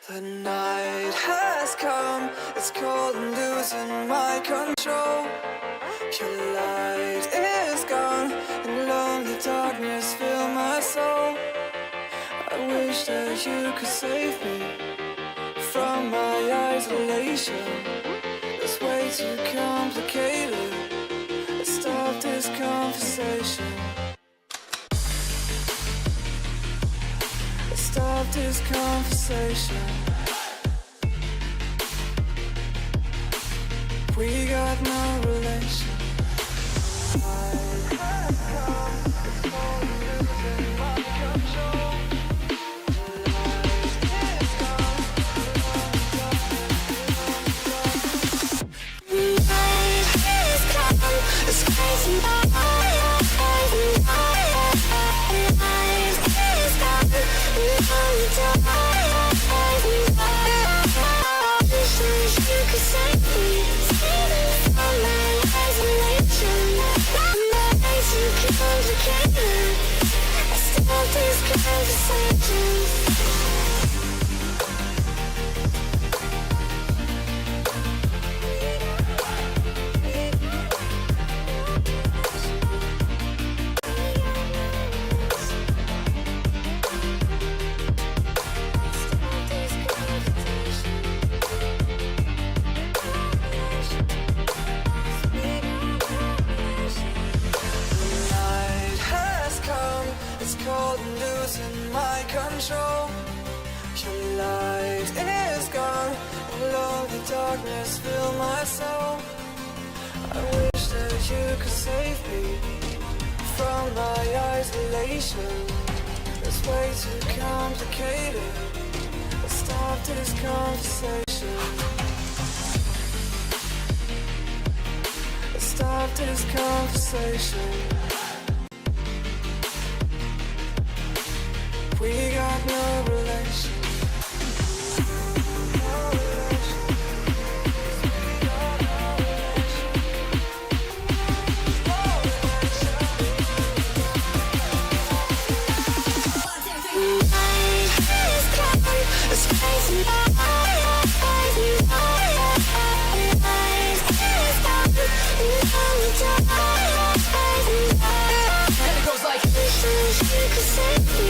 The night has come, it's cold and losing my control. Your light is gone, and lonely darkness fill my soul. I wish that you could save me from my isolation. It's way too complicated. Let's stop this conversation. Let's stop this conversation. We got no relation. It's crazy. You could save me from my isolation. My mind's too complicated. I stop these conversations. Your light is gone, and lonely darkness fill my soul. I wish that you could save me from my isolation. It's way too complicated. Let's stop this conversation. Let's stop this conversation. We got no relation. No relation. We got no relation. No relation. It's crazy. And it goes like this. You could save me.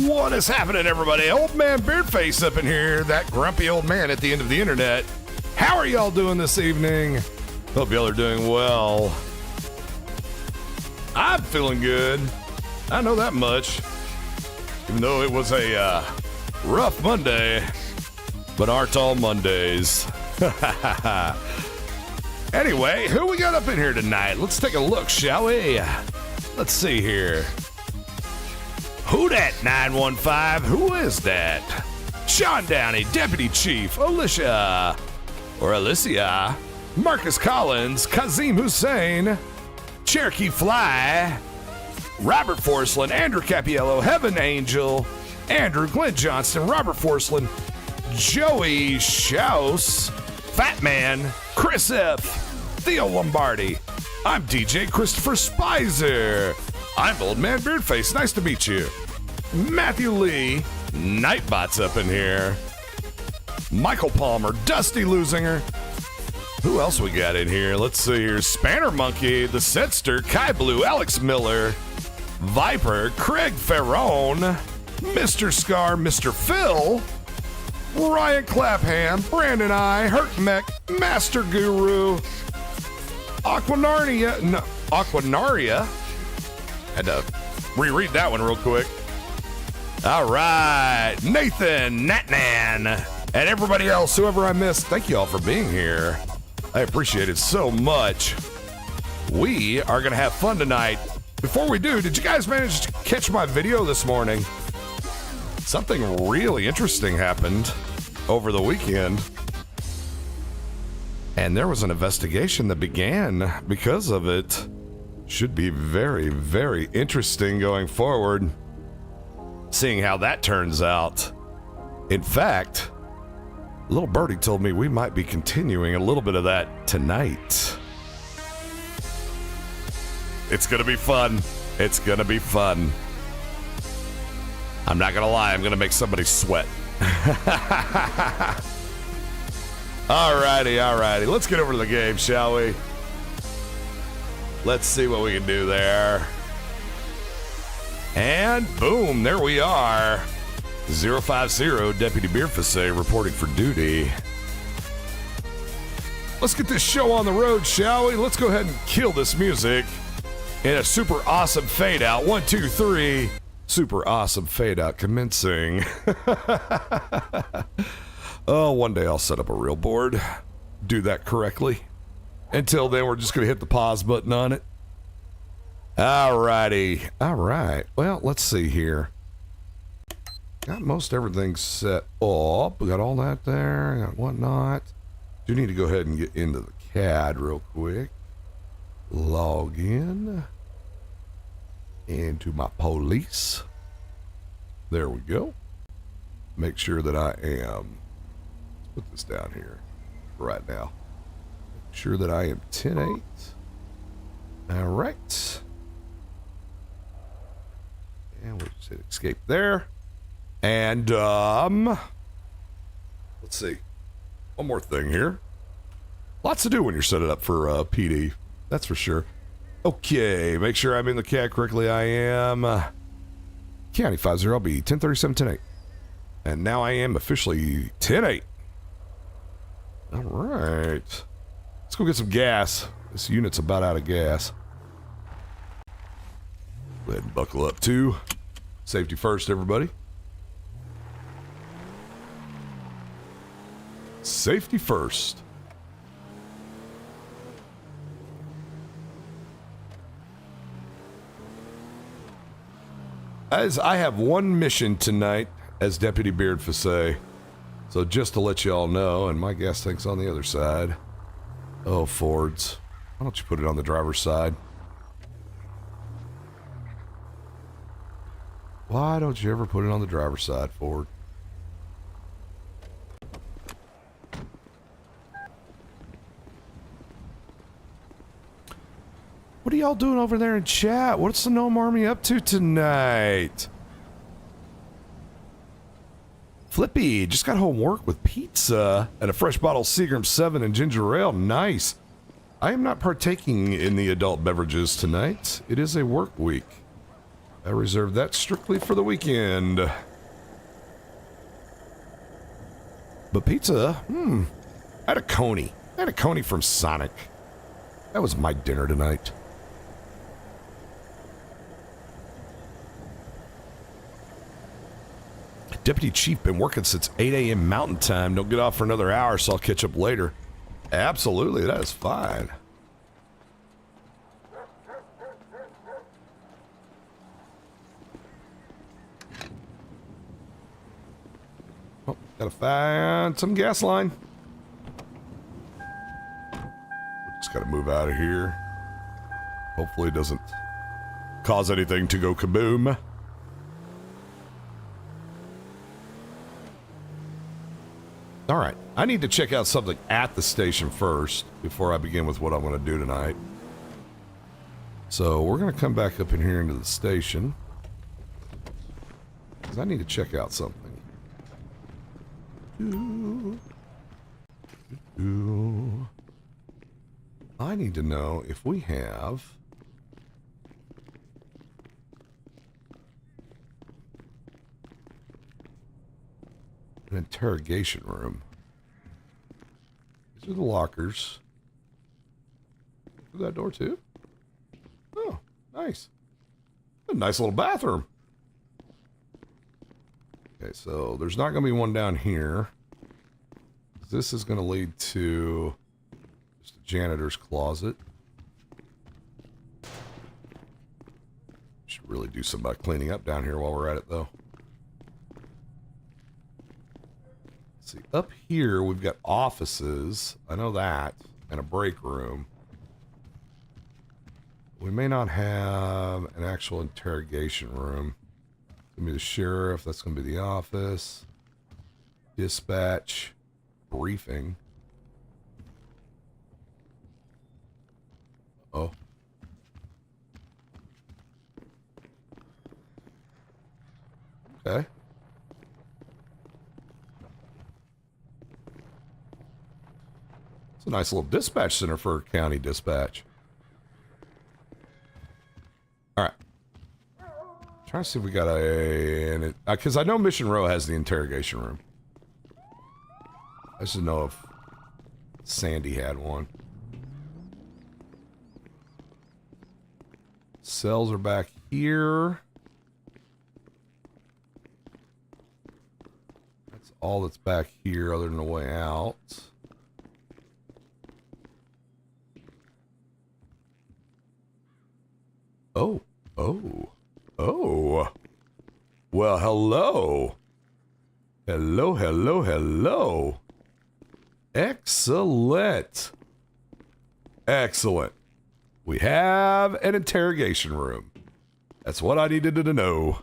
What is happening, everybody? Old man Beardface up in here, that grumpy old man at the end of the internet. How are y'all doing this evening? Hope y'all are doing well. I'm feeling good. I know that much. Even though it was a rough Monday, but aren't all Mondays. Anyway, who we got up in here tonight? Let's take a look, shall we? Let's see here. Who dat 915? Who is that? Sean Downey, Deputy Chief, Alicia, Marcus Collins, Kazim Hussein, Cherokee Fly, Robert Forslund, Andrew Capiello, Heaven Angel, Andrew, Glenn Johnston, Robert Forslund, Joey Schaus, Fat Man, Chris F., Theo Lombardi. I'm DJ Christopher Spicer. I'm Old Man Beardface. Nice to meet you. Matthew Lee, Nightbot's up in here. Michael Palmer, Dusty Lusinger. Who else we got in here? Let's see here. Spanner Monkey, The Setster, Kai Blue, Alex Miller, Viper, Craig Ferrone, Mr. Scar, Mr. Phil, Ryan Clapham, Brandon I, Hurtmech, Master Guru, Aquanaria, no, Aquanaria. Had to reread that one real quick. All right, Nathan, Natnan, and everybody else, whoever I missed, thank you all for being here. I appreciate it so much. We are going to have fun tonight. Before we do, did you guys manage to catch my video this morning? Something really interesting happened over the weekend. And there was an investigation that began because of it. Should be very, very interesting going forward, seeing how that turns out. In fact, little birdie told me we might be continuing a little bit of that tonight. It's gonna be fun. It's gonna be fun. I'm not gonna lie, I'm gonna make somebody sweat. Alrighty. Let's get over to the game, shall we? Let's see what we can do there. And boom, there we are. 050 Deputy Beerfacet reporting for duty. Let's get this show on the road, shall we? Let's go ahead and kill this music in a super awesome fade out. 1, 2, 3. Super awesome fade out commencing. Oh, one day I'll set up a real board. Do that correctly. Until then, we're just going to hit the pause button on it. Alrighty. All right. Well, let's see here. Got most everything set up. We got all that there. Got whatnot. Do need to go ahead and get into the CAD real quick. Log in. Into my police. There we go. Make sure that I am. Let's put this down here right now. Make sure that I am 10-8. All right. And we'll just hit escape there. And let's see. One more thing here. Lots to do when you're setting up for PD. That's for sure. Okay, make sure I'm in the CAD correctly. I am County 50. I'll be 1037, 10-8. And now I am officially 10-8. All right. Let's go get some gas. This unit's about out of gas. Go ahead and buckle up too. Safety first, everybody. Safety first. As I have one mission tonight as Deputy Beardfacet. So just to let you all know, and my gas tank's on the other side. Oh, Fords. Why don't you put it on the driver's side? Why don't you ever put it on the driver's side, Ford? What are y'all doing over there in chat? What's the Gnome Army up to tonight? Flippy, just got home work with pizza and a fresh bottle of Seagram 7 and ginger ale. Nice. I am not partaking in the adult beverages tonight. It is a work week. I reserve that strictly for the weekend. But pizza, I had a coney. I had a coney from Sonic. That was my dinner tonight. Deputy Chief, been working since 8 a.m. Mountain Time. Don't get off for another hour, so I'll catch up later. Absolutely, that is fine. Oh, gotta find some gas line. Just gotta move out of here. Hopefully it doesn't cause anything to go kaboom. All right, I need to check out something at the station first before I begin with what I'm going to do tonight. So we're going to come back up in here into the station because I need to check out something. I need to know if we have An interrogation room. These are the lockers. Through that door too? Oh, nice. A nice little bathroom. Okay, so there's not going to be one down here. This is going to lead to just a janitor's closet. Should really do some cleaning up down here while we're at it, though. Let's see, up here we've got offices. I know that, and a break room. We may not have an actual interrogation room. It's going to be the sheriff. That's going to be the office. Dispatch. Briefing. Oh. Okay. It's a nice little dispatch center for a county dispatch. All right. Trying to see if we got a... Because I know Mission Row has the interrogation room. I just didn't know if Sandy had one. Cells are back here. That's all that's back here other than the way out. Oh. Oh. Oh. Well, hello. Hello, hello, hello. Excellent. Excellent. We have an interrogation room. That's what I needed to know.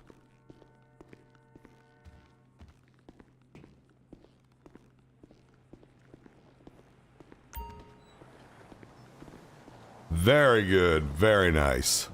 Very good. Very nice.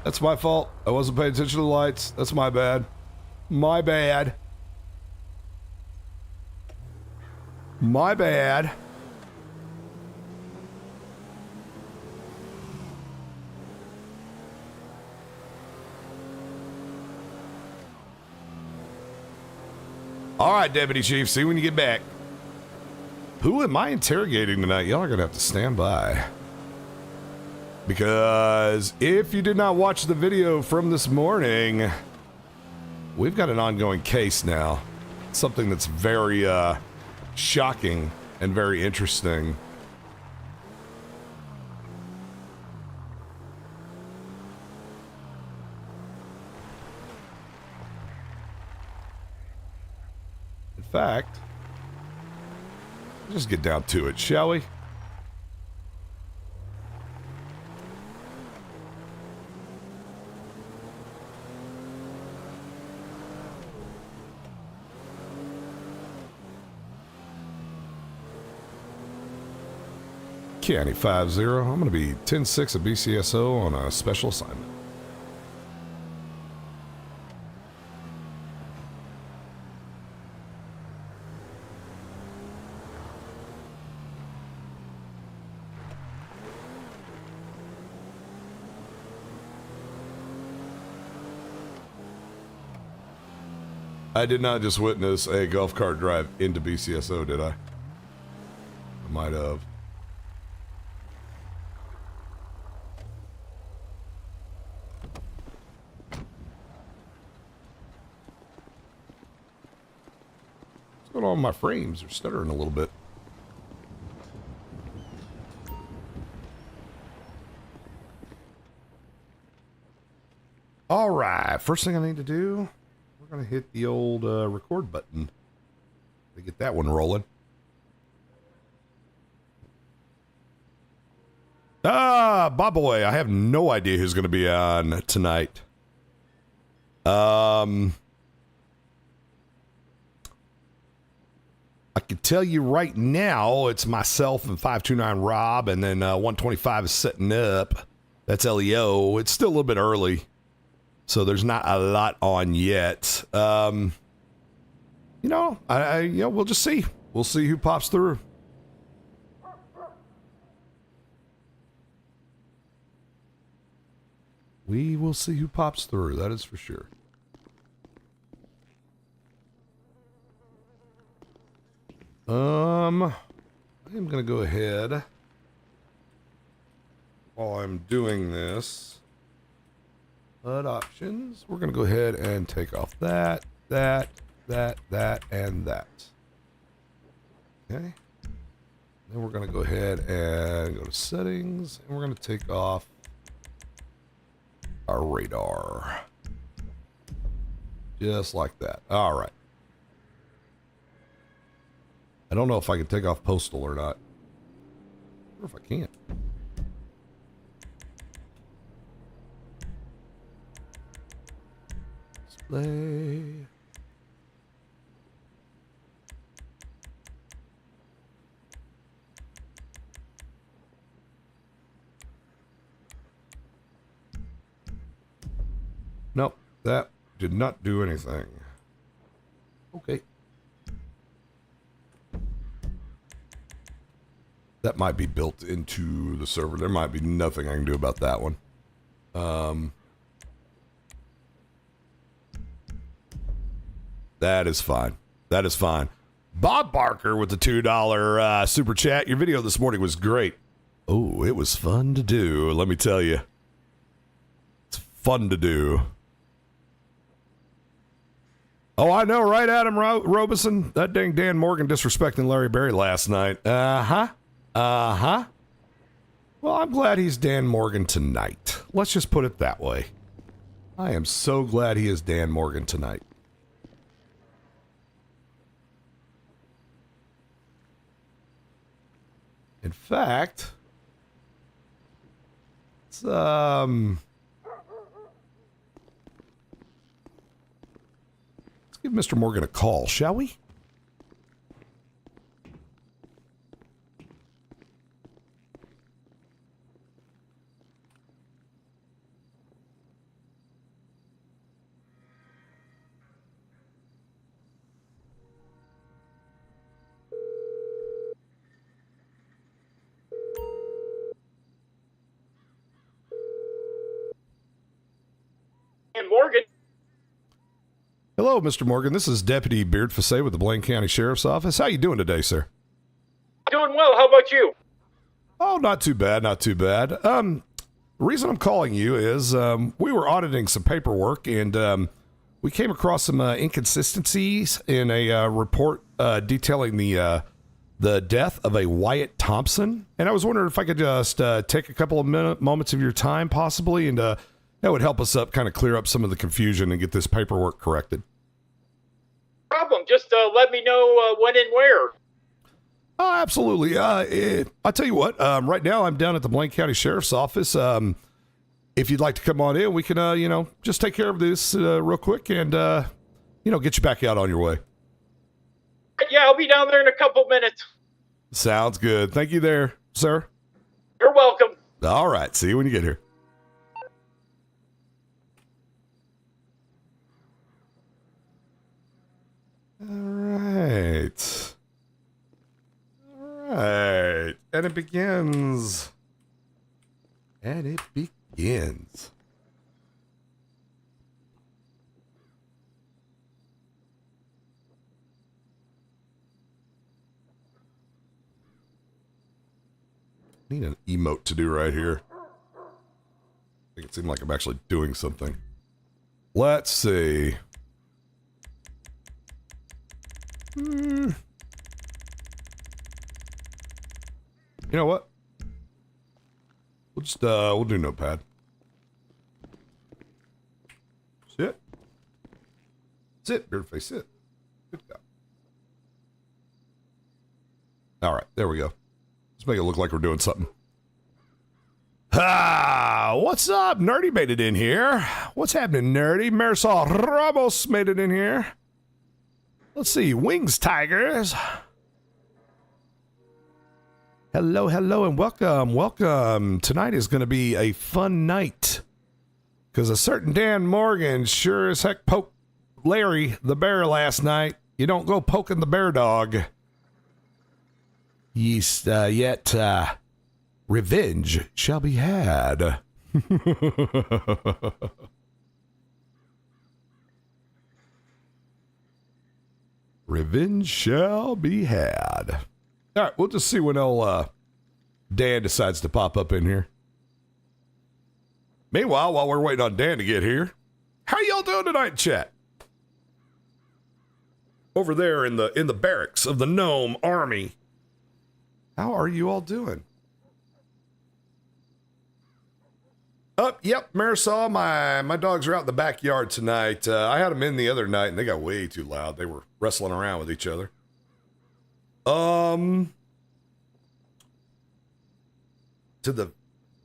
That's my fault. I wasn't paying attention to the lights. That's my bad. My bad. My bad. All right, Deputy Chief. See you when you get back. Who am I interrogating tonight? Y'all are going to have to stand by. Because if you did not watch the video from this morning, we've got an ongoing case now. Something that's very shocking and very interesting. In fact, let's just get down to it, shall we? County 50. I'm going to be 10-6 at BCSO on a special assignment. I did not just witness a golf cart drive into BCSO, did I? I might have. What's going on? My frames are stuttering a little bit. All right, first thing I need to do, we're going to hit the old record button to get that one rolling. Bob Boy, I have no idea who's going to be on tonight. I can tell you right now, it's myself and 529 Rob, and then 125 is setting up. That's LEO. It's still a little bit early, so there's not a lot on yet. We'll just see. We'll see who pops through. We will see who pops through. That is for sure. I am going to go ahead while I'm doing this. HUD options. We're going to go ahead and take off that, and that. Okay. Then we're going to go ahead and go to settings, and we're going to take off our radar. Just like that. All right. I don't know if I can take off postal or not. I wonder if I can. Display. Nope, that did not do anything. Okay. That might be built into the server. There might be nothing I can do about that one. That is fine. That is fine. Bob Barker with the $2 super chat. Your video this morning was great. Oh, it was fun to do. Let me tell you. It's fun to do. Oh, I know, right, Adam Robeson? That dang Dan Morgan disrespecting Larry Berry last night. Uh-huh. Well, I'm glad he's Dan Morgan tonight. Let's just put it that way. I am so glad he is Dan Morgan tonight. In fact, let's give Mr. Morgan a call, shall we? Morgan. Hello, Mr. Morgan. This is Deputy Beard Fassé with the Blaine County Sheriff's Office. How you doing today, sir? Doing well. How about you? Oh, not too bad, not too bad. The reason I'm calling you is we were auditing some paperwork, and we came across some inconsistencies in a report detailing the death of a Wyatt Thompson. And I was wondering if I could just take a couple of moments of your time, possibly, and that would help us kind of clear up some of the confusion and get this paperwork corrected. Problem. Just let me know when and where. Oh, absolutely. I'll tell you what, right now I'm down at the Blaine County Sheriff's Office. If you'd like to come on in, we can, just take care of this real quick and, get you back out on your way. Yeah, I'll be down there in a couple minutes. Sounds good. Thank you there, sir. You're welcome. All right. See you when you get here. All right. And it begins. Need an emote to do right here. Make it seem like I'm actually doing something. Let's see. You know what? We'll just we'll do Notepad. Sit. Sit, Beardface, sit. Good job. All right, there we go. Let's make it look like we're doing something. Ah, what's up? Nerdy made it in here. What's happening, Nerdy? Marisol Ramos made it in here. Let's see. Wings Tigers. Hello, hello, and welcome, welcome. Tonight is going to be a fun night. Because a certain Dan Morgan sure as heck poked Larry the bear last night. You don't go poking the bear dog. Yet revenge shall be had. Revenge shall be had. All right, we'll just see when old Dan decides to pop up in here. Meanwhile, while we're waiting on Dan to get here, how y'all doing tonight, chat? Over there in the barracks of the Gnome Army. How are you all doing? Yep, Marisol, my dogs are out in the backyard tonight. I had them in the other night, and they got way too loud. They were wrestling around with each other. To the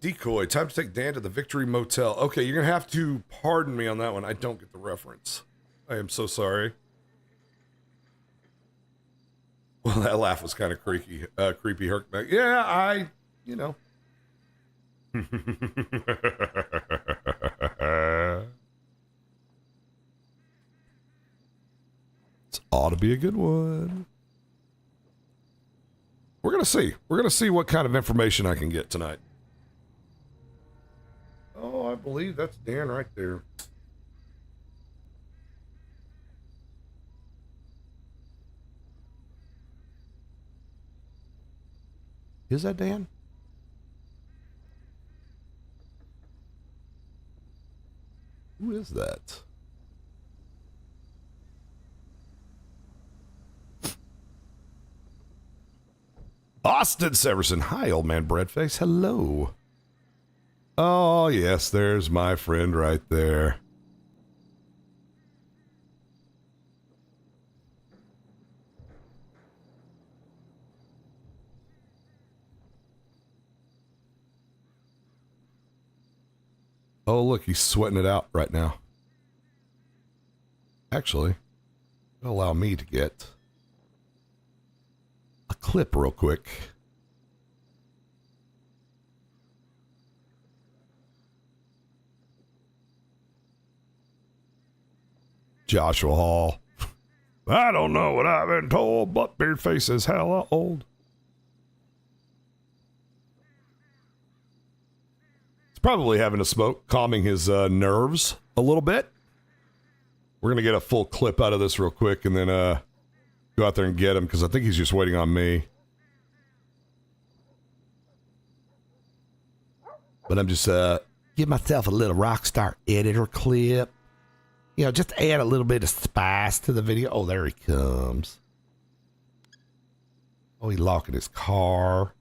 decoy. Time to take Dan to the Victory Motel. Okay, you're going to have to pardon me on that one. I don't get the reference. I am so sorry. Well, that laugh was kind of creepy. Herc. Yeah, you know. This ought to be a good one. We're going to see. We're going to see what kind of information I can get tonight. Oh, I believe that's Dan right there. Is that Dan? Who is that? Austin Severson. Hi, old man Breadface. Hello. Oh, yes, there's my friend right there. Oh, look, he's sweating it out right now. Actually, it'll allow me to get a clip real quick. Joshua Hall. I don't know what I've been told, but Beardface is hella old. He's probably having a smoke, calming his nerves a little bit. We're going to get a full clip out of this real quick and then go out there and get him because I think he's just waiting on me. But I'm just give myself a little Rockstar editor clip. You know, just add a little bit of spice to the video. Oh, there he comes. Oh, he's locking his car.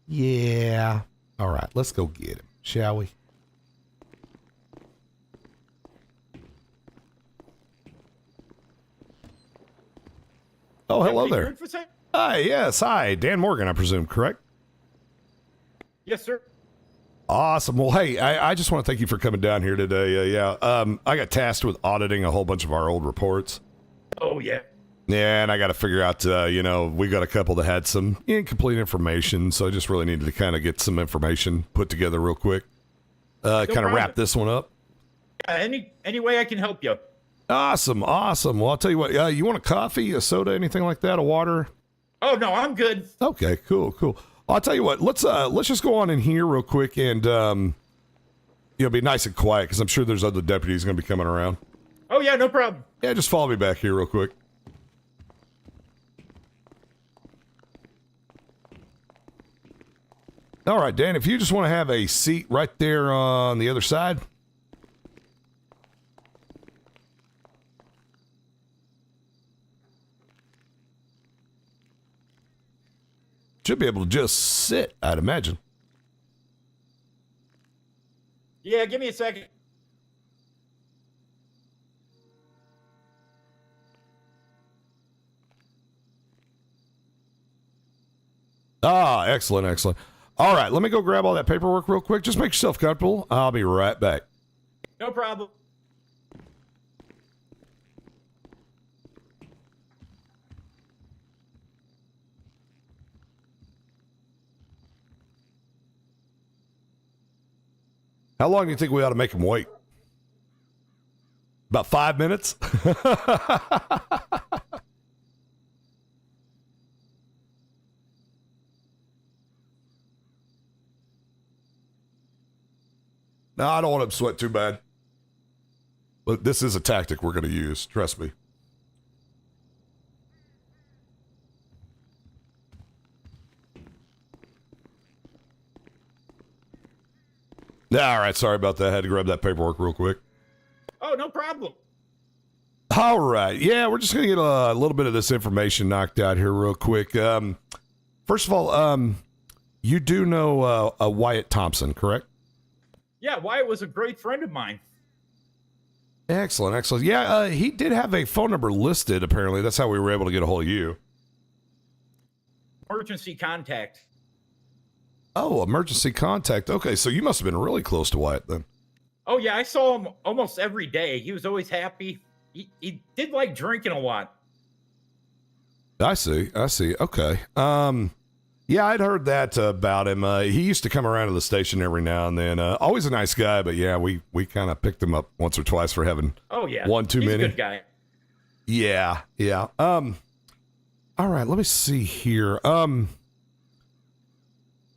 Yeah. All right, let's go get him, shall we? Oh, hello there. Hi, yes, hi. Dan Morgan, I presume, correct? Yes, sir. Awesome. Well, hey, I just want to thank you for coming down here today. I got tasked with auditing a whole bunch of our old reports. Oh, yeah. Yeah, and I got to figure out, we got a couple that had some incomplete information, so I just really needed to kind of get some information put together real quick. Kind of wrap this one up. Any way I can help you. Awesome. Well, I'll tell you what, you want a coffee, a soda, anything like that, a water? Oh, no, I'm good. Okay, cool. Well, I'll tell you what, let's just go on in here real quick and, be nice and quiet, because I'm sure there's other deputies going to be coming around. Oh, yeah, no problem. Yeah, just follow me back here real quick. All right, Dan, if you just want to have a seat right there on the other side. Should be able to just sit, I'd imagine. Yeah, give me a second. Ah, excellent, excellent. All right, let me go grab all that paperwork real quick. Just make yourself comfortable. I'll be right back. No problem. How long do you think we ought to make him wait? About 5 minutes? No, I don't want him to sweat too bad. But this is a tactic we're going to use. Trust me. All right, sorry about that. I had to grab that paperwork real quick. Oh, no problem. All right. Yeah, we're just going to get a little bit of this information knocked out here real quick. First of all, you do know Wyatt Thompson, correct? Yeah, Wyatt was a great friend of mine. Excellent, excellent. Yeah, he did have a phone number listed, apparently. That's how we were able to get a hold of you. Emergency contact. Oh, emergency contact. Okay, so you must have been really close to Wyatt then. Oh, yeah, I saw him almost every day. He was always happy. He did like drinking a lot. I see. Okay. Yeah, I'd heard that about him. He used to come around to the station every now and then. Always a nice guy, but yeah, we kind of picked him up once or twice for having one too many. He's a good guy. Yeah. All right, let me see here.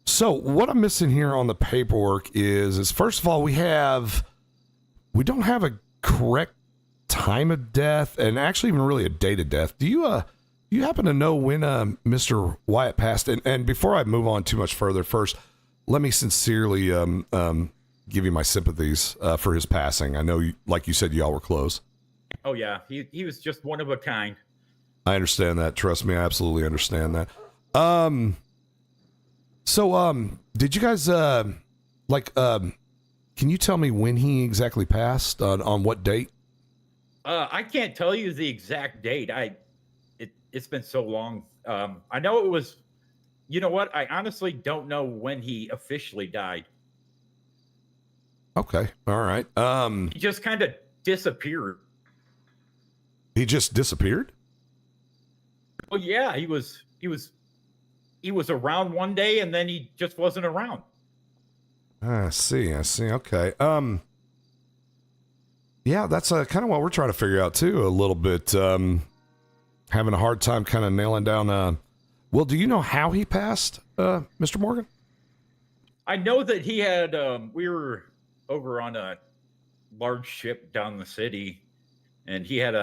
So what I'm missing here on the paperwork is first of all, we don't have a correct time of death and actually even really a date of death. Do you happen to know when Mr. Wyatt passed? And before I move on too much further, first, let me sincerely give you my sympathies for his passing. I know, like you said, y'all were close. Oh, yeah. He was just one of a kind. I understand that. Trust me, I absolutely understand that. So, did you guys, can you tell me when he exactly passed, on what date? I can't tell you the exact date. It's been so long. I know it was, you know what? I honestly don't know when he officially died. Okay. All right. He just kind of disappeared. He just disappeared? Well, yeah, he was around one day and then he just wasn't around. I see. Okay. Yeah, that's kind of what we're trying to figure out too, a little bit. Having a hard time kind of nailing down. Well, do you know how he passed, Mr. Morgan? I know that he had, we were over on a large ship down the city and he had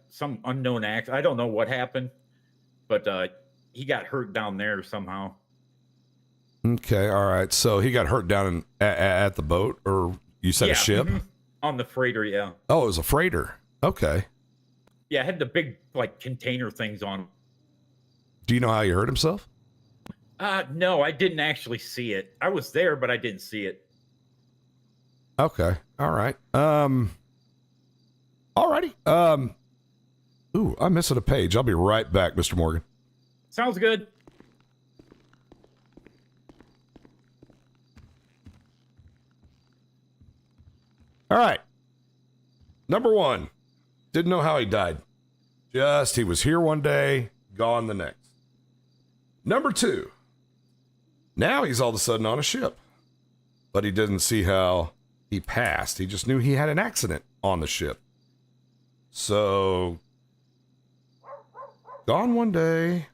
some unknown accident. I don't know what happened, but he got hurt down there somehow. Okay, all right. So he got hurt down at the boat, or you said a ship? Mm-hmm. On the freighter, yeah. Oh, it was a freighter. Okay. Yeah, it had the big container things on. Do you know how he hurt himself? No, I didn't actually see it. I was there, but I didn't see it. Okay. All right. Alrighty. Ooh, I'm missing a page. I'll be right back, Mr. Morgan. Sounds good. All right. Number one, didn't know how he died. Just he was here one day, gone the next. Number two, now he's all of a sudden on a ship, but he didn't see how he passed. He just knew he had an accident on the ship. So, gone one day,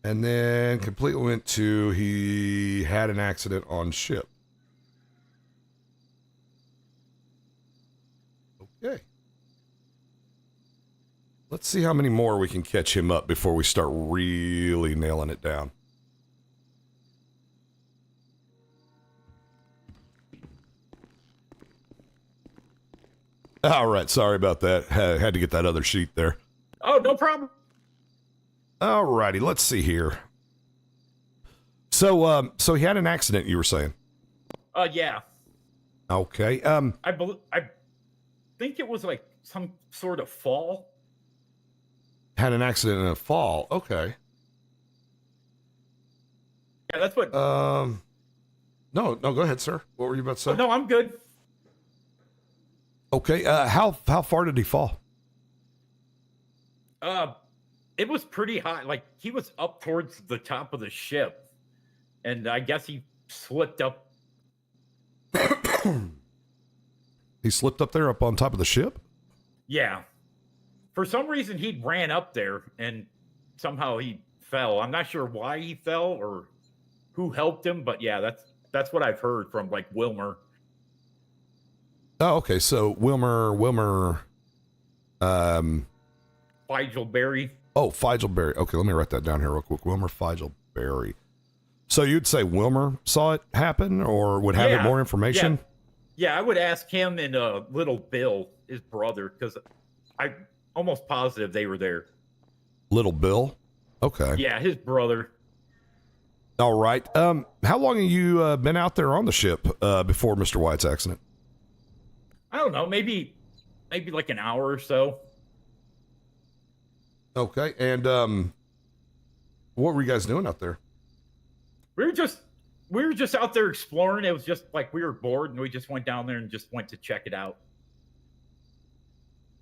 and then completely went to he had an accident on ship. Okay. Let's see how many more we can catch him up before we start really nailing it down. All right, sorry about that. Had to get that other sheet there. Oh, no problem. All righty, let's see here. So he had an accident, you were saying? Yeah. Okay. I think it was some sort of fall. Had an accident and a fall. Okay. Yeah, that's what. No, go ahead, sir. What were you about to say? Oh, no, I'm good. Okay. How far did he fall? It was pretty high. Like he was up towards the top of the ship, and I guess he slipped up. He slipped up there, up on top of the ship? Yeah. For some reason, he ran up there, and somehow he fell. I'm not sure why he fell or who helped him, but yeah, that's what I've heard from like Wilmer. Oh, okay. So Wilmer, Virgil Berry. Oh, Figel Berry. Okay, let me write that down here real quick. Wilmer Figel Berry. So you'd say Wilmer saw it happen, or would have more information? Yeah, I would ask him and little Bill, his brother, because I'm almost positive they were there. Little Bill? Okay. Yeah, his brother. All right. How long have you been out there on the ship before Mr. White's accident? I don't know, maybe like an hour or so. Okay. And what were you guys doing out there? We were just out there exploring. It was just like we were bored, and we just went down there and just went to check it out.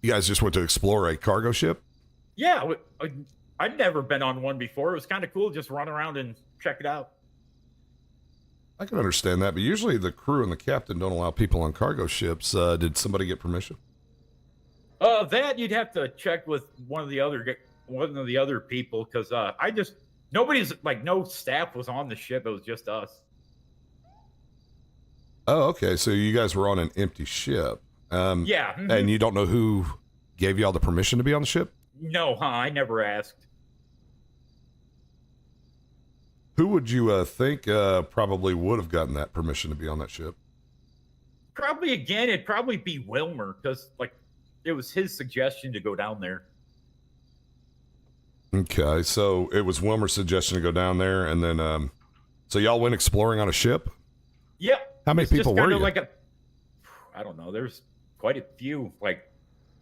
You guys just went to explore a cargo ship? Yeah, I'd never been on one before. It was kind of cool, just run around and check it out. I can understand that, but usually the crew and the captain don't allow people on cargo ships. Did somebody get permission? That you'd have to check with one of the other people, because nobody's like, no staff was on the ship. It was just us. Oh, okay. So you guys were on an empty ship. Yeah. Mm-hmm. And you don't know who gave you all the permission to be on the ship? No, I never asked. Who would you think probably would have gotten that permission to be on that ship? It'd probably be Wilmer, because like it was his suggestion to go down there. Okay, so it was Wilmer's suggestion to go down there, and then so y'all went exploring on a ship? Yep. How many people were you? I don't know. There's quite a few. Like,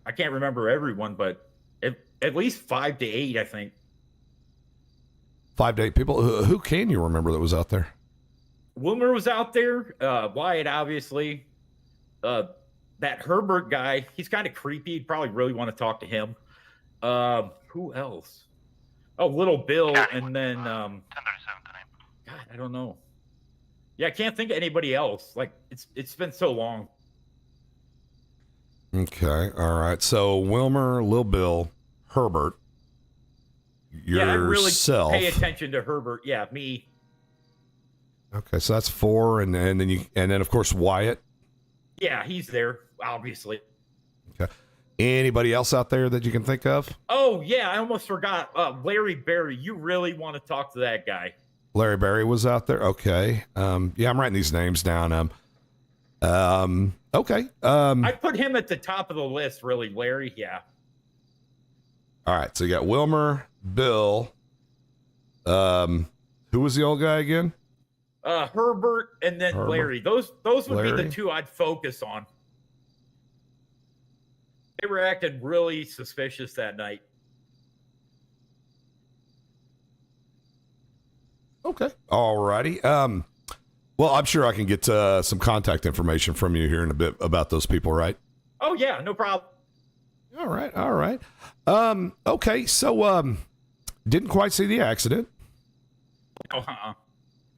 I can't remember everyone, but at least 5 to 8, I think. 5 to 8 people. Who can you remember that was out there? Wilmer was out there. Wyatt, obviously. That Herbert guy, he's kind of creepy. You'd probably really want to talk to him. Who else? Oh, little Bill, and then 1037 tonight. God, I don't know. Yeah, I can't think of anybody else. Like, it's been so long. Okay, all right. So Wilmer, Lil Bill, Herbert, yourself. Yeah, I really pay attention to Herbert. Yeah, me. Okay, so that's 4, and then of course Wyatt. Yeah, he's there, obviously. Okay. Anybody else out there that you can think of? Oh yeah, I almost forgot. Larry Berry. You really want to talk to that guy? Larry Berry was out there. Okay. Yeah, I'm writing these names down. Okay. I put him at the top of the list, really, Larry. Yeah. All right. So you got Wilmer, Bill. Who was the old guy again? Herbert, and then Herbert. Larry. Those would Larry. be the two I'd focus on. They were acting really suspicious that night. Okay. All righty. Well, I'm sure I can get some contact information from you here in a bit about those people, right? Oh yeah, no problem. All right. All right. Okay. So, didn't quite see the accident. Oh,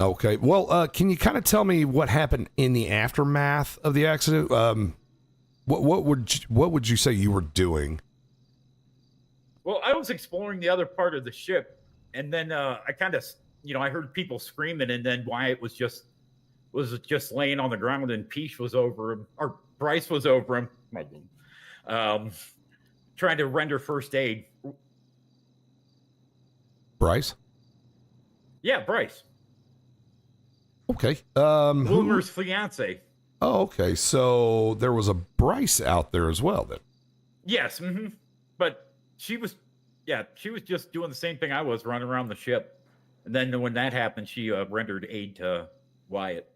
Okay. Well, can you kind of tell me what happened in the aftermath of the accident? What would you say you were doing? Well, I was exploring the other part of the ship, and then I kind of, I heard people screaming, and then Wyatt was just laying on the ground, and Peach was over him, or Bryce was over him, trying to render first aid. Bryce? Yeah, Bryce. Okay. Wilmer's fiance. Oh, okay. So there was a Bryce out there as well, then. Yes. Mm-hmm. But she was just doing the same thing I was, running around the ship. And then when that happened, she rendered aid to Wyatt.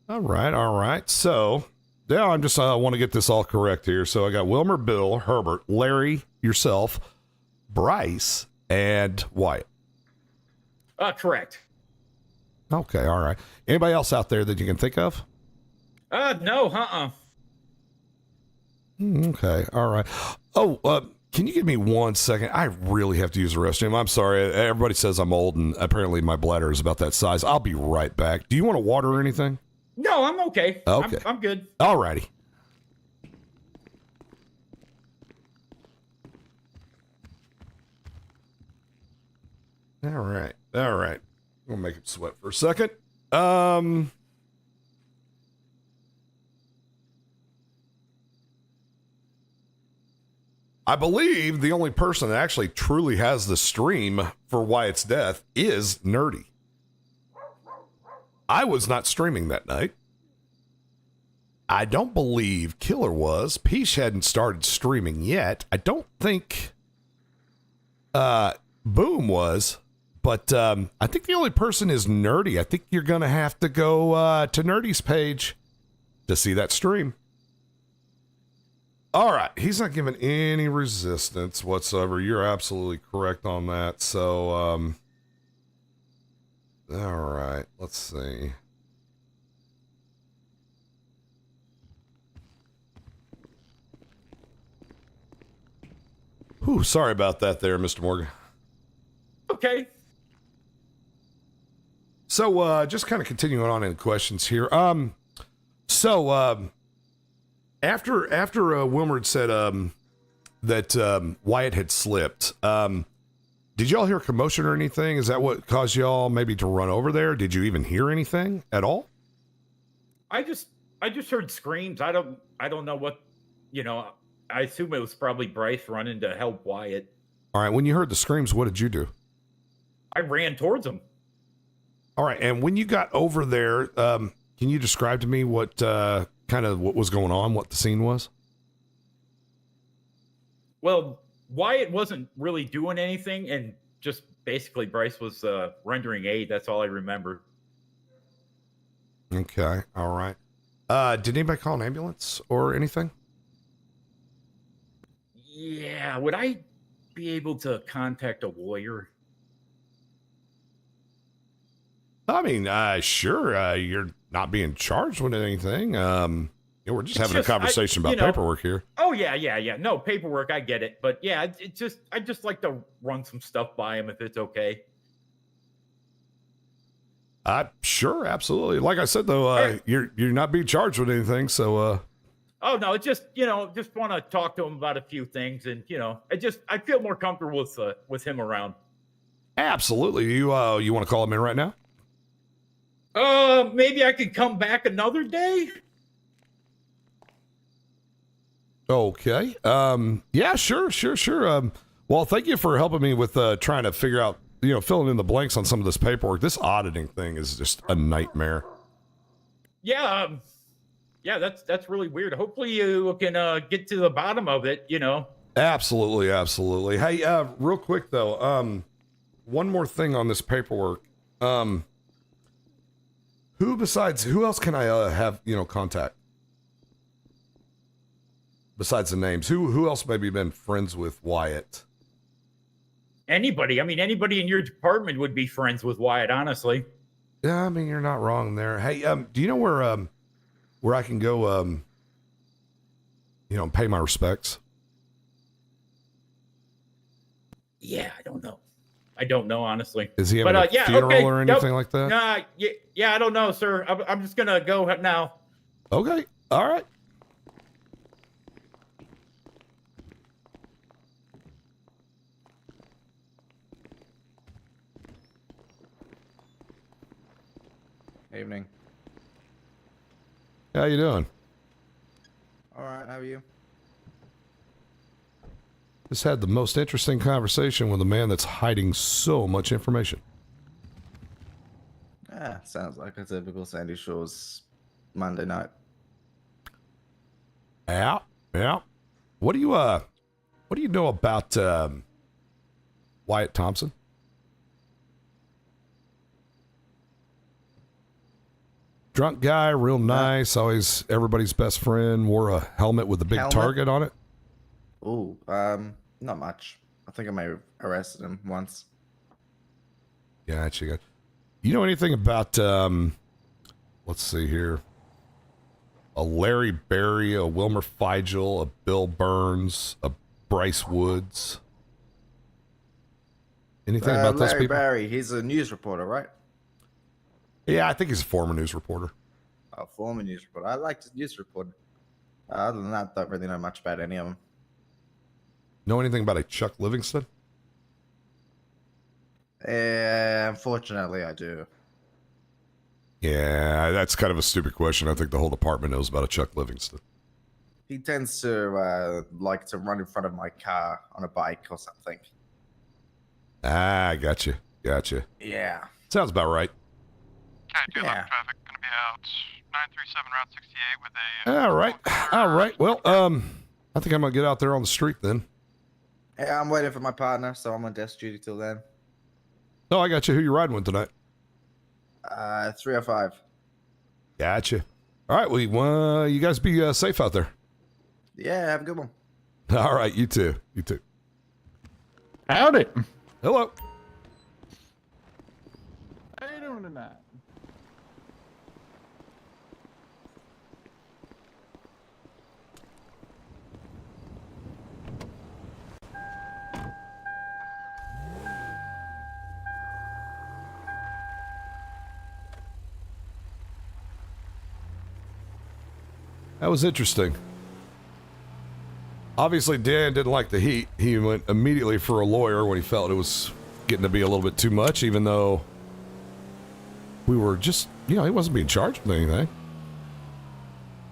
All right. So Yeah, I'm just want to get this all correct here. So I got Wilmer, Bill, Herbert, Larry, yourself, Bryce, and Wyatt. Correct. Okay, all right. Anybody else out there that you can think of? No, Okay, all right. Oh, can you give me 1 second? I really have to use the restroom. I'm sorry. Everybody says I'm old, and apparently my bladder is about that size. I'll be right back. Do you want a water or anything? No, I'm okay. Okay. I'm good. All righty. All right. All right. We'll make it sweat for a second. I believe the only person that actually truly has the stream for Wyatt's death is Nerdy. I was not streaming that night. I don't believe Killer was. Peach hadn't started streaming yet. I don't think Boom was. But I think the only person is Nerdy. I think you're going to have to go to Nerdy's page to see that stream. All right. He's not giving any resistance whatsoever. You're absolutely correct on that. So, all right. Let's see. Whew, sorry about that there, Mr. Morgan. Okay. So, just kind of continuing on in questions here. After Wilmer had said that Wyatt had slipped, did y'all hear commotion or anything? Is that what caused y'all maybe to run over there? Did you even hear anything at all? I just heard screams. I don't know what, I assume it was probably Bryce running to help Wyatt. All right. When you heard the screams, what did you do? I ran towards him. All right. And when you got over there, can you describe to me what what was going on, what the scene was? Well, Wyatt wasn't really doing anything, and just basically Bryce was rendering aid. That's all I remember. Okay. All right. Did anybody call an ambulance or anything? Yeah. Would I be able to contact a lawyer? I mean, sure. You're not being charged with anything. We're just having a conversation about paperwork here. Oh yeah. No paperwork. I get it, but yeah, I just like to run some stuff by him if it's okay. Sure, absolutely. Like I said, though, you're not being charged with anything, so. Oh no, it's just just want to talk to him about a few things, and I feel more comfortable with him around. Absolutely. You want to call him in right now? Maybe I could come back another day. Okay. Yeah, sure. Well, thank you for helping me with trying to figure out, filling in the blanks on some of this paperwork. This auditing thing is just a nightmare. Yeah. Yeah, that's really weird. Hopefully you can get to the bottom of it, Absolutely. Hey, real quick though, one more thing on this paperwork. Who else can I have, contact? Besides the names, who else maybe been friends with Wyatt? Anybody. I mean, anybody in your department would be friends with Wyatt, honestly. Yeah, I mean, you're not wrong there. Hey, do you know where I can go, pay my respects? Yeah, I don't know, honestly. Is he having a funeral or anything like that? Nah, yeah, I don't know, sir. I'm just gonna go now. Okay, all right. Evening. How you doing? All right, how are you? Just had the most interesting conversation with a man that's hiding so much information. Sounds like a typical Sandy Shores Monday night. Yeah. What do you know about Wyatt Thompson? Drunk guy, real nice, always everybody's best friend, wore a helmet with a big target on it. Oh, not much. I think I may have arrested him once. Gotcha. You know anything about, let's see here, a Larry Berry, a Wilmer Figel, a Bill Burns, a Bryce Woods? Anything about those people? Larry Berry, he's a news reporter, right? Yeah, I think he's a former news reporter. A former news reporter. I like the news reporter. Other than that, don't really know much about any of them. Know anything about a Chuck Livingston? Unfortunately, I do. Yeah, that's kind of a stupid question. I think the whole department knows about a Chuck Livingston. He tends to like to run in front of my car on a bike or something. Ah, gotcha. Yeah. Sounds about right. Okay, 211 traffic gonna be out 937 Route 68 with a... All right. Well, I think I'm gonna get out there on the street then. Yeah, I'm waiting for my partner, so I'm on desk duty till then. Oh, I got you. Who you riding with tonight? 305. Gotcha. All right, well, you guys be safe out there. Yeah, have a good one. All right, you too. Howdy. Hello. How you doing tonight? That was interesting. Obviously, Dan didn't like the heat. He went immediately for a lawyer when he felt it was getting to be a little bit too much, even though we were just, he wasn't being charged with anything.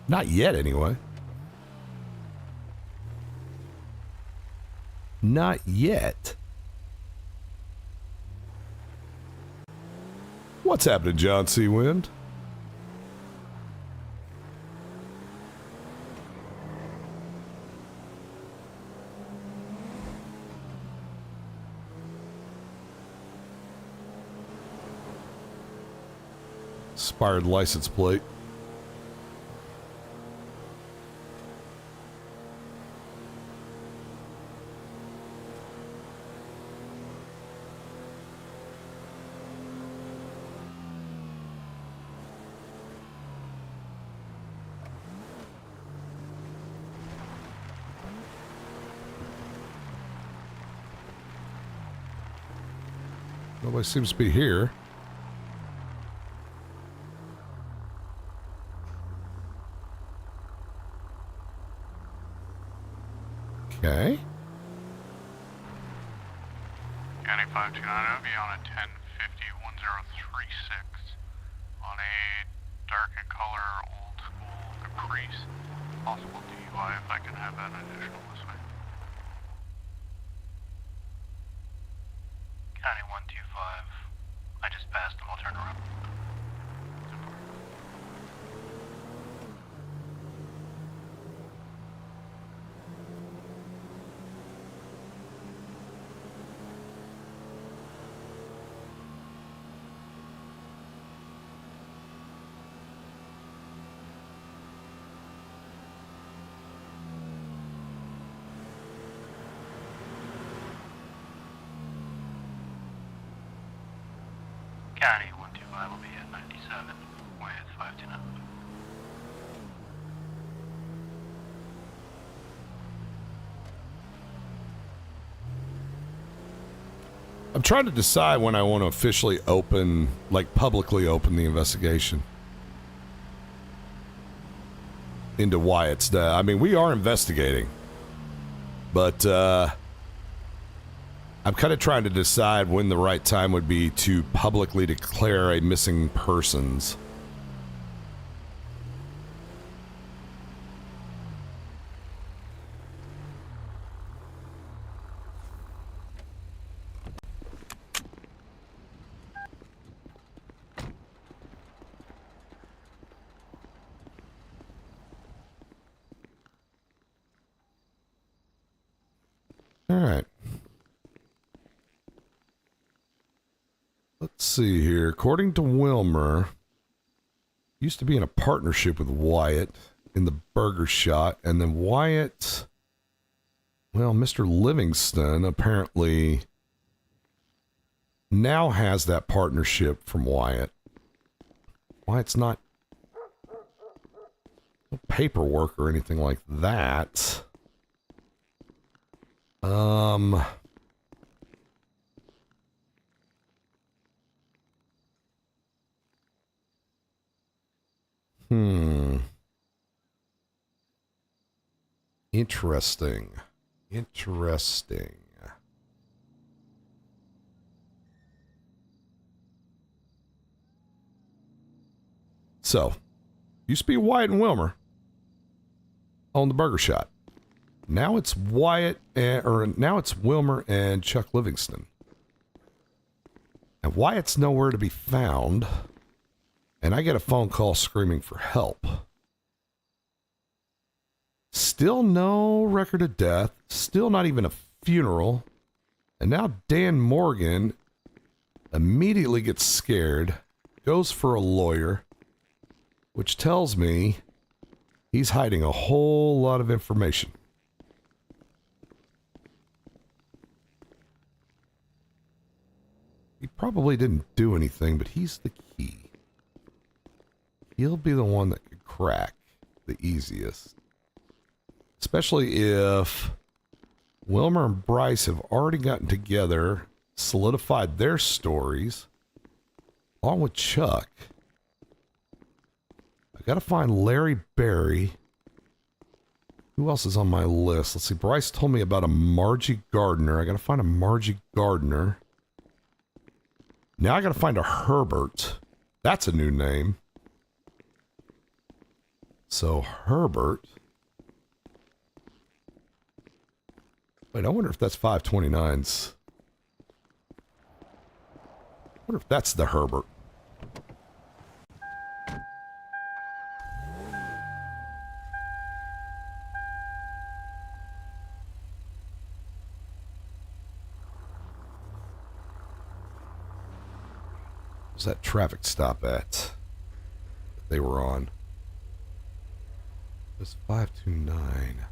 Not yet, anyway. Not yet. What's happening, John C. Wind? Expired license plate. Nobody seems to be here. Okay. County 5290 be on a 1050-1036 on a dark in color old school Caprice. Possible DUI if I can have that additional this way. County 125. I just passed them, I'll turn around. County 125 will be at 97 with 529. I'm trying to decide when I want to officially open, like publicly open the investigation into why it's dead. I mean, we are investigating, but I'm kind of trying to decide when the right time would be to publicly declare a missing persons. All right. Let's see here. According to Wilmer, used to be in a partnership with Wyatt in the burger shot, and then Wyatt, well, Mr. Livingston apparently now has that partnership from Wyatt. Wyatt's not no paperwork or anything like that. Interesting. So, used to be Wyatt and Wilmer on the burger shot. Now it's now it's Wilmer and Chuck Livingston. And Wyatt's nowhere to be found. And I get a phone call screaming for help. Still no record of death. Still not even a funeral. And now Dan Morgan immediately gets scared, goes for a lawyer, which tells me he's hiding a whole lot of information. He probably didn't do anything, but he's the key. He'll be the one that could crack the easiest. Especially if Wilmer and Bryce have already gotten together, solidified their stories, along with Chuck. I gotta find Larry Berry. Who else is on my list? Let's see. Bryce told me about a Margie Gardner. I gotta find a Margie Gardner. Now I gotta find a Herbert. That's a new name. So Herbert. Wait, I wonder if that's 529's. I wonder if that's the Herbert. What's that traffic stop at that they were on? It was 529.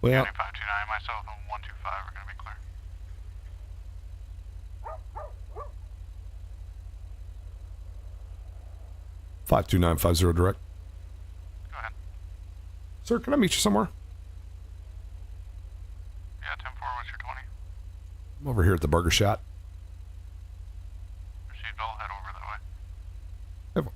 Well, 529, myself, and 125 are going to be clear. $52950 direct. Go ahead. Sir, can I meet you somewhere? Yeah, 10-4, what's your 20? I'm over here at the burger shot. Received, I'll head over that way. Have-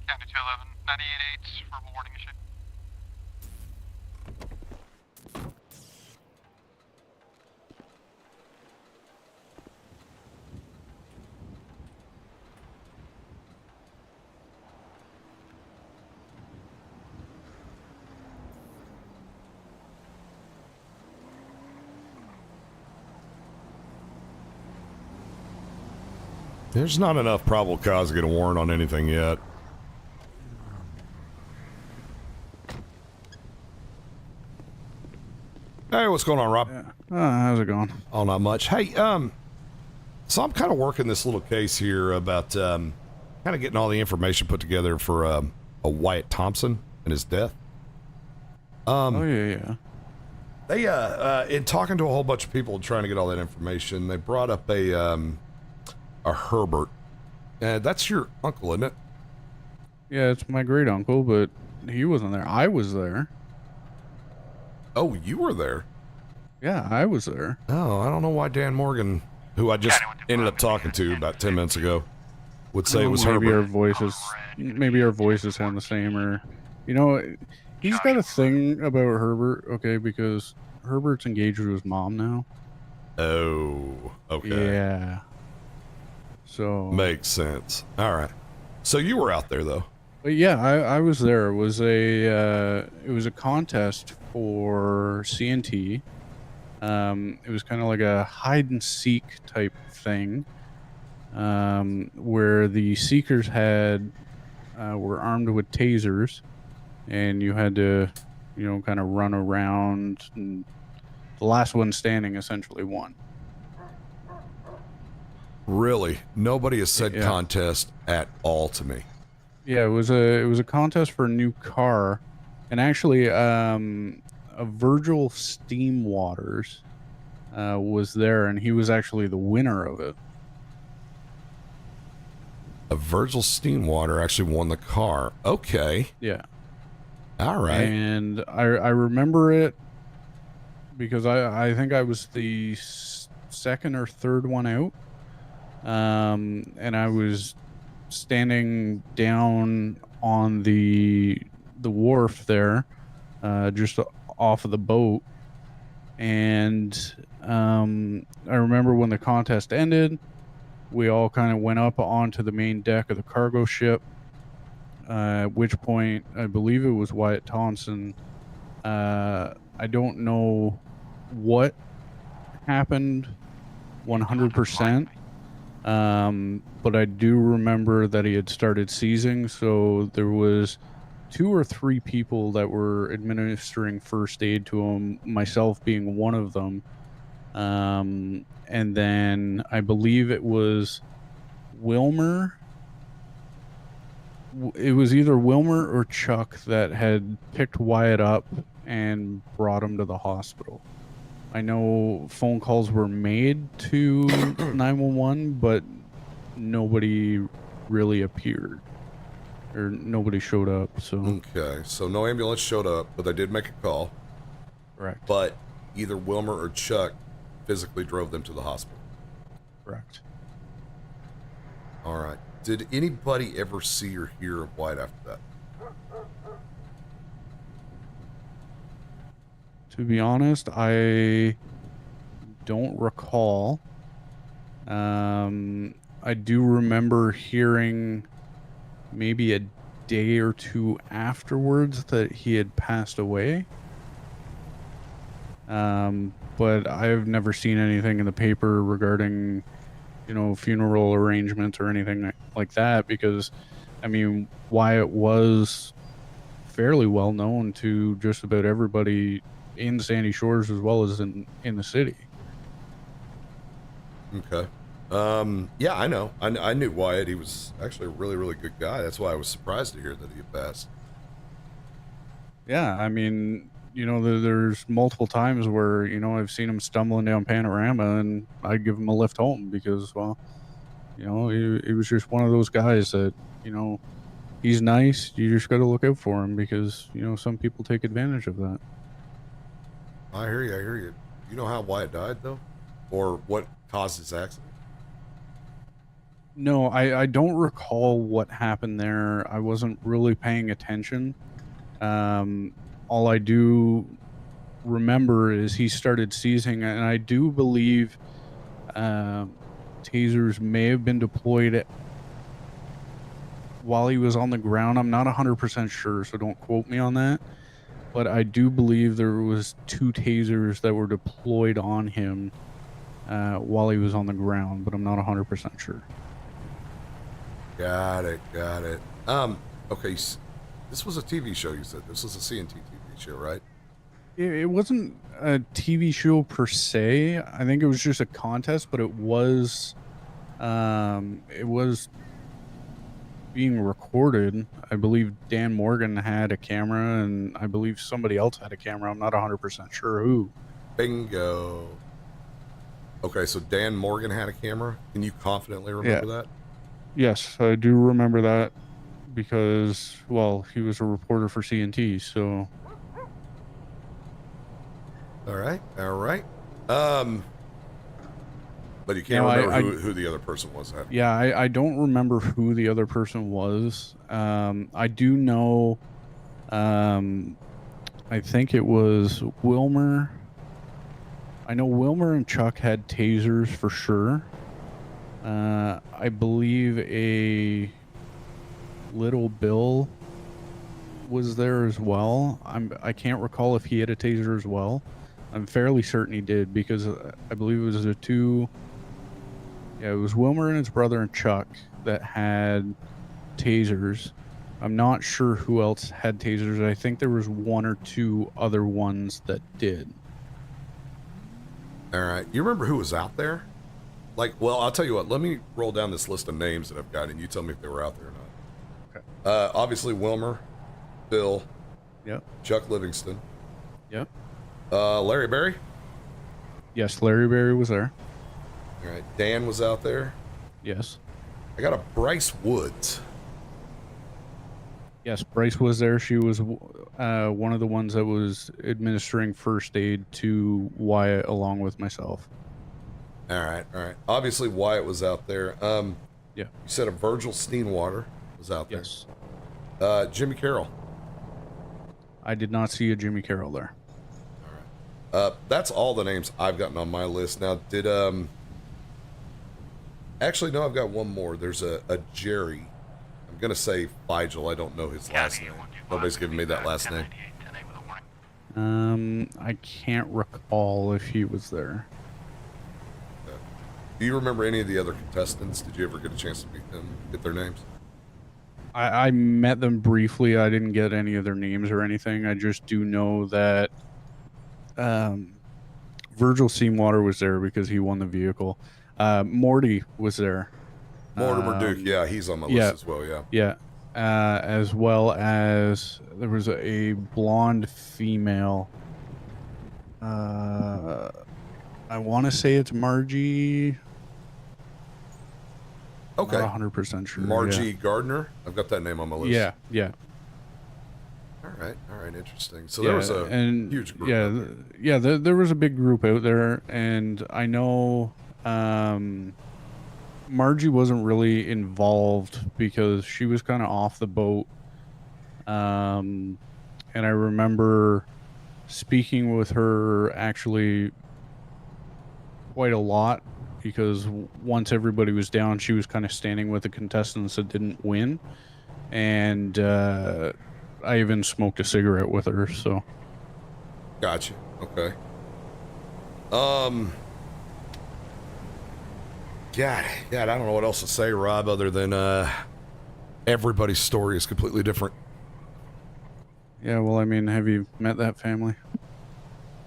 County 211, 98.8 for warning issue. There's not enough probable cause to get a warrant on anything yet. Hey, what's going on, Rob? Yeah. How's it going? Oh, not much. Hey, so I'm kind of working this little case here about kind of getting all the information put together for a Wyatt Thompson and his death. Oh yeah. They in talking to a whole bunch of people trying to get all that information, they brought up a Herbert. That's your uncle, isn't it? Yeah, it's my great uncle, but he wasn't there. I was there. Oh, you were there. Yeah, I was there. Oh, I don't know why Dan Morgan, who I just ended up talking to about 10 minutes ago, would say it was maybe Herbert. Maybe our voices sound the same, or he's got a thing about Herbert. Okay, because Herbert's engaged with his mom now. Oh, okay. Yeah. So Makes sense. All right. So you were out there though. But yeah, I was there. It was a contest for CNT. It was kind of like a hide and seek type thing, where the seekers were armed with tasers, and you had to, kind of run around, and the last one standing essentially won. Really? Nobody has said Yeah. contest at all to me. Yeah, it was a contest for a new car, and actually, a Virgil Steam Waters was there, and he was actually the winner of it. A Virgil Steamwater actually won the car. Okay. Yeah. All right. And I remember it because I think I was the second or third one out, and I was standing down on the wharf there, just off of the boat, and I remember when the contest ended, we all kind of went up onto the main deck of the cargo ship, at which point I believe it was Wyatt Thompson. I don't know what happened 100%. But I do remember that he had started seizing, so there was 2 or 3 people that were administering first aid to him, myself being one of them. And then I believe it was Wilmer. It was either Wilmer or Chuck that had picked Wyatt up and brought him to the hospital. I know phone calls were made to 911, but nobody really appeared, or nobody showed up. So Okay, so no ambulance showed up, but they did make a call. correct. But either Wilmer or Chuck physically drove them to the hospital. Correct. All right. Did anybody ever see or hear of White after that? To be honest, I don't recall. I do remember hearing maybe a day or two afterwards that he had passed away. But I've never seen anything in the paper regarding, funeral arrangements or anything like that, because, I mean, Wyatt was fairly well known to just about everybody in Sandy Shores as well as in the city. Okay. Yeah, I know. I knew Wyatt. He was actually a really, really good guy. That's why I was surprised to hear that he had passed. Yeah, I mean, there's multiple times where, I've seen him stumbling down Panorama and I'd give him a lift home because, well, he was just one of those guys that, he's nice. You just got to look out for him because, some people take advantage of that. I hear you. You know how Wyatt died, though? Or what caused his accident? No, I don't recall what happened there. I wasn't really paying attention. All I do remember is he started seizing, and I do believe tasers may have been deployed while he was on the ground. I'm not 100% sure, so don't quote me on that. But I do believe there was 2 tasers that were deployed on him while he was on the ground, but I'm not 100% sure. Got it. Okay, this was a TV show, you said. This was a CNT TV show, right? It wasn't a TV show per se. I think it was just a contest, but it was being recorded. I believe Dan Morgan had a camera, and I believe somebody else had a camera. I'm not 100% sure who. Bingo. Okay, so Dan Morgan had a camera. Can you confidently remember that? Yes, I do remember that because, well, he was a reporter for CNT, so. All right. But you can't remember who the other person was. Yeah, I don't remember who the other person was. I do know, I think it was Wilmer. I know Wilmer and Chuck had tasers for sure. I believe Little Bill was there as well. I can't recall if he had a taser as well. I'm fairly certain he did because I believe it was the two. Yeah, it was Wilmer and his brother and Chuck that had tasers. I'm not sure who else had tasers. I think there was one or two other ones that did. All right. You remember who was out there? Like, well, I'll tell you what. Let me roll down this list of names that I've got, and you tell me if they were out there or not. Okay. Obviously, Wilmer, Bill, Yep. Chuck Livingston, Yep. Larry Berry. Yes, Larry Berry was there. All right. Dan was out there. Yes. I got a Bryce Woods. Yes, Bryce was there. She was one of the ones that was administering first aid to Wyatt along with myself. All right. Obviously, Wyatt was out there. Yeah. You said a Virgil Steenwater was out there. Yes. Jimmy Carroll. I did not see a Jimmy Carroll there. That's all the names I've gotten on my list. Now, did actually, no, I've got one more. There's a Jerry. I'm gonna say Virgil. I don't know his last name. Nobody's giving me that last name. I can't recall if he was there. Do you remember any of the other contestants? Did you ever get a chance to meet them, get their names? I met them briefly. I didn't get any of their names or anything. I just do know that Virgil Seamwater was there because he won the vehicle. Morty was there. Mortimer Duke, yeah, he's on my list as well, yeah. Yeah. As well as there was a blonde female. I want to say it's Margie. Okay. Not 100% sure. Margie Gardner. I've got that name on my list. Yeah. All right, interesting. So there was a huge group. There was a big group out there, and I know Margie wasn't really involved because she was kind of off the boat. And I remember speaking with her actually quite a lot because once everybody was down, she was kind of standing with the contestants that didn't win. And I even smoked a cigarette with her, so. Gotcha. Okay. God, I don't know what else to say, Rob, other than everybody's story is completely different. Yeah, well, I mean, have you met that family?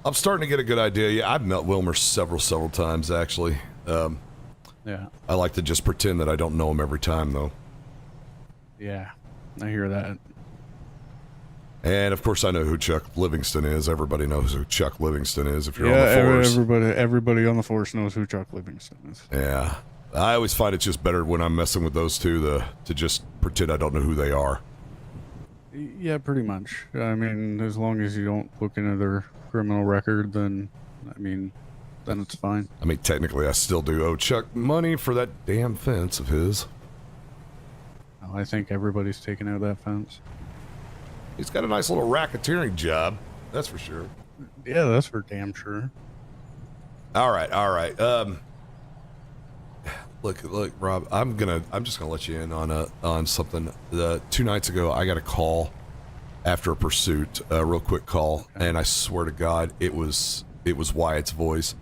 I'm starting to get a good idea. Yeah, I've met Wilmer several times, actually. Yeah. I like to just pretend that I don't know him every time, though. Yeah, I hear that. And, of course, I know who Chuck Livingston is. Everybody knows who Chuck Livingston is if you're on the force. Everybody on the force knows who Chuck Livingston is. Yeah. I always find it just better when I'm messing with those two to just pretend I don't know who they are. Yeah, pretty much. I mean, as long as you don't look into their criminal record, then it's fine. I mean, technically, I still do owe Chuck money for that damn fence of his. Well, I think everybody's taken out that fence. He's got a nice little racketeering job, that's for sure. Yeah, that's for damn sure. All right. Look, Rob. I'm just gonna let you in on something. 2 nights ago, I got a call after a pursuit, a real quick call, and I swear to God, it was Wyatt's voice,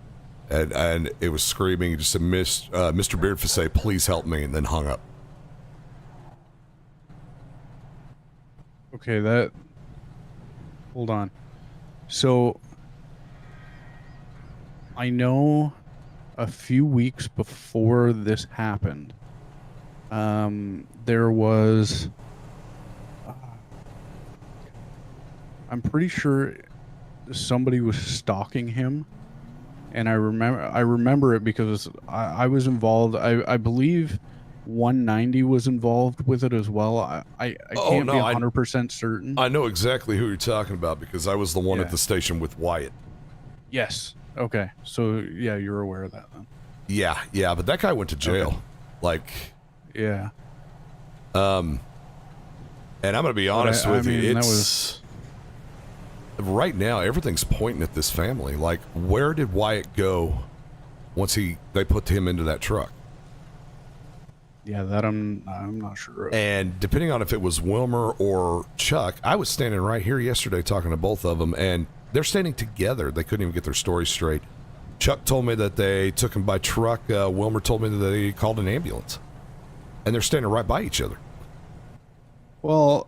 and it was screaming. He just said, "Mr. Beardfisse, please help me," and then hung up. Okay, hold on. So, I know a few weeks before this happened, there was, I'm pretty sure somebody was stalking him, and I remember it because I was involved. I believe 190 was involved with it as well. I can't be 100% certain. I know exactly who you're talking about because I was the one at the station with Wyatt. Yes. Okay. So yeah, you're aware of that then. Yeah, but that guy went to jail. Okay. Like. Yeah. And I'm gonna be honest with you. It's right now everything's pointing at this family. Like, where did Wyatt go once they put him into that truck? Yeah, that I'm not sure of. And depending on if it was Wilmer or Chuck, I was standing right here yesterday talking to both of them, and they're standing together. They couldn't even get their story straight. Chuck told me that they took him by truck. Wilmer told me that they called an ambulance. And they're standing right by each other. Well,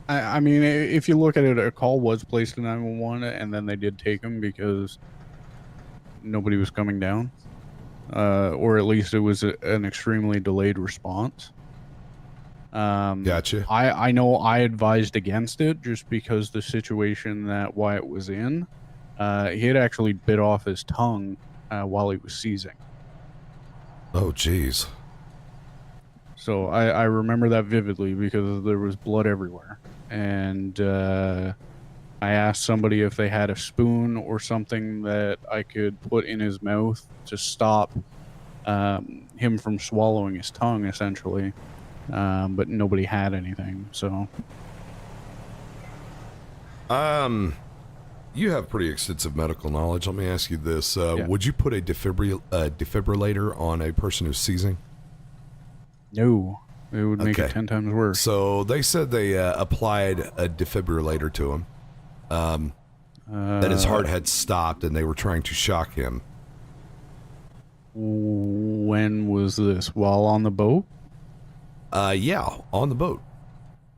I mean, if you look at it, a call was placed to 911, and then they did take him because nobody was coming down. Or at least it was an extremely delayed response. Gotcha. I know I advised against it just because the situation that Wyatt was in, he had actually bit off his tongue while he was seizing. Oh, jeez. So I remember that vividly because there was blood everywhere. And I asked somebody if they had a spoon or something that I could put in his mouth to stop him from swallowing his tongue, essentially. But nobody had anything, so... You have pretty extensive medical knowledge. Let me ask you this. Yeah. Would you put a defibrillator on a person who's seizing? No. It would make it Okay. 10 times worse. So they said they applied a defibrillator to him. That his heart had stopped and they were trying to shock him. When was this? While on the boat? Yeah, on the boat.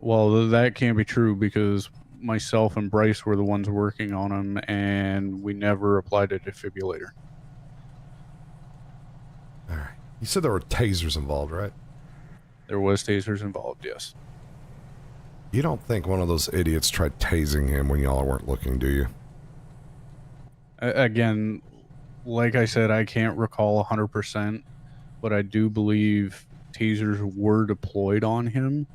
Well, that can't be true because myself and Bryce were the ones working on him, and we never applied a defibrillator. All right. You said there were tasers involved, right? There was tasers involved, yes. You don't think one of those idiots tried tasing him when y'all weren't looking, do you? Again, like I said, I can't recall 100%, but I do believe tasers were deployed on him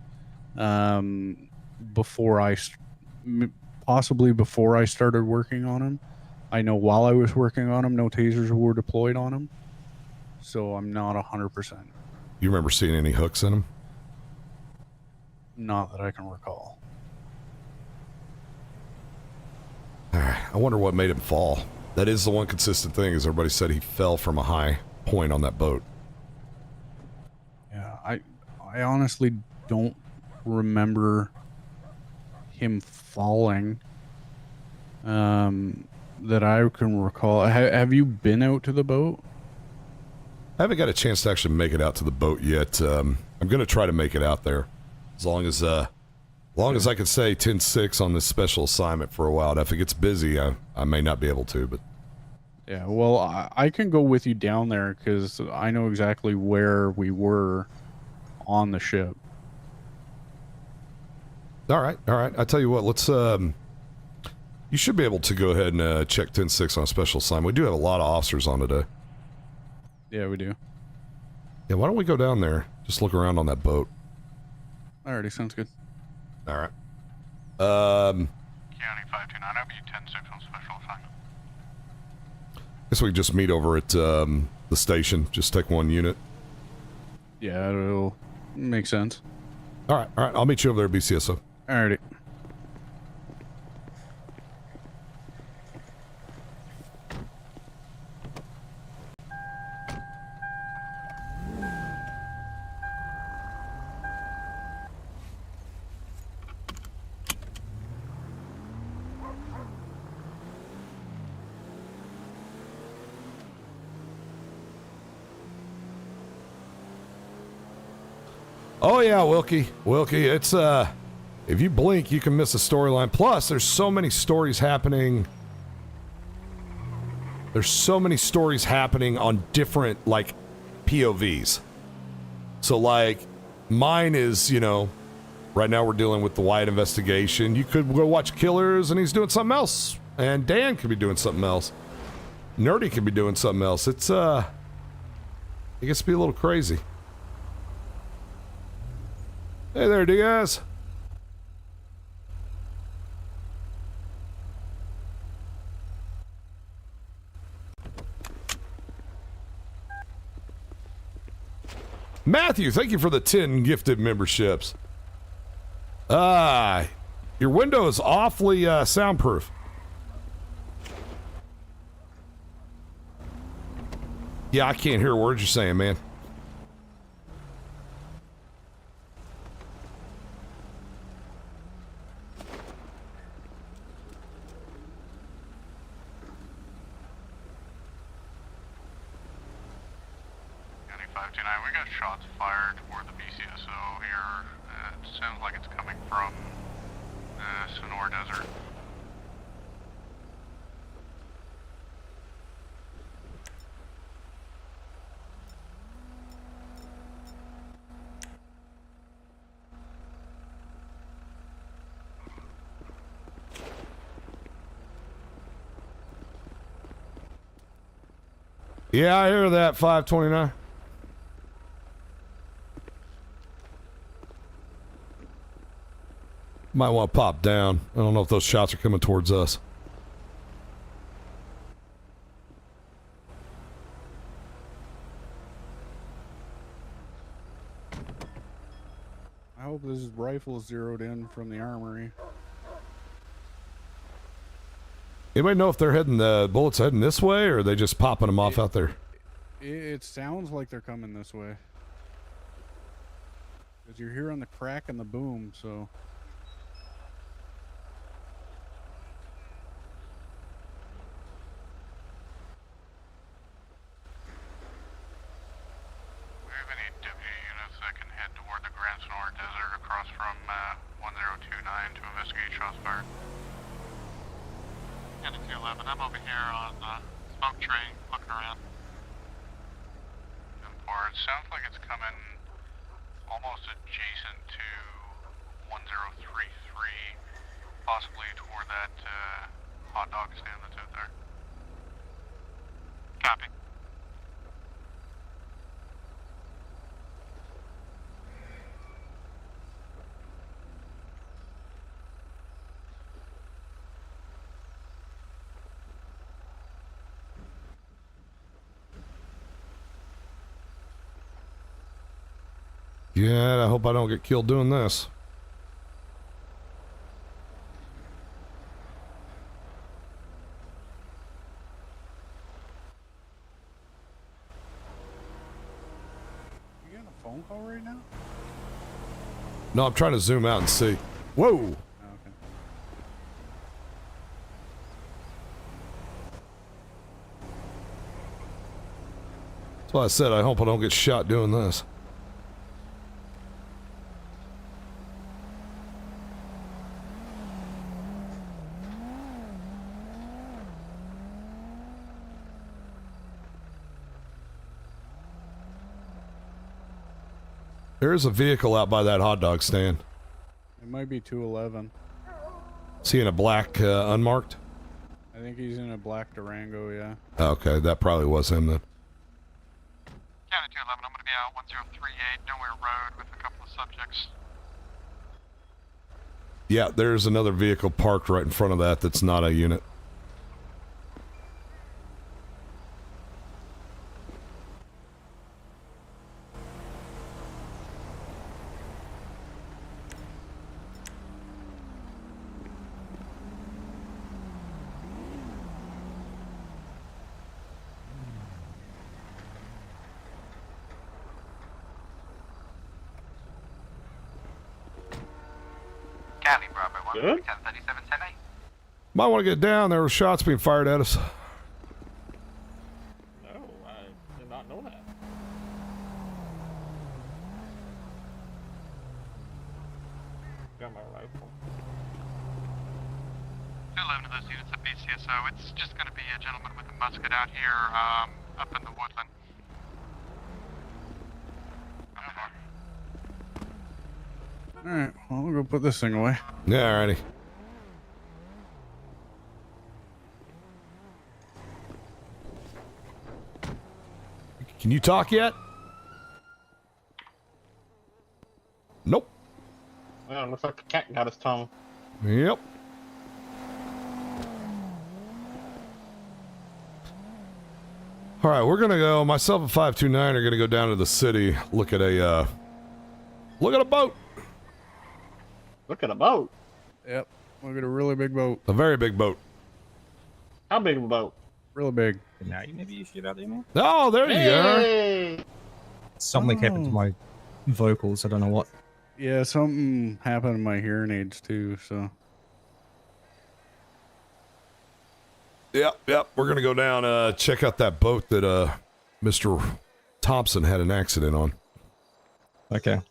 possibly before I started working on him. I know while I was working on him, no tasers were deployed on him, so I'm not 100%. You remember seeing any hooks in him? Not that I can recall. All right. I wonder what made him fall. That is the one consistent thing, is everybody said he fell from a high point on that boat. Yeah, I honestly don't remember him falling that I can recall. Have you been out to the boat? I haven't got a chance to actually make it out to the boat yet. I'm going to try to make it out there. As long as I can stay 10-6 on this special assignment for a while. Now, if it gets busy, I may not be able to, but... Yeah, well, I can go with you down there because I know exactly where we were on the ship. All right. I tell you what, let's... You should be able to go ahead and check 10-6 on a special assignment. We do have a lot of officers on today. Yeah, we do. Yeah, why don't we go down there? Just look around on that boat. Alrighty, sounds good. All right. County 529, I'll be 10-6 on special assignment. Guess we can just meet over at the station. Just take one unit. Yeah, it'll make sense. All right. I'll meet you over there at BCSO. Alrighty. Oh yeah, Wilkie, it's if you blink, you can miss a storyline. Plus, there's so many stories happening. There's so many stories happening on different, like, POVs. So, like, mine is, right now we're dealing with the Wyatt investigation. You could go watch Killers, and he's doing something else. And Dan could be doing something else. Nerdy could be doing something else. It gets to be a little crazy. Hey there, Diaz. Matthew, thank you for the 10 gifted memberships. Your window is awfully soundproof. Yeah, I can't hear words you're saying, man. 529. We got shots fired toward the BCSO here. It sounds like it's coming from Sonora Desert. Yeah, I hear that, 529. Might want to pop down. I don't know if those shots are coming towards us. I hope this rifle zeroed in from the armory. Anybody know if they're heading the bullets heading this way, or are they just popping them off out there? It sounds like they're coming this way. Because you're hearing the crack and the boom, so... Do we have any deputy units that can head toward the Grand Sonora Desert across from 1029 to investigate shots fired? County 211, I'm over here on smoke train, looking around. And for it sounds like it's coming almost adjacent to 1033, possibly toward that hot dog stand that's out there. Copy. Yeah, I hope I don't get killed doing this. You getting a phone call right now? No, I'm trying to zoom out and see. Whoa! Oh, okay. That's why I said I hope I don't get shot doing this. There's a vehicle out by that hot dog stand. It might be 211. Seeing a black unmarked? I think he's in a black Durango, yeah. Okay, that probably was him then. County 211, I'm going to be out 1038 Nowhere Road with a couple of subjects. Yeah, there's another vehicle parked right in front of that that's not a unit. County Bravo 1, 1037, 10-8. Might want to get down. There were shots being fired at us. No, I did not know that. Got my rifle. 211 of those units at BCSO. It's just going to be a gentleman with a musket out here up in the woodland. Alright, well, we'll go put this thing away. Yeah, alrighty. Can you talk yet? Nope. Well, looks like the cat got his tongue. Yep. All right, we're gonna go. Myself and 529 are gonna go down to the city. Look at a boat. Look at a boat. Yep, look at a really big boat. A very big boat. How big of a boat? Real big. Now maybe you should get out there more. Oh, there you are. Hey! Something happened to my vocals. I don't know what. Yeah, something happened to my hearing aids too, so. Yep. We're gonna go down, check out that boat that Mr. Thompson had an accident on. Okay.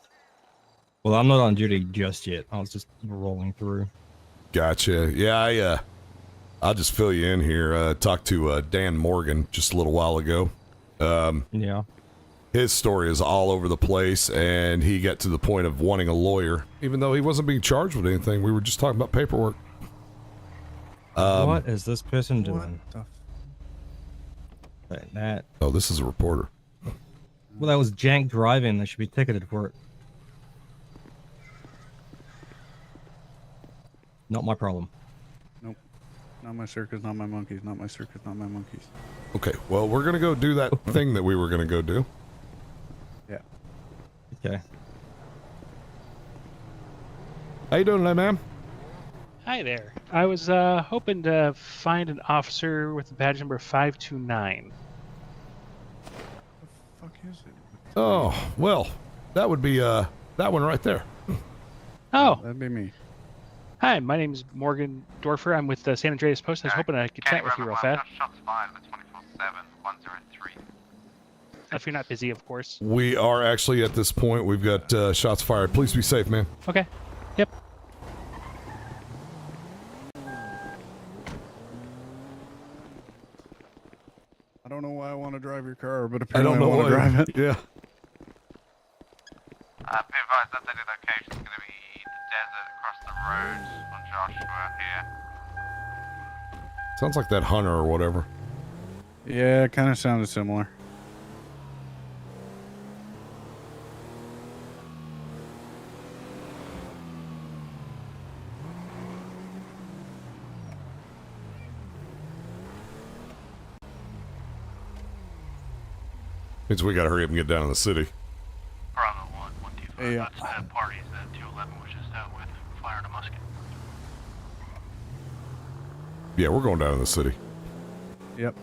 Well, I'm not on duty just yet. I was just rolling through. Gotcha. Yeah, I'll just fill you in here. Talked to Dan Morgan just a little while ago. Yeah. His story is all over the place, and he got to the point of wanting a lawyer, even though he wasn't being charged with anything. We were just talking about paperwork. What is this person doing? That. Oh, this is a reporter. Well, that was jank driving. They should be ticketed for it. Not my problem. Nope. Not my circus, not my monkeys. Not my circus, not my monkeys. Okay, well, we're going to go do that thing that we were going to go do. Yeah. Okay. How you doing there, ma'am? Hi there. I was hoping to find an officer with the badge number 529. What the fuck is it? Oh, well, that would be that one right there. Oh, That'd be me. hi. My name's Morgan Dorfer. I'm with the San Andreas Post. I was hoping I could chat with you real fast. Shots fired at 24/7, 103. If you're not busy, of course. We are actually at this point. We've got shots fired. Please be safe, man. Okay. Yep. I don't know why I want to drive your car, but I apparently don't know want to drive it. Yeah. Be advised that the location is going to be the desert across the roads on Joshua here. Sounds like that hunter or whatever. Yeah, it kind of sounded similar. Means we gotta hurry up and get down in the city. Bravo 125. Yeah. That's the parties that 211 was just out with, firing a musket. Yeah, we're going down in the city. Yep.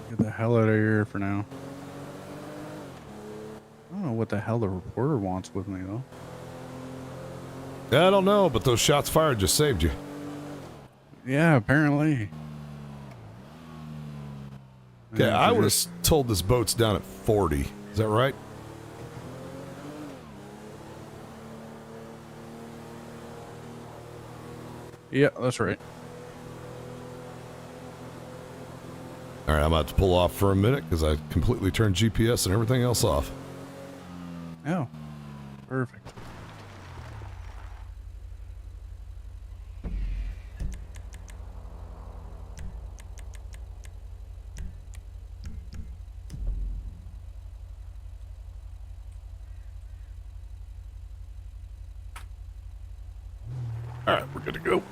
Get the hell out of here for now. I don't know what the hell the reporter wants with me, though. I don't know, but those shots fired just saved you. Yeah, apparently. Okay, I would have told this boat's down at 40. Is that right? Yeah, that's right. All right, I'm about to pull off for a minute because I completely turned GPS and everything else off. Oh, perfect. All right, we're good to go.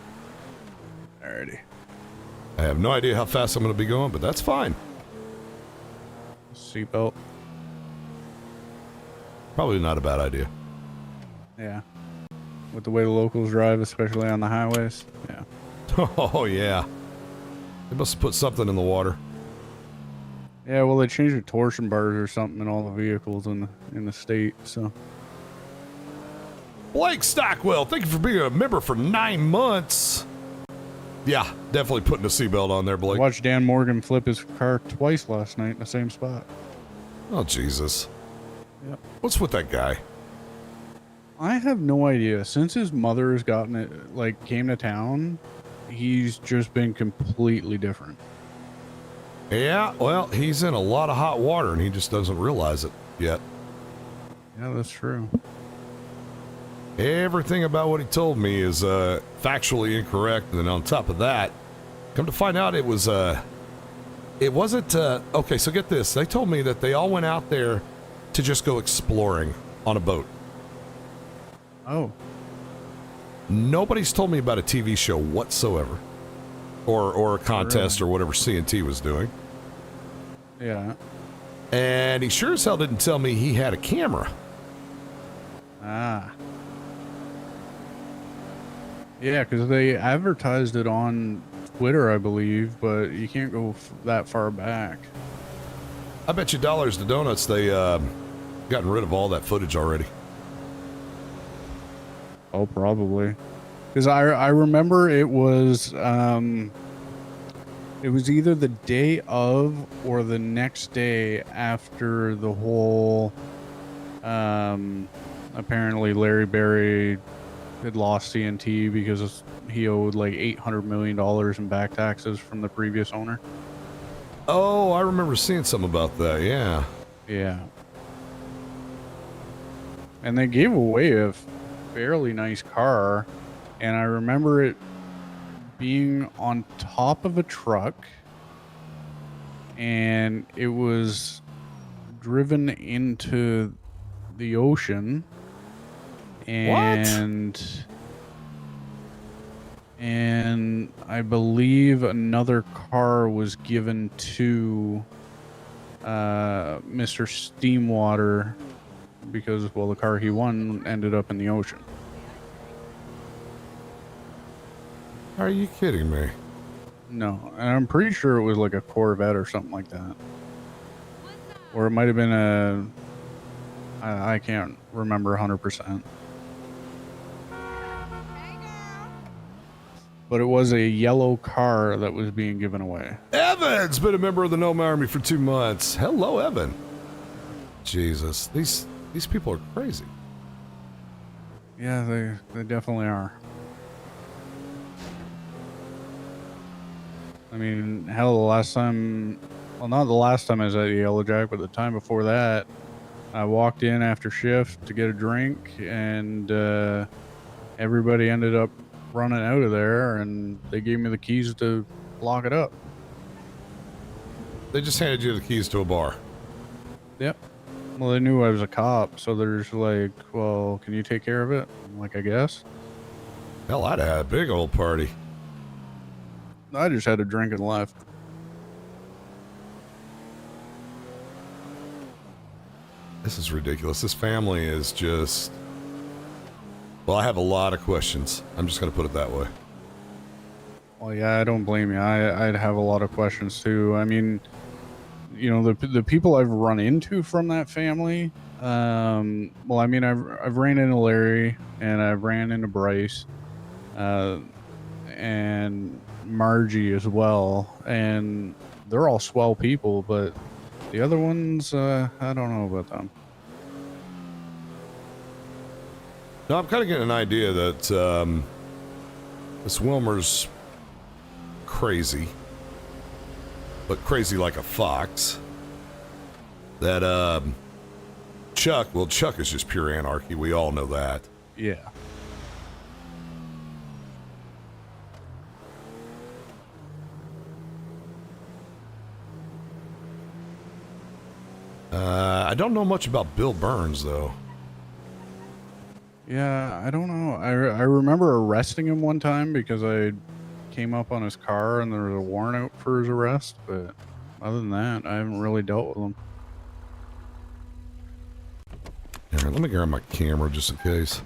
Alrighty. I have no idea how fast I'm going to be going, but that's fine. Seatbelt. Probably not a bad idea. Yeah. With the way the locals drive, especially on the highways. Yeah. Oh, yeah. They must have put something in the water. Yeah, well, they changed the torsion bars or something in all the vehicles in the state, so. Blake Stockwell, thank you for being a member for 9 months. Yeah, definitely putting a seatbelt on there, I Blake. watched Dan Morgan flip his car twice last night in the same spot. Oh, Jesus. Yep. What's with that guy? I have no idea. Since his mother has gotten it, like, came to town, he's just been completely different. Yeah, well, he's in a lot of hot water and he just doesn't realize it yet. Yeah, that's true. Everything about what he told me is factually incorrect, and then on top of that, come to find out it wasn't okay, so get this. They told me that they all went out there to just go exploring on a boat. Oh. Nobody's told me about a TV show whatsoever. Or a contest Really? or whatever CNT was doing. Yeah. And he sure as hell didn't tell me he had a camera. Ah. Yeah, because they advertised it on Twitter, I believe, but you can't go that far back. I bet you dollars to donuts they gotten rid of all that footage already. Oh, probably. Because I remember it was It was either the day of or the next day after the whole. Apparently, Larry Berry had lost CNT because he owed like $800 million in back taxes from the previous owner. Oh, I remember seeing something about that. Yeah. Yeah. And they gave away a fairly nice car, and I remember it being on top of a truck, and it was driven into the ocean, and I believe another car was given to Mr. Steamwater because, well, the car he won ended up in the ocean. Are you kidding me? No, and I'm pretty sure it was like a Corvette or something like that. Or it might have been I can't remember 100%. But it was a yellow car that was being given away. Evan's been a member of the Gnome Army for 2 months. Hello, Evan. Jesus, these people are crazy. Yeah, they definitely are. I mean, hell, the last time, well, not the last time I was at the Yellow Jack, but the time before that, I walked in after shift to get a drink, and everybody ended up running out of there, and they gave me the keys to lock it up. They just handed you the keys to a bar. Yep. Well, they knew I was a cop, so they're just like, well, can you take care of it? I'm like, I guess. Hell, I'd have had a big old party. I just had a drink and left. This is ridiculous. This family is just... Well, I have a lot of questions. I'm just going to put it that way. Well, yeah, I don't blame you. I'd have a lot of questions too. I mean, you know, the people I've run into from that family. Well, I mean, I've ran into Larry and I've ran into Bryce, and Margie as well, and they're all swell people. But the other ones, I don't know about them. No, I'm kind of getting an idea that this Wilmer's crazy, but crazy like a fox. That Chuck, well, Chuck is just pure anarchy. We all know that. Yeah. I don't know much about Bill Burns, though. Yeah, I don't know. I remember arresting him one time because I came up on his car and there was a warrant out for his arrest, but other than that, I haven't really dealt with him. All right, let me grab my camera just in case.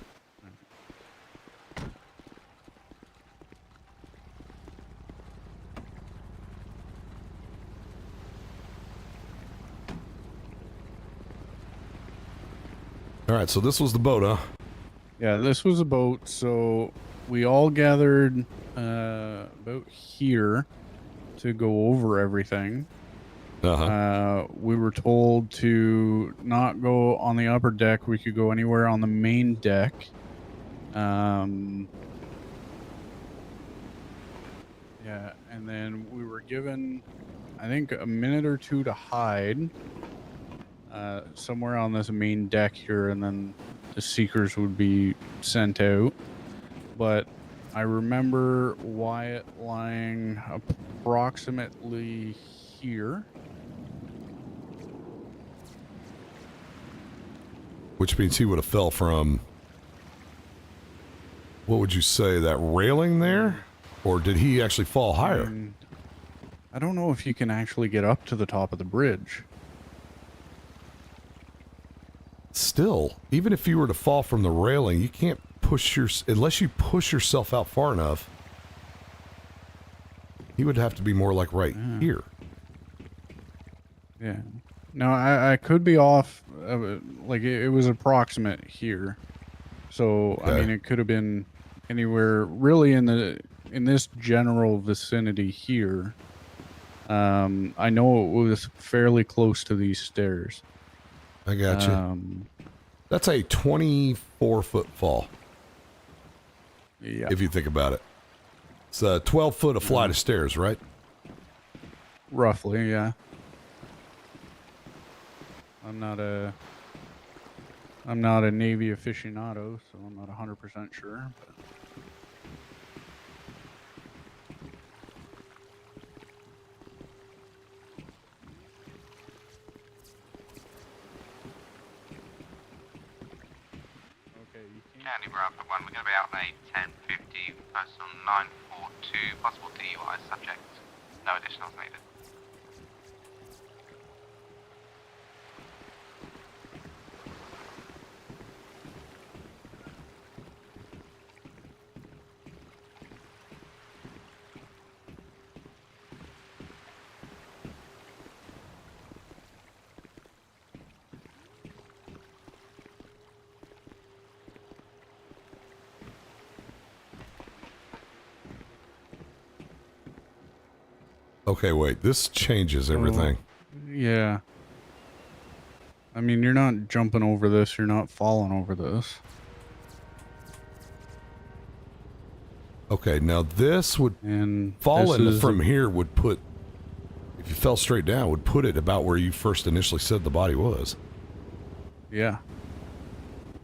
All right, so this was the boat, huh? Yeah, this was a boat, so we all gathered about here to go over everything. We were told to not go on the upper deck. We could go anywhere on the main deck. Yeah, and then we were given, I think, a minute or two to hide somewhere on this main deck here, and then the seekers would be sent out. But I remember Wyatt lying approximately here. Which means he would have fell from, what would you say, that railing there? Or did he actually fall higher? I don't know if you can actually get up to the top of the bridge. Still, even if you were to fall from the railing, you can't push unless you push yourself out far enough. He would have to be more like right here. Yeah. No, I could be off. Like it was approximate here, so okay. I mean it could have been anywhere really in this general vicinity here. I know it was fairly close to these stairs. I got you. That's a 24-foot fall. Yeah. If you think about it. It's 12 foot a flight of stairs, right? Roughly, yeah. I'm not a Navy aficionado, so I'm not 100% sure. But. County Bradford 1, we're going to be out on a 1050, postal 942, possible DUI subject. No additionals needed. Okay, wait. This changes everything. Yeah. I mean, you're not jumping over this. You're not falling over this. Okay, now this would falling from here would put, if you fell straight down, would put it about where you first initially said the body was. Yeah.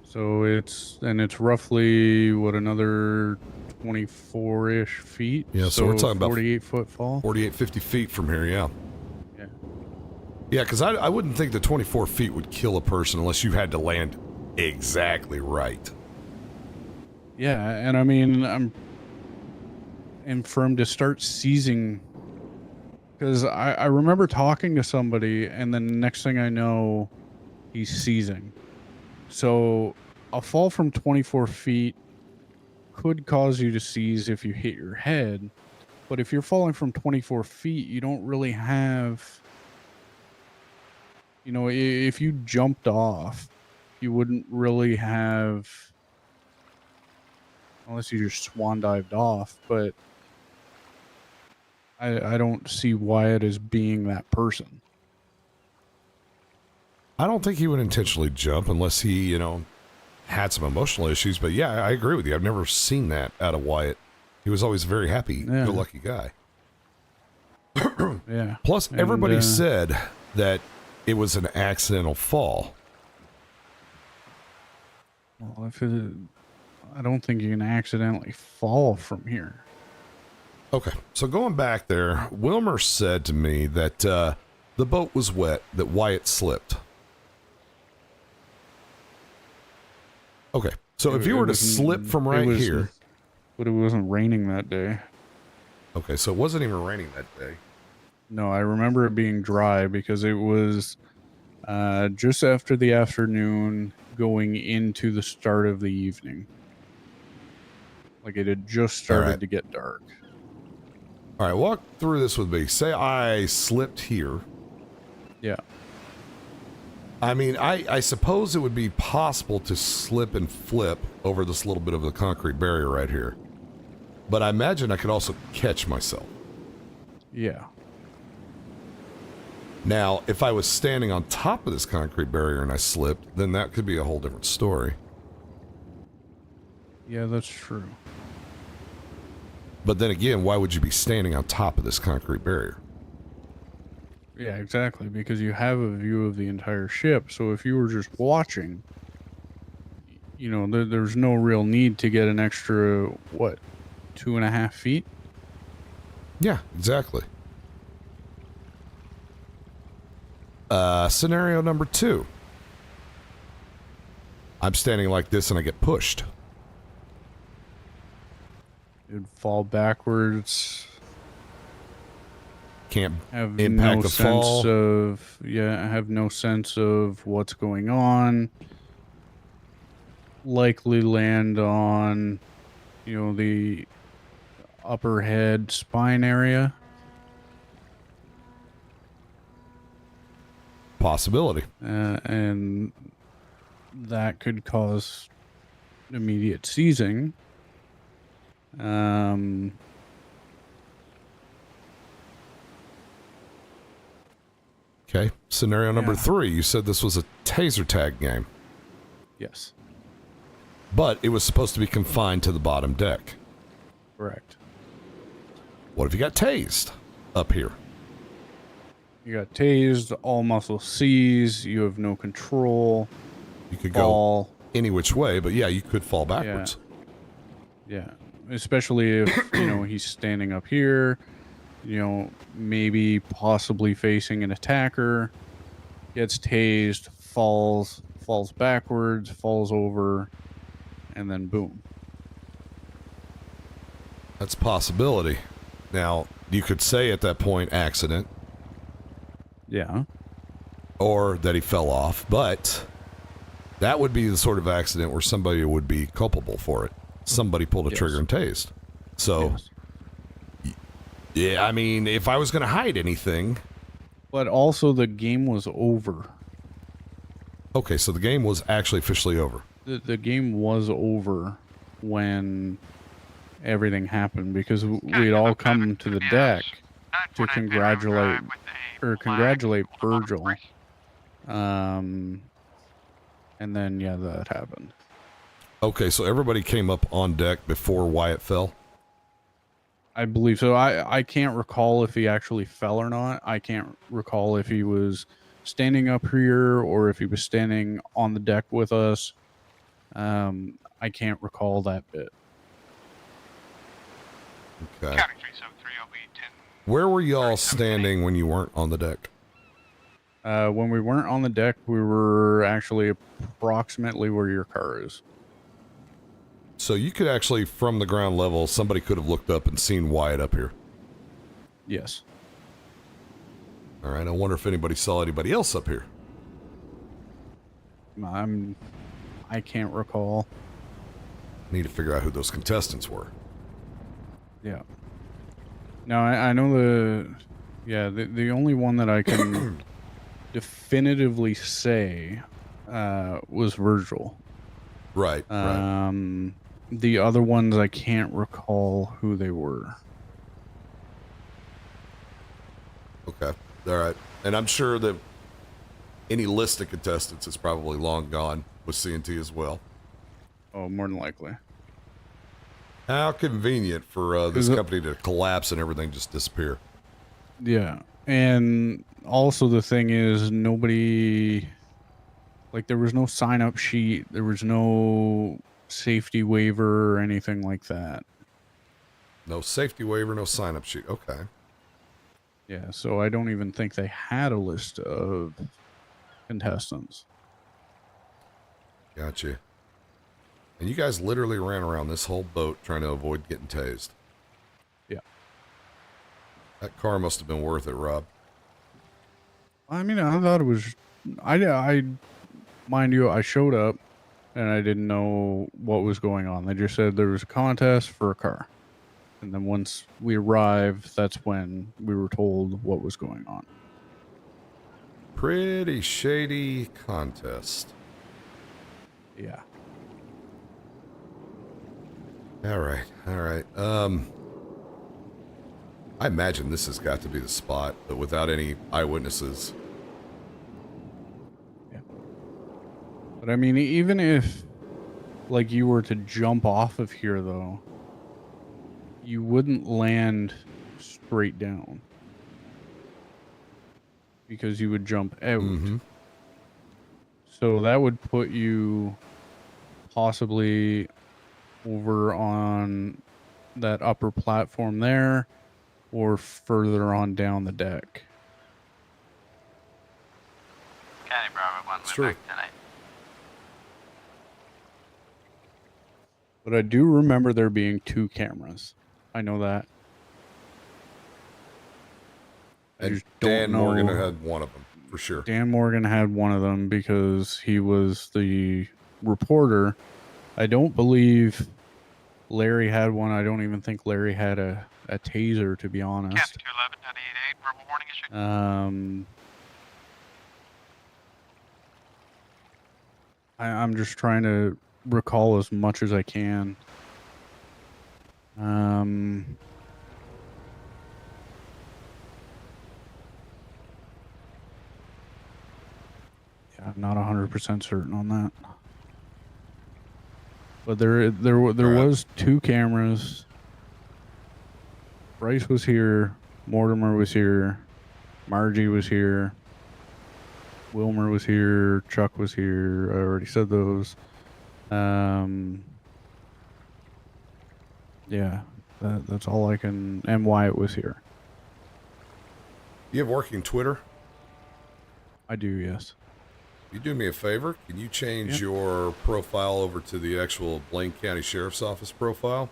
So it's roughly what, another 24-ish feet. Yeah, so we're talking about 48-foot fall. 48, 50 feet from here. Yeah. Yeah. Yeah, because I wouldn't think the 24 feet would kill a person unless you had to land exactly right. Yeah, and I mean, and for him to start seizing, because I remember talking to somebody, and then the next thing I know, he's seizing. So a fall from 24 feet could cause you to seize if you hit your head, but if you're falling from 24 feet, you don't really have, you know, if you jumped off, you wouldn't really have, unless you just swan dived off, but I don't see Wyatt as being that person. I don't think he would intentionally jump unless he, you know, had some emotional issues. But yeah, I agree with you. I've never seen that out of Wyatt. He was always a very happy, go lucky guy. Yeah. Plus, everybody said that it was an accidental fall. Well, I don't think you can accidentally fall from here. Okay, so going back there, Wilmer said to me that the boat was wet, that Wyatt slipped. Okay, so if you were to slip from right here... But it wasn't raining that day. Okay, so it wasn't even raining that day. No, I remember it being dry because it was just after the afternoon going into the start of the evening. Like it had just started to get dark. All right, walk through this with me. Say I slipped here. Yeah. I mean, I suppose it would be possible to slip and flip over this little bit of the concrete barrier right here. But I imagine I could also catch myself. Yeah. Now, if I was standing on top of this concrete barrier and I slipped, then that could be a whole different story. Yeah, that's true. But then again, why would you be standing on top of this concrete barrier? Yeah, exactly, because you have a view of the entire ship. So if you were just watching, you know, there's no real need to get an extra, what, 2.5 feet? Yeah, exactly. Scenario number 2. I'm standing like this and I get pushed. It'd fall backwards. Can't have impact no the sense fall. of I have no sense of what's going on. Likely land on, you know, the upper head spine area. Possibility. And that could cause immediate seizing. Okay. Scenario number Yeah. 3. You said this was a taser tag game, Yes. but it was supposed to be confined to the bottom deck. Correct. What if you got tased up here? You got tased, all muscle seized, you have no control. You could fall. go any which way, but yeah, you could fall backwards. Yeah. Especially if, he's standing up here, maybe possibly facing an attacker, gets tased, falls backwards, falls over, and then boom. That's a possibility. Now, you could say at that point accident, Yeah. or that he fell off, but that would be the sort of accident where somebody would be culpable for it. Somebody pulled a trigger and tased. So, yeah, I mean, if I was going to hide anything. But also the game was over. Okay, so the game was actually officially over. The game was over when everything happened because we'd all come to the deck to congratulate Virgil. And then, yeah, that happened. Okay, so everybody came up on deck before Wyatt fell? I believe so. I can't recall if he actually fell or not. I can't recall if he was standing up here or if he was standing on the deck with us. I can't recall that bit. Okay. County 373, I'll be 10. Where were y'all standing when you weren't on the deck? When we weren't on the deck, we were actually approximately where your car is. So you could actually, from the ground level, somebody could have looked up and seen Wyatt up here. Yes. All right, I wonder if anybody saw anybody else up here. I can't recall. Need to figure out who those contestants were. Yeah. No, I know the only one that I can definitively say was Virgil. Right, right. The other ones I can't recall who they were. Okay, all right. And I'm sure that any list of contestants is probably long gone with CNT as well. Oh, more than likely. How convenient for this company to collapse and everything just disappear. Yeah. And also the thing is nobody, like there was no sign up sheet. There was no safety waiver or anything like that. No safety waiver, no sign up sheet. Okay. Yeah. So I don't even think they had a list of contestants. Gotcha. And you guys literally ran around this whole boat trying to avoid getting tased. Yeah. That car must have been worth it, Rob. I mean, I thought it was, I mind you, I showed up and I didn't know what was going on. They just said there was a contest for a car. And then once we arrived, that's when we were told what was going on. Pretty shady contest. Yeah. All right, all right. I imagine this has got to be the spot, but without any eyewitnesses. Yeah. But I mean, even if, like, you were to jump off of here, though, you wouldn't land straight down. Because you would jump out. Mm-hmm. So that would put you possibly over on that upper platform there or further on down the deck. County Bravo 1, It's we're true. back tonight. But I do remember there being 2 cameras. I know that. I And just don't Dan know. Morgan had one of them, for sure. Dan Morgan had one of them because he was the reporter. I don't believe Larry had one. I don't even think Larry had a taser, to be honest. County 211, 988, verbal warning issue. I'm just trying to recall as much as I can. not 100% certain on that. But there was 2 cameras. Bryce was here, Mortimer was here, Margie was here, Wilmer was here, Chuck was here. I already said those. Yeah, that's all I can. And Wyatt was here. You have working Twitter? I do, yes. You do me a favor? Can you change your profile over to the actual Blaine County Sheriff's Office profile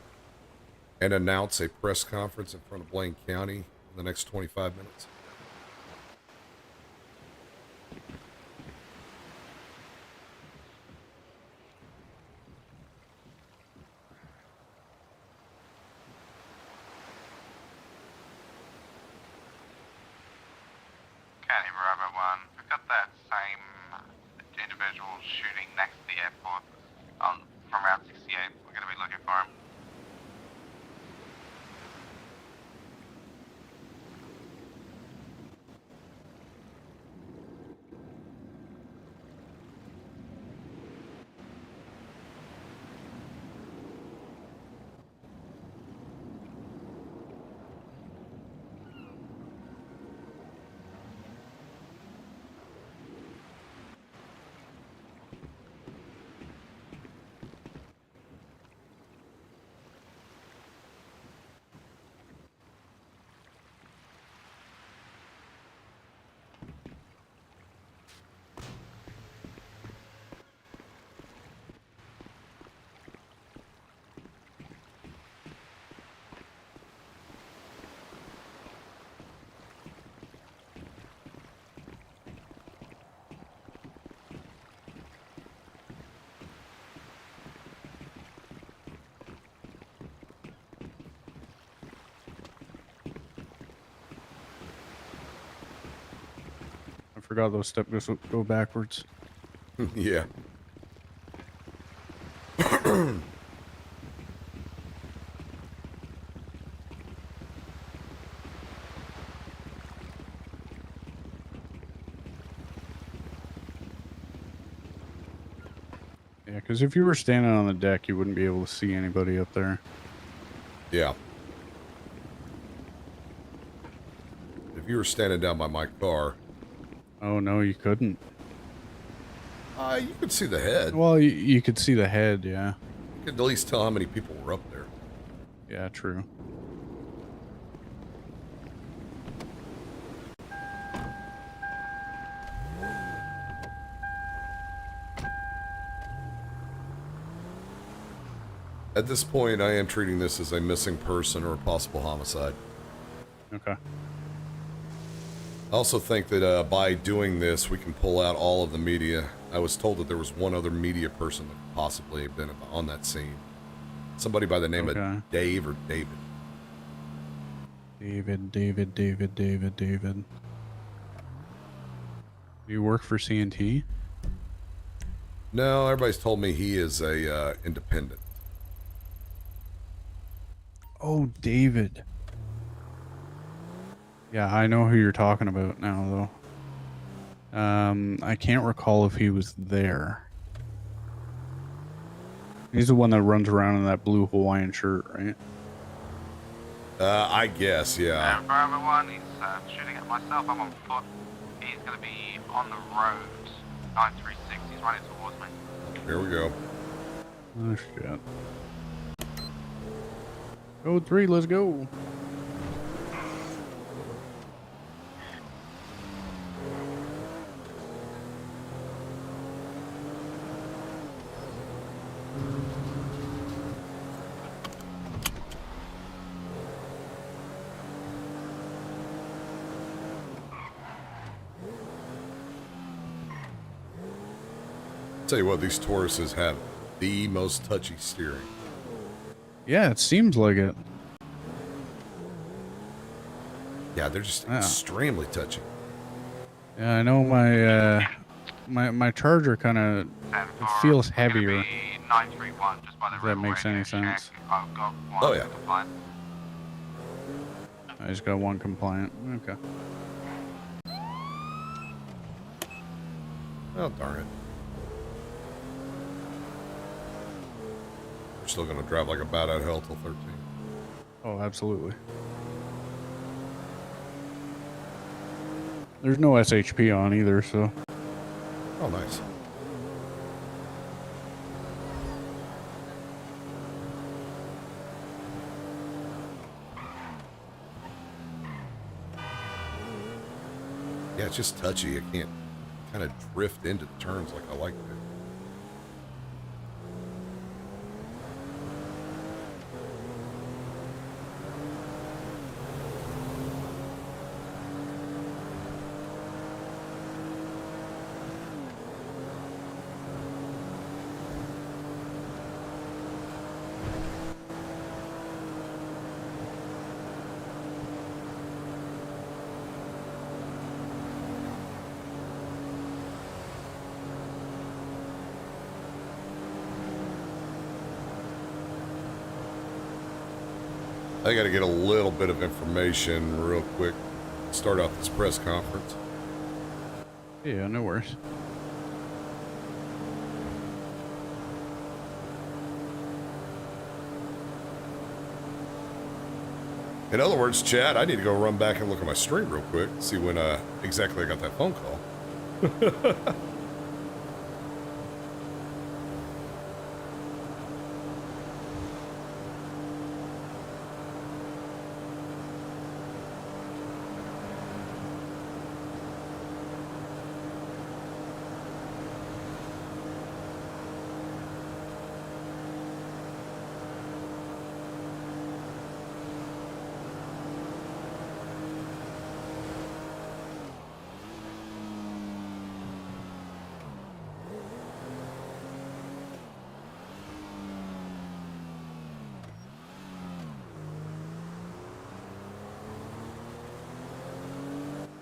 and announce a press conference in front of Blaine County in the next 25 minutes? County Bravo 1, we've got that same individual shooting next to the airport from Route 68. We're going to be looking for him. I forgot those steps go backwards. Yeah. Yeah, because if you were standing on the deck, you wouldn't be able to see anybody up there. Yeah. If you were standing down by my car. Oh, no, you couldn't. You could see the head. Well, you could see the head, yeah. You could at least tell how many people were up there. Yeah, true. At this point, I am treating this as a missing person or a possible homicide. Okay. I also think that by doing this, we can pull out all of the media. I was told that there was one other media person that could possibly have been on that scene. Somebody by the name of Dave or David. David. Do you work for CNT? No, everybody's told me he is a independent. Oh, David. Yeah, I know who you're talking about now, though. I can't recall if he was there. He's the one that runs around in that blue Hawaiian shirt, right? I guess, yeah. Bravo 1, he's shooting at myself. I'm on foot. He's going to be on the road. 936, he's running towards me. Here we go. Oh, shit. Code 3, let's go. Tell you what, these Tauruses have the most touchy steering. Yeah, it seems like it. Yeah, they're just extremely touchy. Yeah, I know my Charger kind of feels heavier. 931, just by the if that makes any sense. I've got one. Oh, yeah. Compliant. I just got one compliant. Okay. Oh, darn it. We're still going to drive like a bat out of hell till 13. Oh, absolutely. There's no SHP on either, so. Oh, nice. Yeah, it's just touchy. I can't kind of drift into the turns like I like to. I got to get a little bit of information real quick. Start off this press conference. Yeah, no worries. In other words, Chad, I need to go run back and look at my stream real quick, see when exactly I got that phone call.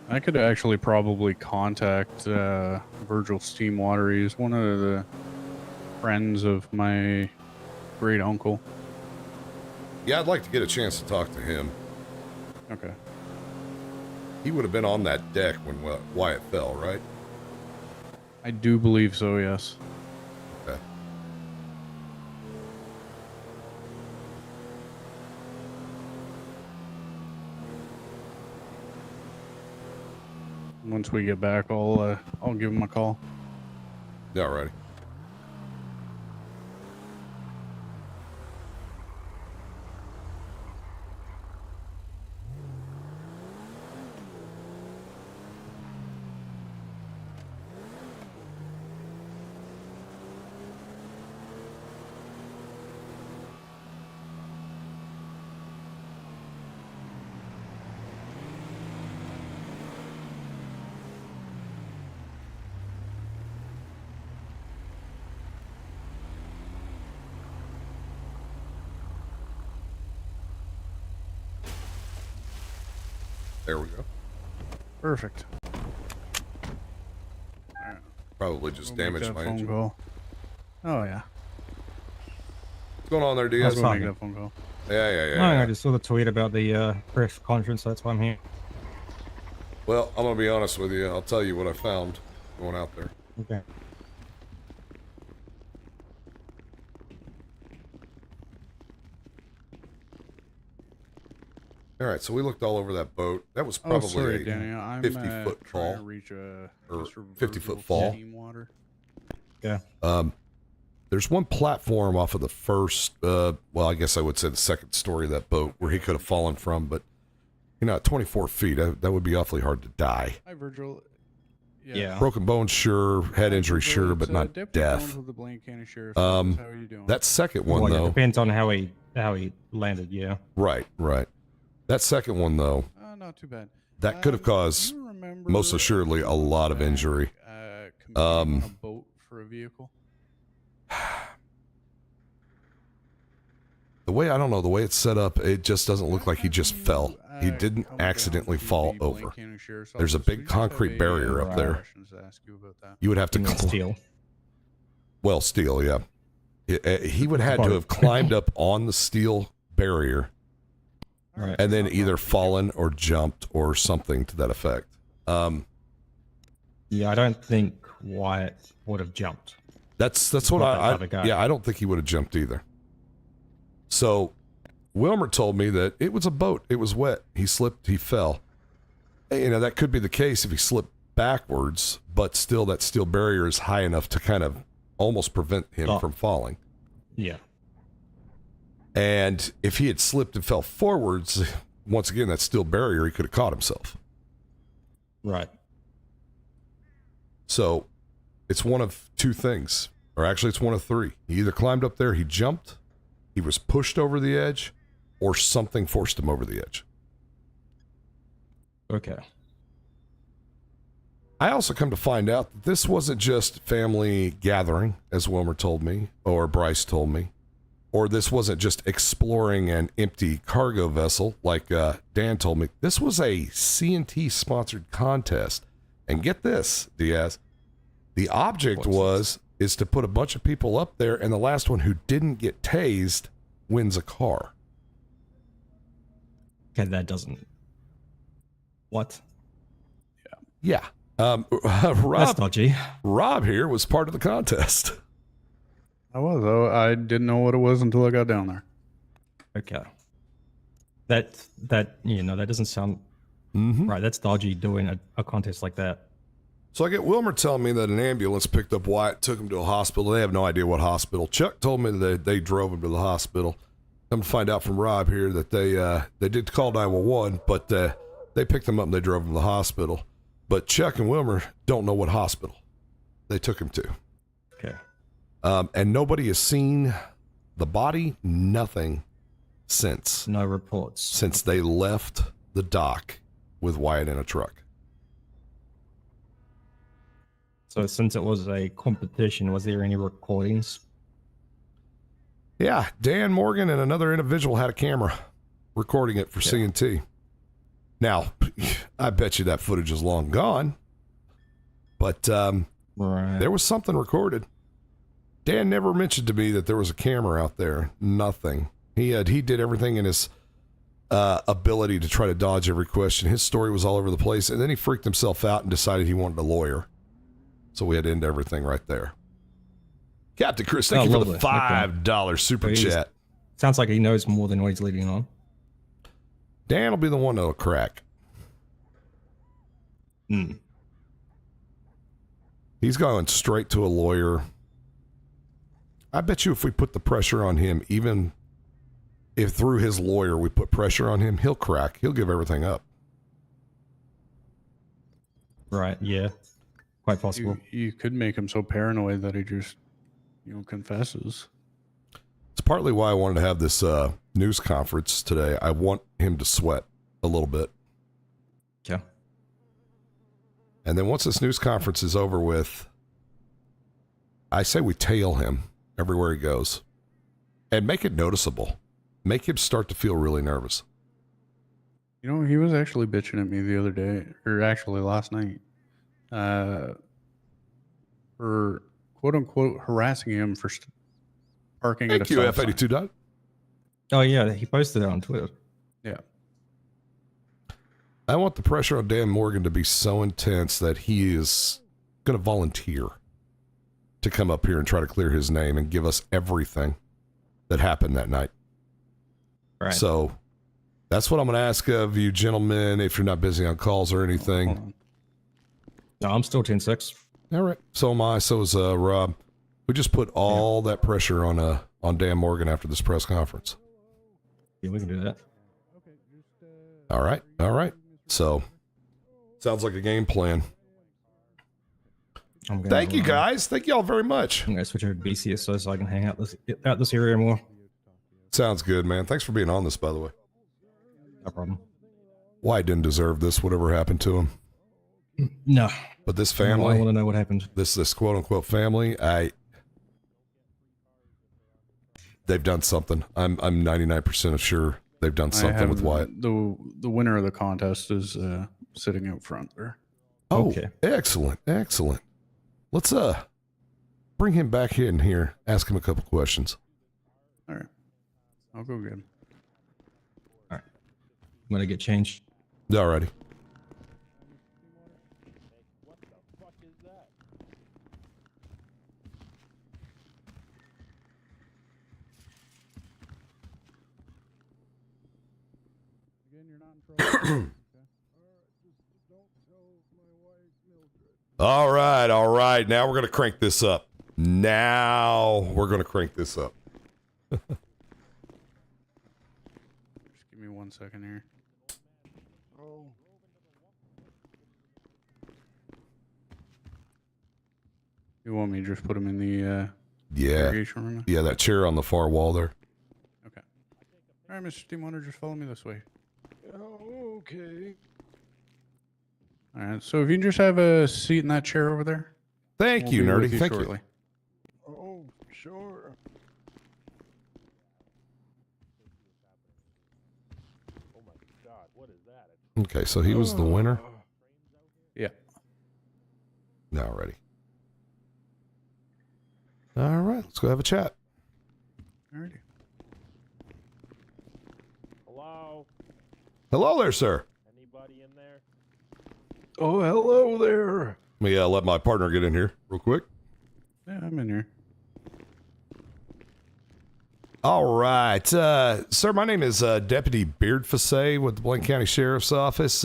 I could actually probably contact Virgil Steamwater. He's one of the friends of my great uncle. Yeah, I'd like to get a chance to talk to him. Okay. He would have been on that deck when Wyatt fell, right? I do believe so, yes. Okay. Once we get back, I'll give him a call. Yeah, alrighty. There we go. Perfect. Probably just damaged my phone engine. call. Oh yeah. What's going on there, I Diaz? was going to make that phone call. Yeah. I just saw the tweet about the press conference, so that's why I'm here. Well, I'm gonna be honest with you. I'll tell you what I found going out there. Okay. All right, so we looked all over that boat. That was Oh, probably sorry, a Danny. I'm 50-foot trying fall. to reach a Or Mr. 50-foot Virgil fall. Steamwater. Yeah. There's one platform off of the first, well, I guess I would say the second story of that boat where he could have fallen from, but, you know, at 24 feet, that would be awfully hard to die. Hi, Virgil. Yeah. Broken bones, sure. Head injury, Virgil, sure, it's, but not Deputy death. Jones with the Blaine County Sheriff's Office. How are you doing? That second one, Well, yeah, though. depends on how he landed, yeah. Right. That second one, though, Not too bad. that could have caused, Do you remember, most assuredly, a lot of injury. competing on a boat for a vehicle? The way it's set up, it just doesn't look like he just fell. He didn't accidentally fall over. There's a big concrete barrier up there. You would have to Steel. Well, steel, yeah. He would have to have climbed up on the steel barrier Right. and then either fallen or jumped or something to that effect. Yeah, I don't think Wyatt would have jumped. That's what Not that other guy. yeah, I don't think he would have jumped either. So Wilmer told me that it was a boat. It was wet. He slipped, he fell. You know, that could be the case if he slipped backwards, but still that steel barrier is high enough to kind of almost prevent him from falling. Yeah. And if he had slipped and fell forwards, once again, that steel barrier, he could have caught himself. Right. So it's one of two things, or actually it's one of three. He either climbed up there, he jumped, he was pushed over the edge, or something forced him over the edge. Okay. I also come to find out that this wasn't just family gathering, as Wilmer told me, or Bryce told me, or this wasn't just exploring an empty cargo vessel like Dan told me. This was a C&T sponsored contest. And get this, Diaz, the object is to put a bunch of people up there, and the last one who didn't get tased wins a car. Okay, that doesn't... What? Yeah. That's Rob, dodgy. Rob here was part of the contest. I was, though. I didn't know what it was until I got down there. Okay. That doesn't sound right. That's dodgy doing a contest like that. So I get Wilmer telling me that an ambulance picked up Wyatt, took him to a hospital. They have no idea what hospital. Chuck told me that they drove him to the hospital. Come to find out from Rob here that they did call 911, but they picked him up and they drove him to the hospital. But Chuck and Wilmer don't know what hospital they took him to. Okay. And nobody has seen the body, nothing since. No reports. Since they left the dock with Wyatt in a truck. So since it was a competition, was there any recordings? Yeah, Dan Morgan and another individual had a camera recording it for C&T. Now, I bet you that footage is long gone, but there was something recorded. Dan never mentioned to me that there was a camera out there. Nothing. He did everything in his ability to try to dodge every question. His story was all over the place, and then he freaked himself out and decided he wanted a lawyer. So we had to end everything right there. Captain Chris, thank you for the $5 super chat. Sounds like he knows more than what he's leading on. Dan will be the one that'll crack. He's going straight to a lawyer. I bet you if we put the pressure on him, even if through his lawyer we put pressure on him, he'll crack. He'll give everything up. Right, yeah. Quite possible. You could make him so paranoid that he just, confesses. It's partly why I wanted to have this news conference today. I want him to sweat a little bit. Yeah. And then once this news conference is over with, I say we tail him everywhere he goes and make it noticeable. Make him start to feel really nervous. He was actually bitching at me the other day, or actually last night, for quote unquote harassing him for parking at a stop sign. F82 dot. Oh yeah, he posted it on Twitter. Yeah. I want the pressure on Dan Morgan to be so intense that he is going to volunteer to come up here and try to clear his name and give us everything that happened that night. Right. So that's what I'm going to ask of you gentlemen, if you're not busy on calls or anything. No, I'm still 10-6. All right. So am I. So is Rob. We just put all that pressure on Dan Morgan after this press conference. Yeah, we can do that. All right. All right. So sounds like a game plan. Thank you guys. Thank you all very much. I'm going to switch over to BCSO so I can hang out this area more. Sounds good, man. Thanks for being on this, by the way. No problem. Wyatt didn't deserve this, whatever happened to him. No. But this family, I want to know what happened. This quote unquote family, they've done something. I'm 99% sure they've done something with Wyatt. The winner of the contest is sitting out front there. Oh, okay. Excellent. Excellent. Let's bring him back in here. Ask him a couple questions. All right. I'll go get him. All right. I'm going to get changed. Alrighty. Again, you're not in trouble. All right. Now we're gonna crank this up. Just give me 1 second here. Oh. You want me to just put him in the Yeah. interrogation room? Yeah, that chair on the far wall there. Okay. All right, Mr. Steamwater, just follow me this way. Oh, okay. All right. So if you can just have a seat in that chair over there. Thank We'll you, be Nerdy. with you Thank shortly. you. Oh, sure. Oh my God, what is that? Okay, so he was the winner. Yeah. Now ready. All right, let's go have a chat. Alrighty. Hello? Hello there, sir. Anybody in there? Oh, hello there. Let me let my partner get in here real quick. Yeah, I'm in here. All right, sir, my name is Deputy Beardfacet with the Blaine County Sheriff's Office.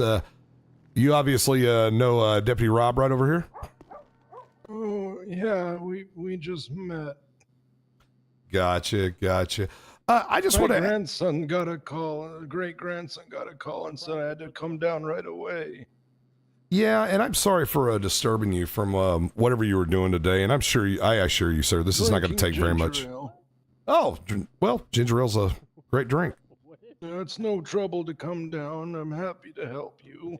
You obviously know Deputy Rob right over here? Oh, yeah, we just met. Gotcha. I just My want to... grandson got a call, great-grandson got a call and said I had to come down right away. Yeah, and I'm sorry for disturbing you from whatever you were doing today, and I assure you, sir, this is not going to take very much. Ale. Oh, well, ginger ale's a great drink. It's no trouble to come down. I'm happy to help you.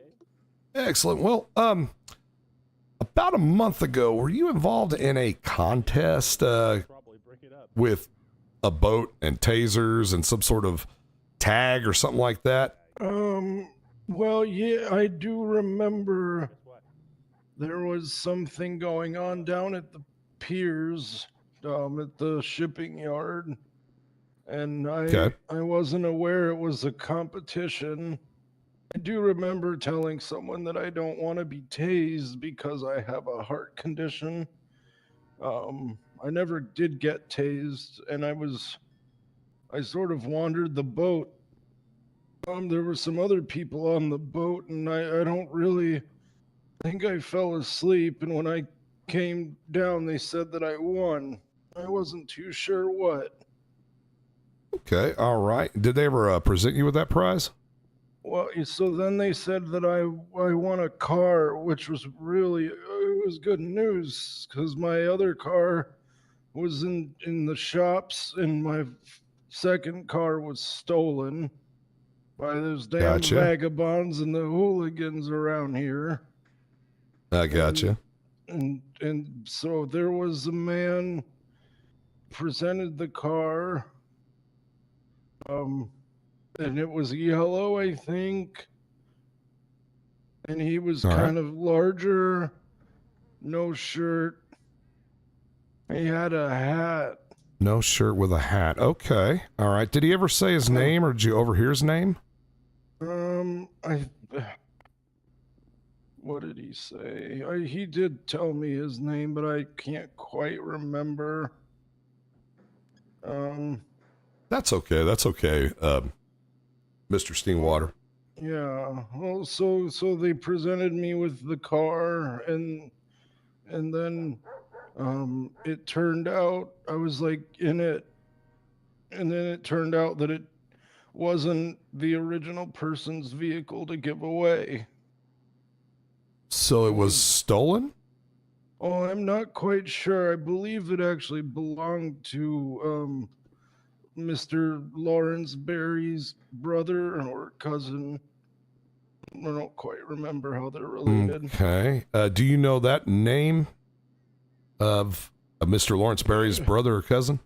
Excellent. Well, about a month ago, were you involved in a contest with a boat and tasers and some sort of tag or something like that? Well, yeah, I do remember there was something going on down at the piers, at the shipping yard, and I wasn't aware it was a competition. I do remember telling someone that I don't want to be tased because I have a heart condition. I never did get tased, and I sort of wandered the boat. There were some other people on the boat, and I don't really think I fell asleep, and when I came down, they said that I won. I wasn't too sure what. Okay, all right. Did they ever present you with that prize? Well, so then they said that I won a car, which was really, it was good news, because my other car was in the shops, and my second car was stolen by those damn vagabonds and the hooligans around here. I gotcha. And so there was a man presented the car, and it was yellow, I think, and he was kind of larger, no shirt. He had a hat. No shirt with a hat. Okay. All right. Did he ever say his name, or did you overhear his name? What did he say? He did tell me his name, but I can't quite remember. That's okay. Mr. Steamwater. Yeah. Well, so they presented me with the car, and then it turned out I was like in it, and then it turned out that it wasn't the original person's vehicle to give away. So it was stolen? Oh, I'm not quite sure. I believe it actually belonged to Mr. Lawrence Berry's brother or cousin. I don't quite remember how they're related. Okay. Do you know that name of Mr. Lawrence Berry's brother or cousin?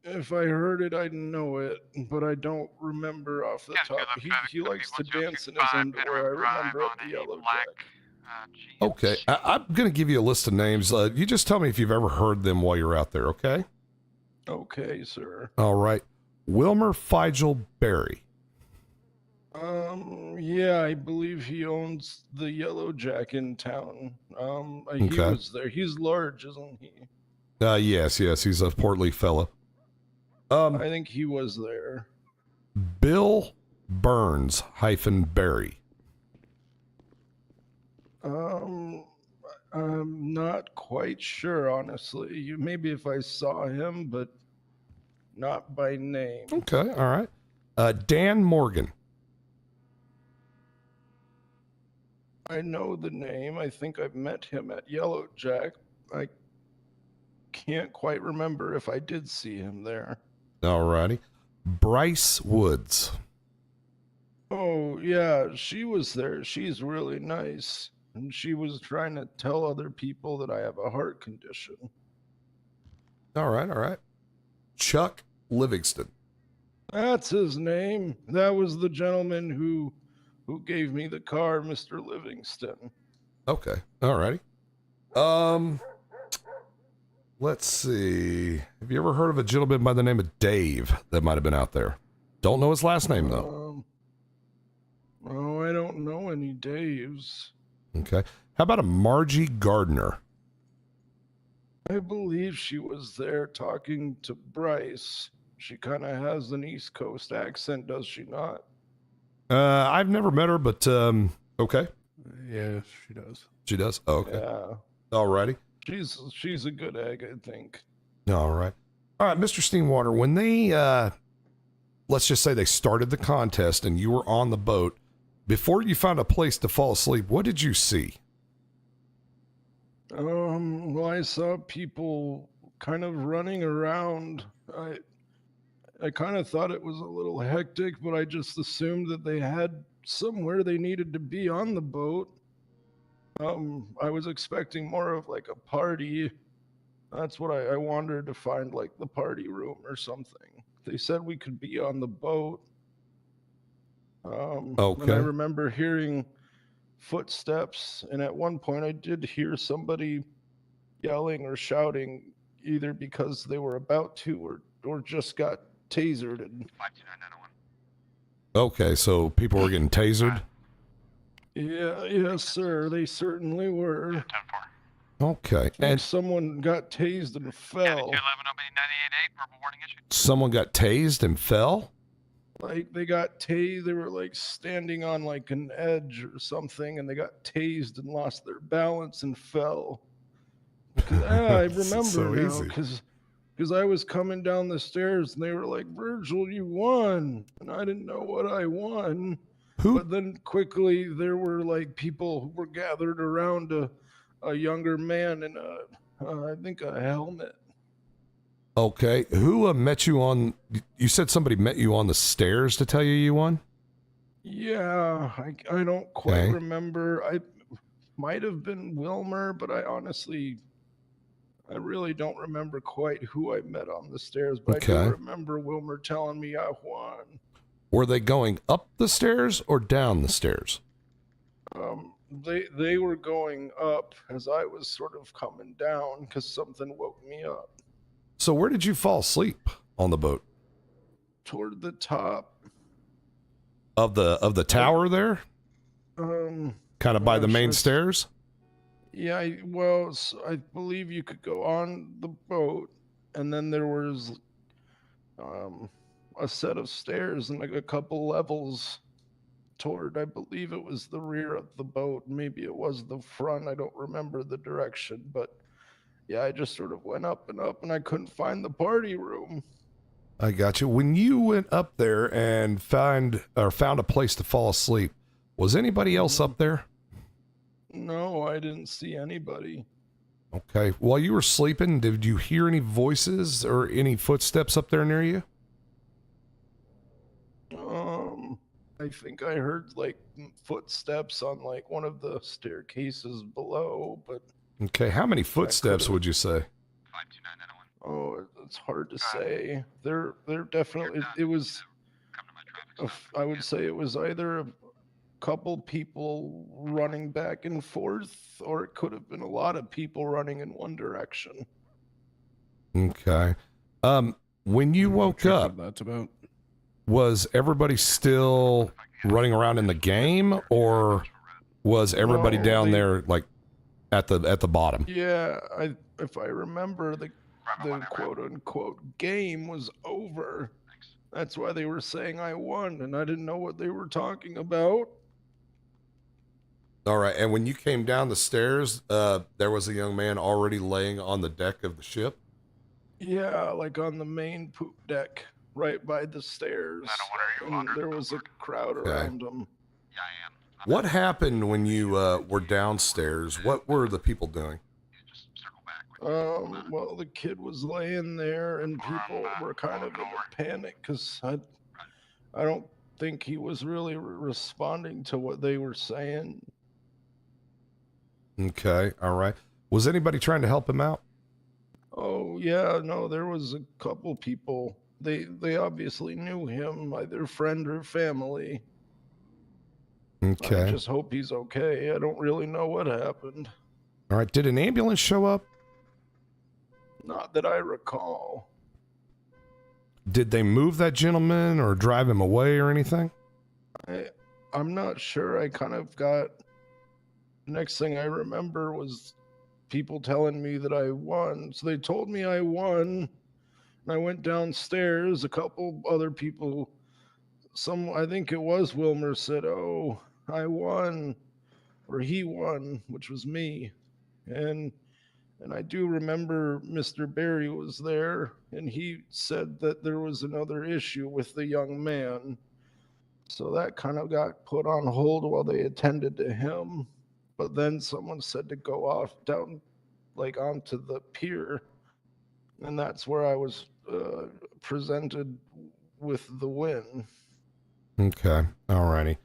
If I heard it, I'd know it, but I don't remember off the top. He likes to dance in his underwear. I remember at the Yellow Jack. Okay. I'm going to give you a list of names. You just tell me if you've ever heard them while you're out there, okay? Okay, sir. All right. Wilmer Virgil Berry. Yeah, I believe he owns the Yellow Jack in town. He was there. He's large, isn't he? Yes. He's a portly fella. I think he was there. Bill Burns-Berry? I'm not quite sure, honestly. Maybe if I saw him, but not by name. Okay, all right. Dan Morgan. I know the name. I think I've met him at Yellow Jack. I can't quite remember if I did see him there. All righty. Bryce Woods. Oh, yeah, she was there. She's really nice. And she was trying to tell other people that I have a heart condition. All right, all right. Chuck Livingston. That's his name. That was the gentleman who gave me the car, Mr. Livingston. Okay, all righty. Let's see. Have you ever heard of a gentleman by the name of Dave that might have been out there? Don't know his last name, though. Oh, I don't know any Daves. Okay. How about a Margie Gardner? I believe she was there talking to Bryce. She kind of has an East Coast accent, does she not? I've never met her, but okay. Yeah, she does. She does? Oh, okay. Yeah. All righty. She's a good egg, I think. All right. All right, Mr. Steamwater, when they, let's just say they started the contest and you were on the boat, before you found a place to fall asleep, what did you see? Well, I saw people kind of running around. I kind of thought it was a little hectic, but I just assumed that they had somewhere they needed to be on the boat. I was expecting more of like a party. That's what I wanted to find, like the party room or something. They said we could be on the boat. Okay. And I remember hearing footsteps, and at one point I did hear somebody yelling or shouting, either because they were about to or just got tasered. And Okay, so people were getting tasered? yeah, yes, sir, they certainly were. Okay. And someone got tased and fell. someone got tased and fell? Like they got tased, they were like standing on like an edge or something, and they got tased and lost their balance and fell. I remember so now easy. because I was coming down the stairs and they were like, "Virgil, you won," and I didn't know what I won. But then quickly there were like people who were gathered around a younger man in I think a helmet. Okay. Who met you on, you said somebody met you on the stairs to tell you won? Yeah, I don't quite Okay. remember. I might have been Wilmer, but I really don't remember quite who I met on the stairs. But I Okay. do remember Wilmer telling me I won. Were they going up the stairs or down the stairs? They were going up as I was sort of coming down because something woke me up. So where did you fall asleep on the boat? Toward the top. Of the tower there? Kind of by the main stairs? Yeah, I believe you could go on the boat, and then there was a set of stairs and like a couple levels toward, I believe it was the rear of the boat. Maybe it was the front. I don't remember the direction, but yeah, I just sort of went up and I couldn't find the party room. I got you. When you went up there and found a place to fall asleep, was anybody else up there? No, I didn't see anybody. Okay. While you were sleeping, did you hear any voices or any footsteps up there near you? I think I heard like footsteps on like one of the staircases below, but Okay. How many footsteps would you say? oh, it's hard to say. They're definitely, it was, I would say it was either a couple people running back and forth, or it could have been a lot of people running in one direction. Okay. When you woke up, That's about. was everybody still running around in the game, or was everybody No, down there like at the bottom? Yeah, if I remember, the quote unquote game was over. That's why they were saying I won, and I didn't know what they were talking about. All right. And when you came down the stairs, there was a young man already laying on the deck of the ship? Yeah, like on the main poop deck, right by the stairs. And there was a crowd around him. What happened when you were downstairs? What were the people doing? Well, the kid was laying there, and people were kind of in a panic because I don't think he was really responding to what they were saying. Okay. All right. Was anybody trying to help him out? Oh yeah, no, there was a couple people. They obviously knew him, either friend or family. Okay. I just hope he's okay. I don't really know what happened. All right. Did an ambulance show up? Not that I recall. Did they move that gentleman or drive him away or anything? I'm not sure. I kind of got... Next thing I remember was people telling me that I won. So they told me I won. And I went downstairs. A couple other people, I think it was Wilmer, said, "Oh, I won," or he won, which was me. And I do remember Mr. Barry was there, and he said that there was another issue with the young man. So that kind of got put on hold while they attended to him. But then someone said to go off down, like onto the pier. And that's where I was presented with the win. Okay. All righty.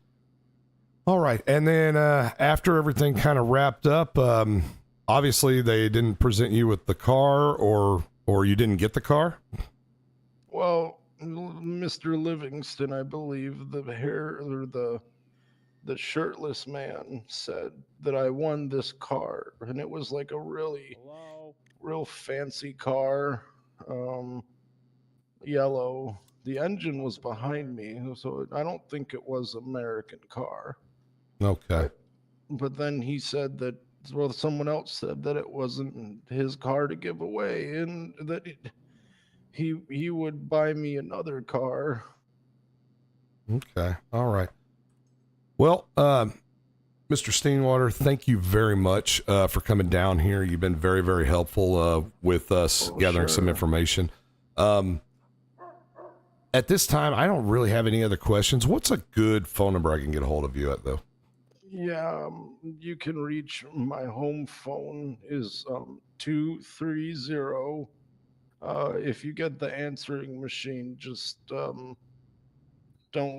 All right. And then after everything kind of wrapped up, obviously they didn't present you with the car, or you didn't get the car? Well, Mr. Livingston, I believe, the shirtless man, said that I won this car, and it was like a real fancy car, yellow. The engine was behind me, so I don't think it was an American car. Okay. But then he said that, well, someone else said that it wasn't his car to give away, and that he would buy me another car. Okay. All right. Well, Mr. Steenwater, thank you very much for coming down here. You've been very, very helpful with us gathering some information. At this time, I don't really have any other questions. What's a good phone number I can get a hold of you at, though? Yeah, you can reach my home phone is 230. If you get the answering machine, just don't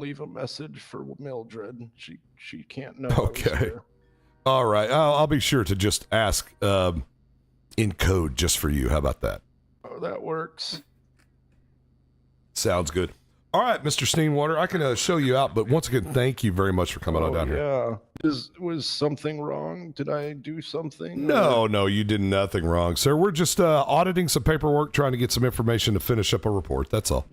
leave a message for Mildred. She can't know. Okay. All right. I'll be sure to just ask in code just for you. How about that? Oh, that works. Sounds good. All right, Mr. Steenwater, I can show you out, but once again, thank you very much for coming on down here. Yeah. Was something wrong? Did I do something? No, you did nothing wrong, sir. We're just auditing some paperwork, trying to get some information to finish up a report. That's all.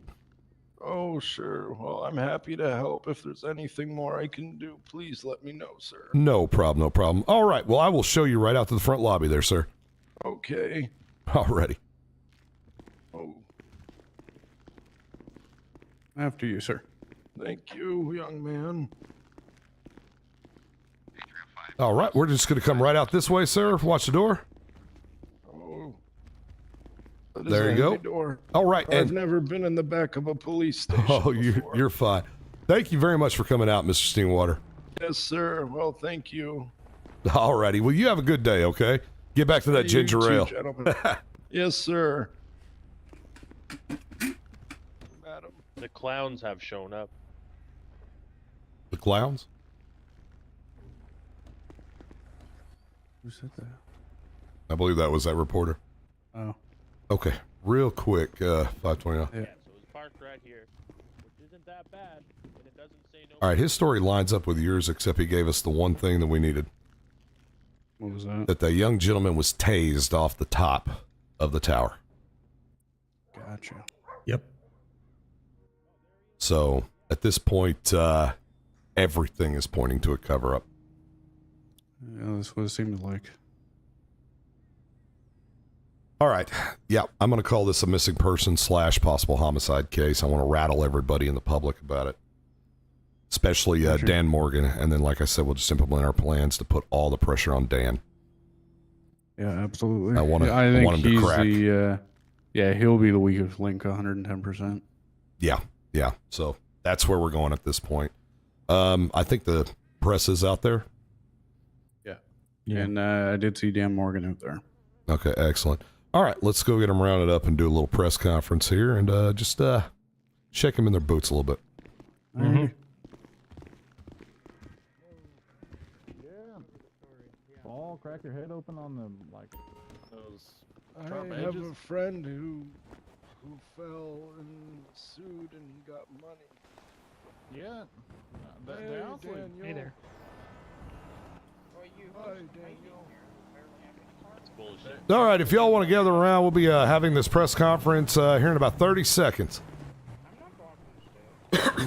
Oh, sure. Well, I'm happy to help. If there's anything more I can do, please let me know, sir. No problem, no problem. All right, well, I will show you right out to the front lobby there, sir. Okay. All righty. Oh. After you, sir. Thank you, young man. All right, we're just going to come right out this way, sir. Watch the door. Oh. There you go. Door. All right. I've never been in the back of a police station. Oh, you're fine. Thank you very much for coming out, Mr. Steenwater. Yes, sir. Well, thank you. All righty. Well, you have a good day, okay? Get back to that ginger You too, ale. gentlemen. Yes, sir. Madam. The clowns have shown up. The clowns? Who said that? I believe that was that reporter. Oh. Okay. Real quick, 529. Yeah. So it's parked right here, which isn't that bad, and it doesn't say no. All right, his story lines up with yours, except he gave us the one thing that we needed. What was that? That the young gentleman was tased off the top of the tower. Gotcha. Yep. So, at this point, everything is pointing to a cover-up. Yeah, that's what it seems like. All right. Yeah, I'm going to call this a missing person / possible homicide case. I want to rattle everybody in the public about it, especially Dan Morgan. And then, like I said, we'll just implement our plans to put all the pressure on Dan. Yeah, absolutely. I want think him to crack. He'll be the weakest link, 110%. Yeah. So that's where we're going at this point. I think the press is out there. Yeah. And I did see Dan Morgan out there. Okay, excellent. All right, let's go get them rounded up and do a little press conference here and just shake them in their boots a little bit. Mm-hmm. All crack your head open on the those sharp I have edges. a friend who fell and sued and got money. Yeah. Hey, honestly, Daniel. Hey there. Hi, Daniel. Bullshit. All right, if y'all want to gather around, we'll be having this press conference here in about 30 seconds.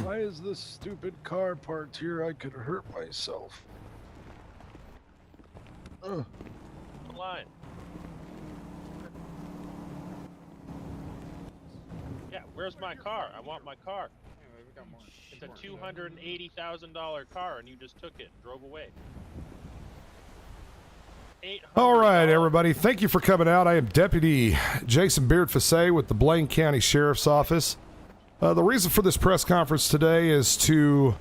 Why is this stupid car parked here? I could hurt myself. Line. Yeah, where's my car? I want my car. It's a $280,000 car, and you just took it and drove away. All right, everybody. Thank you for coming out. I am Deputy Jason Beard-Fassé with the Blaine County Sheriff's Office. The reason for this press conference today is to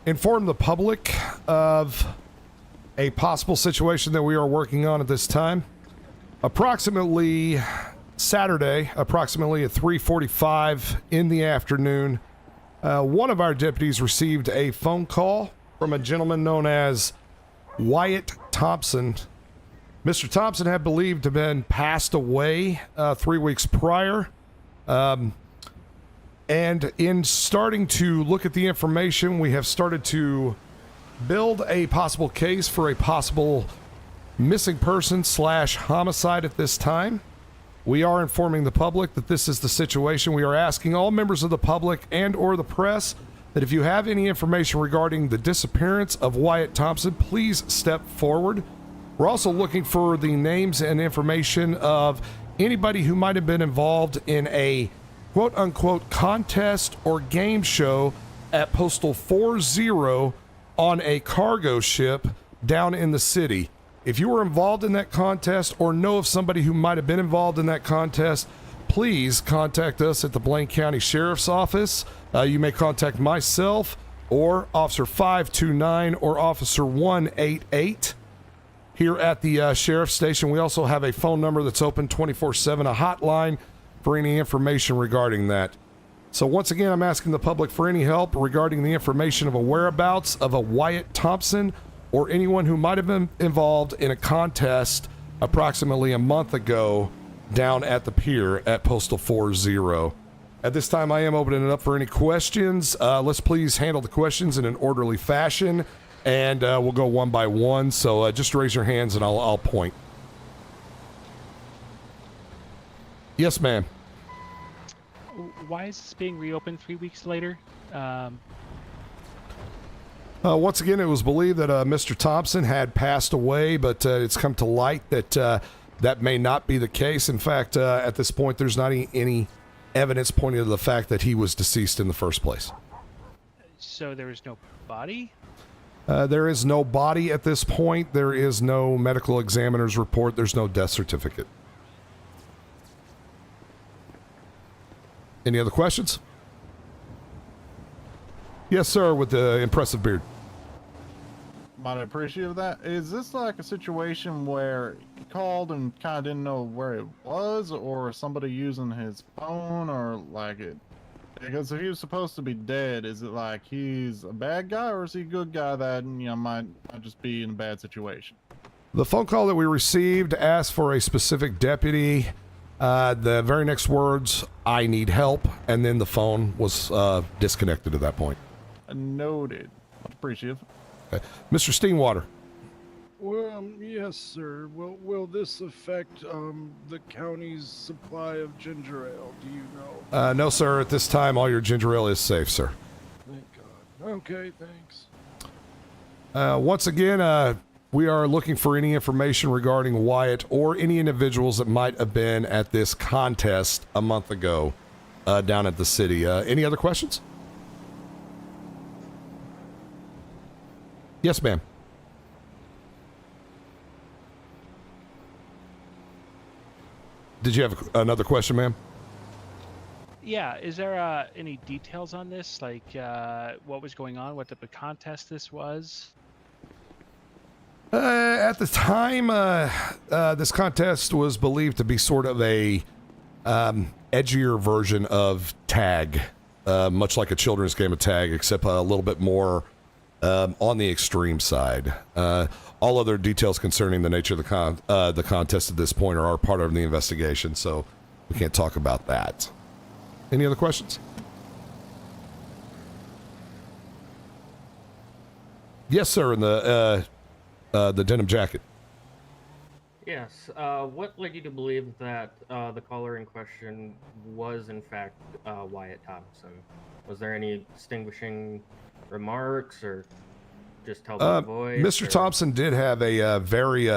inform the public of a possible situation that we are working on at this time. Approximately Saturday, approximately at 3:45 in the afternoon, one of our deputies received a phone call from a gentleman known as Wyatt Thompson. Mr. Thompson had believed to have been passed away 3 weeks prior. And in starting to look at the information, we have started to build a possible case for a possible missing person / homicide at this time. We are informing the public that this is the situation. We are asking all members of the public and or the press that if you have any information regarding the disappearance of Wyatt Thompson, please step forward. We're also looking for the names and information of anybody who might have been involved in a quote-unquote contest or game show at Postal 40 on a cargo ship down in the city. If you were involved in that contest or know of somebody who might have been involved in that contest, please contact us at the Blaine County Sheriff's Office. You may contact myself or Officer 529 or Officer 188. Here at the Sheriff's Station, we also have a phone number that's open 24/7, a hotline for any information regarding that. So once again, I'm asking the public for any help regarding the information of a whereabouts of a Wyatt Thompson or anyone who might have been involved in a contest approximately a month ago down at the pier at Postal 40. At this time, I am opening it up for any questions. Let's please handle the questions in an orderly fashion. And we'll go one by one, so just raise your hands and I'll point. Yes, ma'am. Why is this being reopened 3 weeks later? Once again, it was believed that Mr. Thompson had passed away, but it's come to light that that may not be the case. In fact, at this point, there's not any evidence pointing to the fact that he was deceased in the first place. So there was no body? There is no body at this point. There is no medical examiner's report. There's no death certificate. Any other questions? Yes, sir, with the impressive beard. Might appreciate that. Is this like a situation where he called and kind of didn't know where it was, or somebody using his phone, or like it? Because if he was supposed to be dead, is it like he's a bad guy, or is he a good guy that might just be in a bad situation? The phone call that we received asked for a specific deputy. The very next words, "I need help," and then the phone was disconnected at that point. Noted. Appreciative. Okay. Mr. Steenwater. Well, yes, sir. Will this affect the county's supply of ginger ale? Do you know? No, sir. At this time, all your ginger ale is safe, sir. Thank God. Okay, thanks. Once again, we are looking for any information regarding Wyatt or any individuals that might have been at this contest a month ago down at the city. Any other questions? Yes, ma'am. Did you have another question, ma'am? Yeah, is there any details on this? Like what was going on, what type of contest this was? At the time, this contest was believed to be sort of a edgier version of tag, much like a children's game of tag, except a little bit more on the extreme side. All other details concerning the nature of the contest at this point are part of the investigation, so we can't talk about that. Any other questions? Yes, sir. In the denim jacket. Yes. What led you to believe that the caller in question was in fact Wyatt Thompson? Was there any distinguishing remarks, or just tell by voice? Mr. Thompson did have a very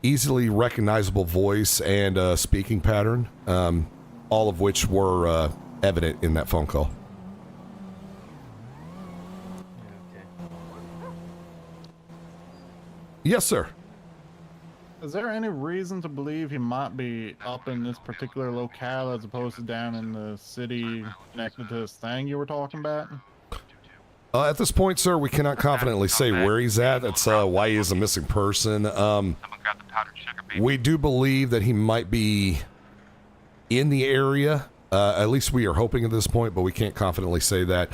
easily recognizable voice and speaking pattern, all of which were evident in that phone call. Yes, sir. Is there any reason to believe he might be up in this particular locale as opposed to down in the city connected to this thing you were talking about? At this point, sir, we cannot confidently say where he's at. That's why he is a missing person. We do believe that he might be in the area. At least we are hoping at this point, but we can't confidently say that.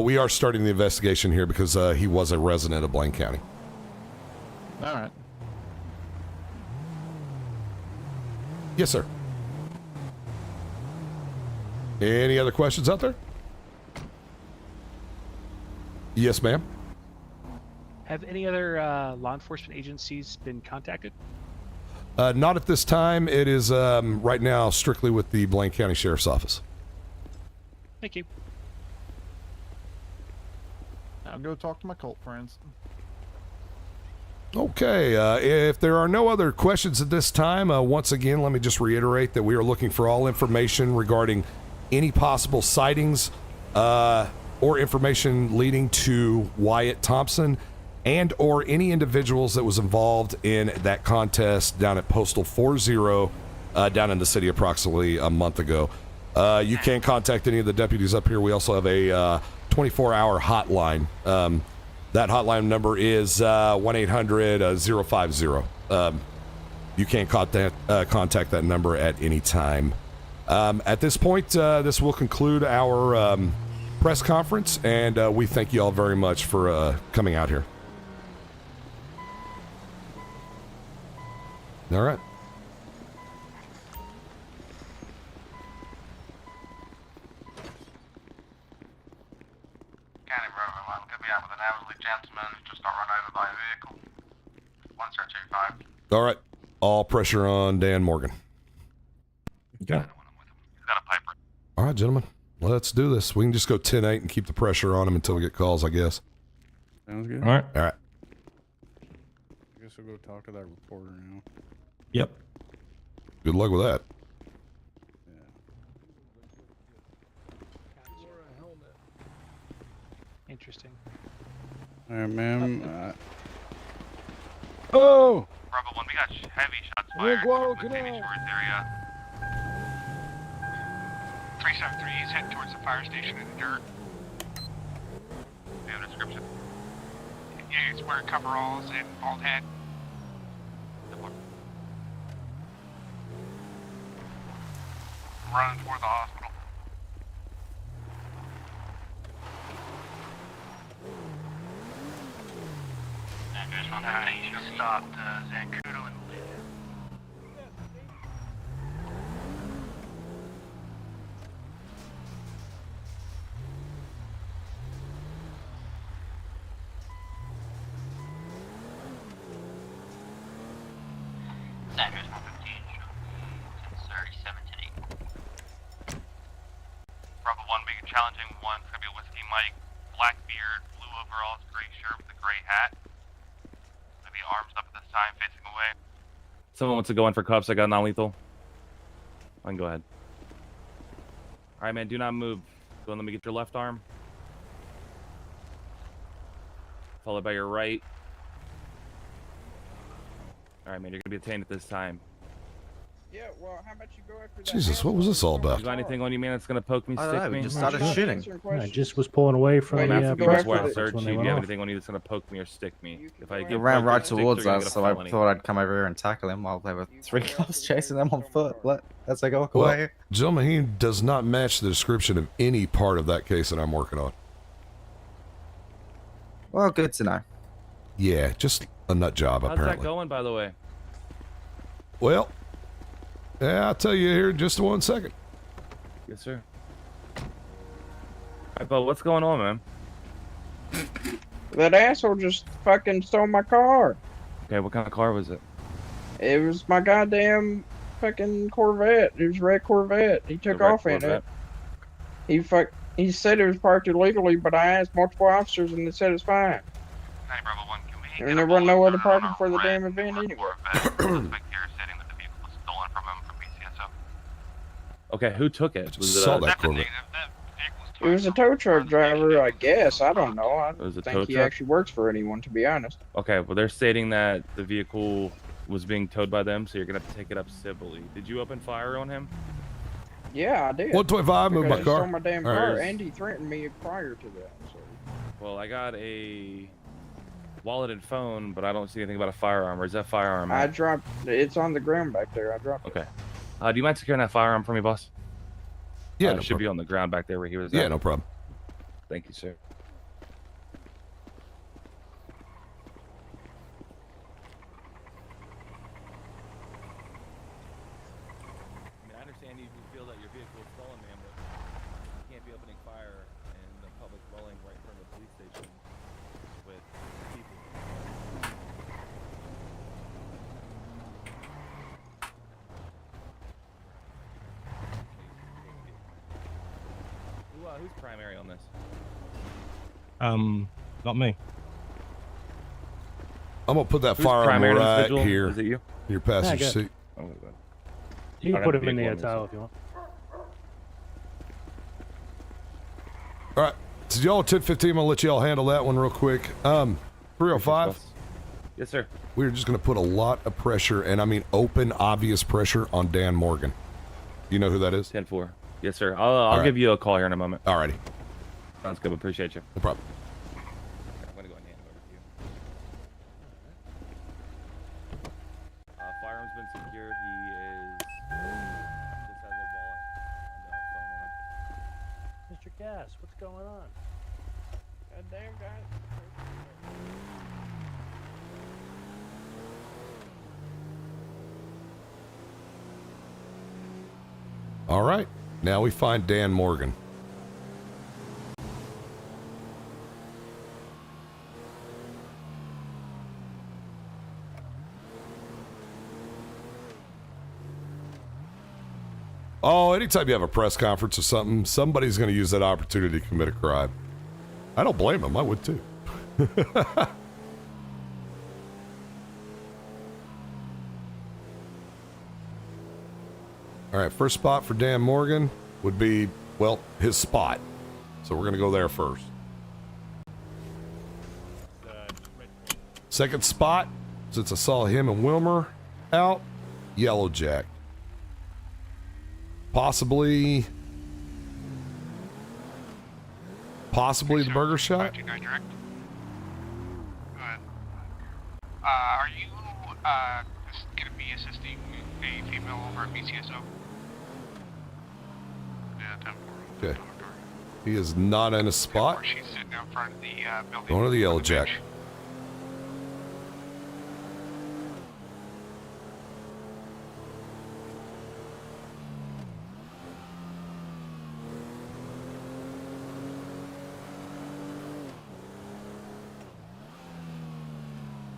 We are starting the investigation here because he was a resident of Blaine County. All right. Yes, sir. Any other questions out there? Yes, ma'am. Have any other law enforcement agencies been contacted? Not at this time. It is right now strictly with the Blaine County Sheriff's Office. Thank you. I'll go talk to my cult friends. Okay, if there are no other questions at this time, once again, let me just reiterate that we are looking for all information regarding any possible sightings or information leading to Wyatt Thompson and or any individuals that was involved in that contest down at Postal 40 down in the city approximately a month ago. You can contact any of the deputies up here. We also have a 24-hour hotline. That hotline number is 1-800-050. You can contact that number at any time. At this point, this will conclude our press conference, and we thank you all very much for coming out here. All right. County Road 1, could be out with an elderly gentleman just got run over by a vehicle. 1025. All right. All pressure on Dan Morgan. Okay. Got a piper. All right, gentlemen. Let's do this. We can just go 10-8 and keep the pressure on him until we get calls, I guess. Sounds good. All right. All right. I guess we'll go talk to that reporter now. Yep. Good luck with that. Interesting. All right, ma'am. Oh! Bravo 1, we got heavy shots fired towards the Davy Shores area. 373 is heading towards the fire station in the dirt. Do you have a description? Yeah, he's wearing coveralls and bald head. Running toward the hospital. You stopped Zancudo and Sanders 115, 37 Bravo 1 being challenging 1, Tribute Whiskey Mike, black beard, blue overalls, gray shirt with a gray hat. Maybe arms up at this time, facing away. Someone wants to go in for cuffs. I got non-lethal. I can go ahead. All right, man. Do not move. Go and let me get your left arm. Followed by your right. All right, man. You're gonna be detained at this time. Yeah, well, how about you go after that? Jesus, what was this all about? You got anything on you, man, that's gonna poke me, I don't stick know, me? we just started shitting. I just was pulling away from I'm the asking you before I police search when you. they If went you have off. anything on you that's gonna poke me or stick me. If I He get ran poked or right sticked, towards you're gonna us, get a so I felony. thought I'd come over here and tackle him while there were 3 cops chasing them on foot. Let's go walk Well, away. gentlemen, he does not match the description of any part of that case that I'm working on. Well, good to know. Yeah, just a nut job, How's apparently. that going, by the way? Well, yeah, I'll tell you here in just 1 second. Yes, sir. All right, but what's going on, man? That asshole just fucking stole my car. Okay, what kind of car was it? It was my goddamn fucking Corvette. It was a red Corvette. He took The red off in Corvette? it. He said it was parked illegally, but I asked multiple officers and they said it's fine. And there wasn't no other parking for the damn event anyway. Okay, who took it? Was it Saw that Corvette. It was a tow truck driver, I guess. I don't know. I was a don't tow think he truck? actually works for anyone, to be honest. Okay, well, they're stating that the vehicle was being towed by them, so you're gonna have to take it up civilly. Did you open fire on him? Yeah, I did. 125, move Because my he car. stole my damn All right. car, and he threatened me prior to that. So. Well, I got a wallet and phone, but I don't see anything about a firearm. Where's that firearm I at? dropped. It's on the ground back there. I dropped it. Okay. Do you mind securing that firearm for me, boss? Yeah, it no should be on the ground back there where he was Yeah, at. no problem. Thank you, sir. I mean, I understand you feel that your vehicle is stolen, man, but you can't be opening fire in the public dwelling right in front of the police station with people. Who's primary on this? Not me. I'm gonna put that Who's firearm primary to this right vigil? here. Is it you? in your passenger Yeah, seat. Oh, my God. You can I put have him in the vehicle on towel this. if you want. All right, so y'all 10:15. I'm gonna let y'all handle that one real quick. 305. Yes, sir. We're just gonna put a lot of pressure, and I mean open, obvious pressure on Dan Morgan. You know who that is? 10-4. Yes, sir. I'll right. give you a call here in a moment. Alrighty. Sounds good. Appreciate you. No problem. I'm gonna go ahead and hand it over to you. Firearm's been secured. He is just has a wallet and a phone on him. Mr. Gas, what's going on? God damn, guys. All right. Now we find Dan Morgan. Oh, anytime you have a press conference or something, somebody's going to use that opportunity to commit a crime. I don't blame them. I would too. All right, first spot for Dan Morgan would be, well, his spot. So we're going to go there first. Second spot, since I saw him and Wilmer out, Yellow Jack. Possibly the burger shop. 529 direct. Go ahead. Are you just gonna be assisting a female over at BCSO? Yeah, 10-4. Okay. He is not in a spot. She's sitting out front of the building. Going to the Yellow Jack.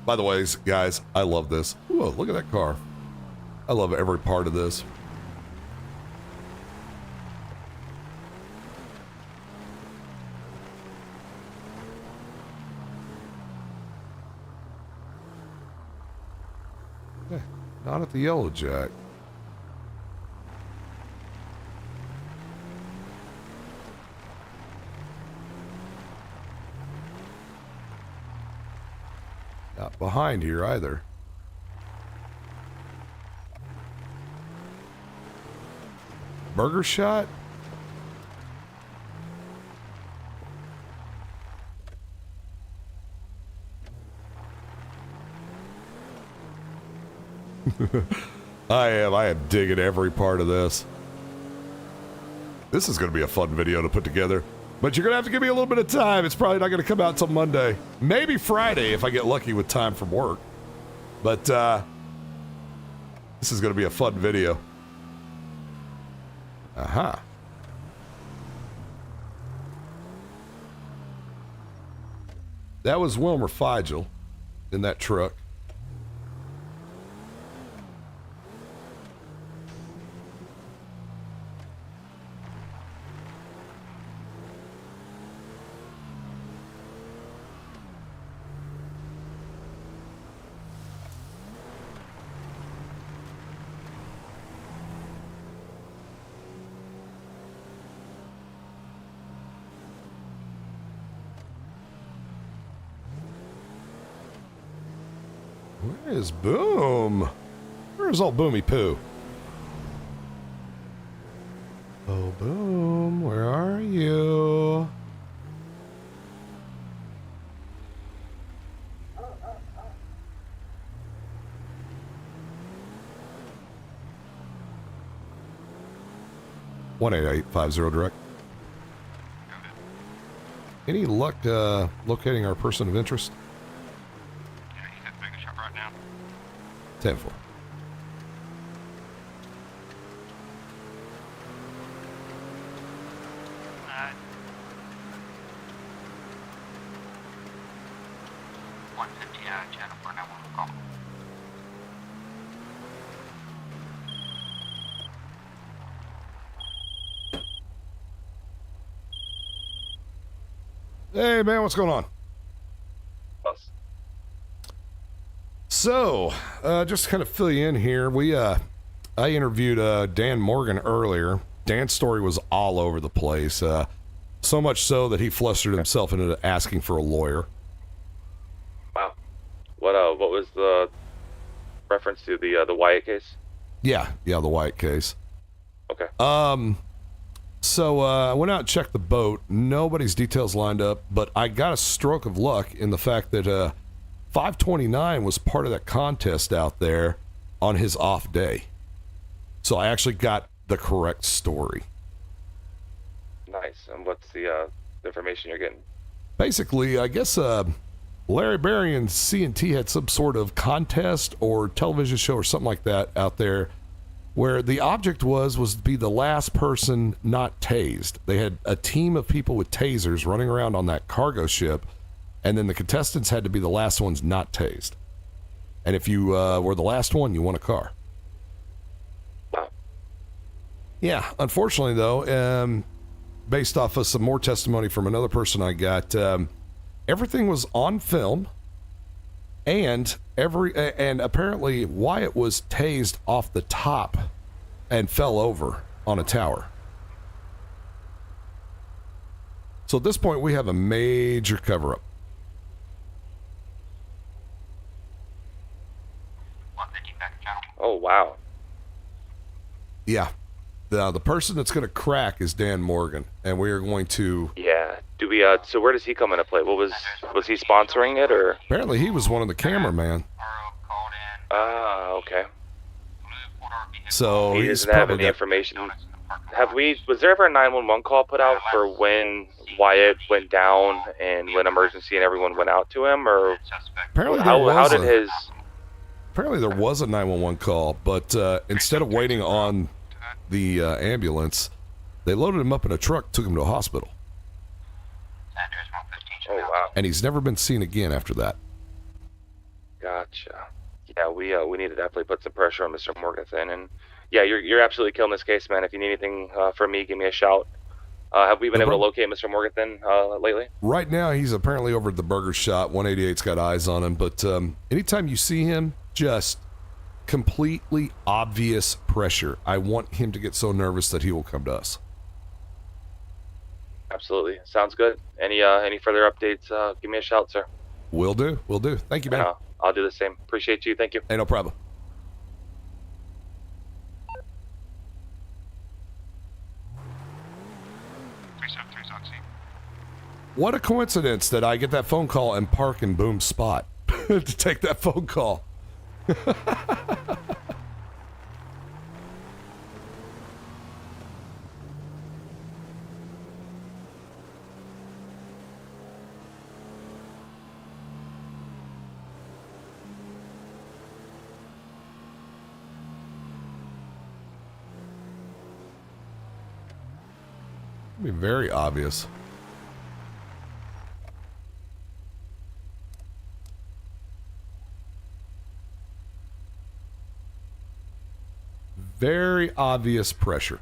By the way, guys, I love this. Ooh, look at that car. I love every part of this. Not at the Yellow Jack. Not behind here either. Burger Shot? I am digging every part of this. This is going to be a fun video to put together. But you're going to have to give me a little bit of time. It's probably not going to come out till Monday. Maybe Friday if I get lucky with time from work. But this is going to be a fun video. Aha. That was Wilmer Virgil in that truck. Where is Boom? Where's old Boomy Poo? Oh, Boom, where are you? (18850) direct. Any luck locating our person of interest? 10-4. Hey man, what's going on? So, just to kind of fill you in here, I interviewed Dan Morgan earlier. Dan's story was all over the place, so much so that he flustered himself into asking for a lawyer. Wow. What was the reference to the Wyatt case? Yeah, the Wyatt case. Okay. So I went out and checked the boat. Nobody's details lined up, but I got a stroke of luck in the fact that 529 was part of that contest out there on his off day. So I actually got the correct story. Nice. And what's the information you're getting? Basically, I guess Larry Berry and C&T had some sort of contest or television show or something like that out there where the object was to be the last person not tased. They had a team of people with tasers running around on that cargo ship, and then the contestants had to be the last ones not tased. And if you were the last one, you won a car. Wow. Yeah, unfortunately, though, based off of some more testimony from another person I got, everything was on film, and apparently Wyatt was tased off the top and fell over on a tower. So at this point, we have a major cover-up. Oh, wow. Yeah. The person that's going to crack is Dan Morgan, and we are going to... Yeah. Do we, so where does he come into play? Was he sponsoring it, or? Apparently he was one of the cameramen. Okay. So he doesn't have any information. Was there ever a 911 call put out for when Wyatt went down and when emergency and everyone went out to him, or apparently apparently there was a 911 call, but instead of waiting on the ambulance, they loaded him up in a truck, took him to a hospital. Oh, wow. And he's never been seen again after that. Gotcha. Yeah, we need to definitely put some pressure on Mr. Morgan, and yeah, you're absolutely killing this case, man. If you need anything from me, give me a shout. Have we been able to locate Mr. Morgan lately? Right now, he's apparently over at the Burger Shot. 188's got eyes on him, but anytime you see him, just completely obvious pressure. I want him to get so nervous that he will come to us. Absolutely. Sounds good. Any further updates, give me a shout, sir. Will do. Will do. Thank you, man. I'll do the same. Appreciate you. Thank you. Hey, no problem. What a coincidence that I get that phone call and park in Boom's spot to take that phone call. Be very obvious. Very obvious pressure.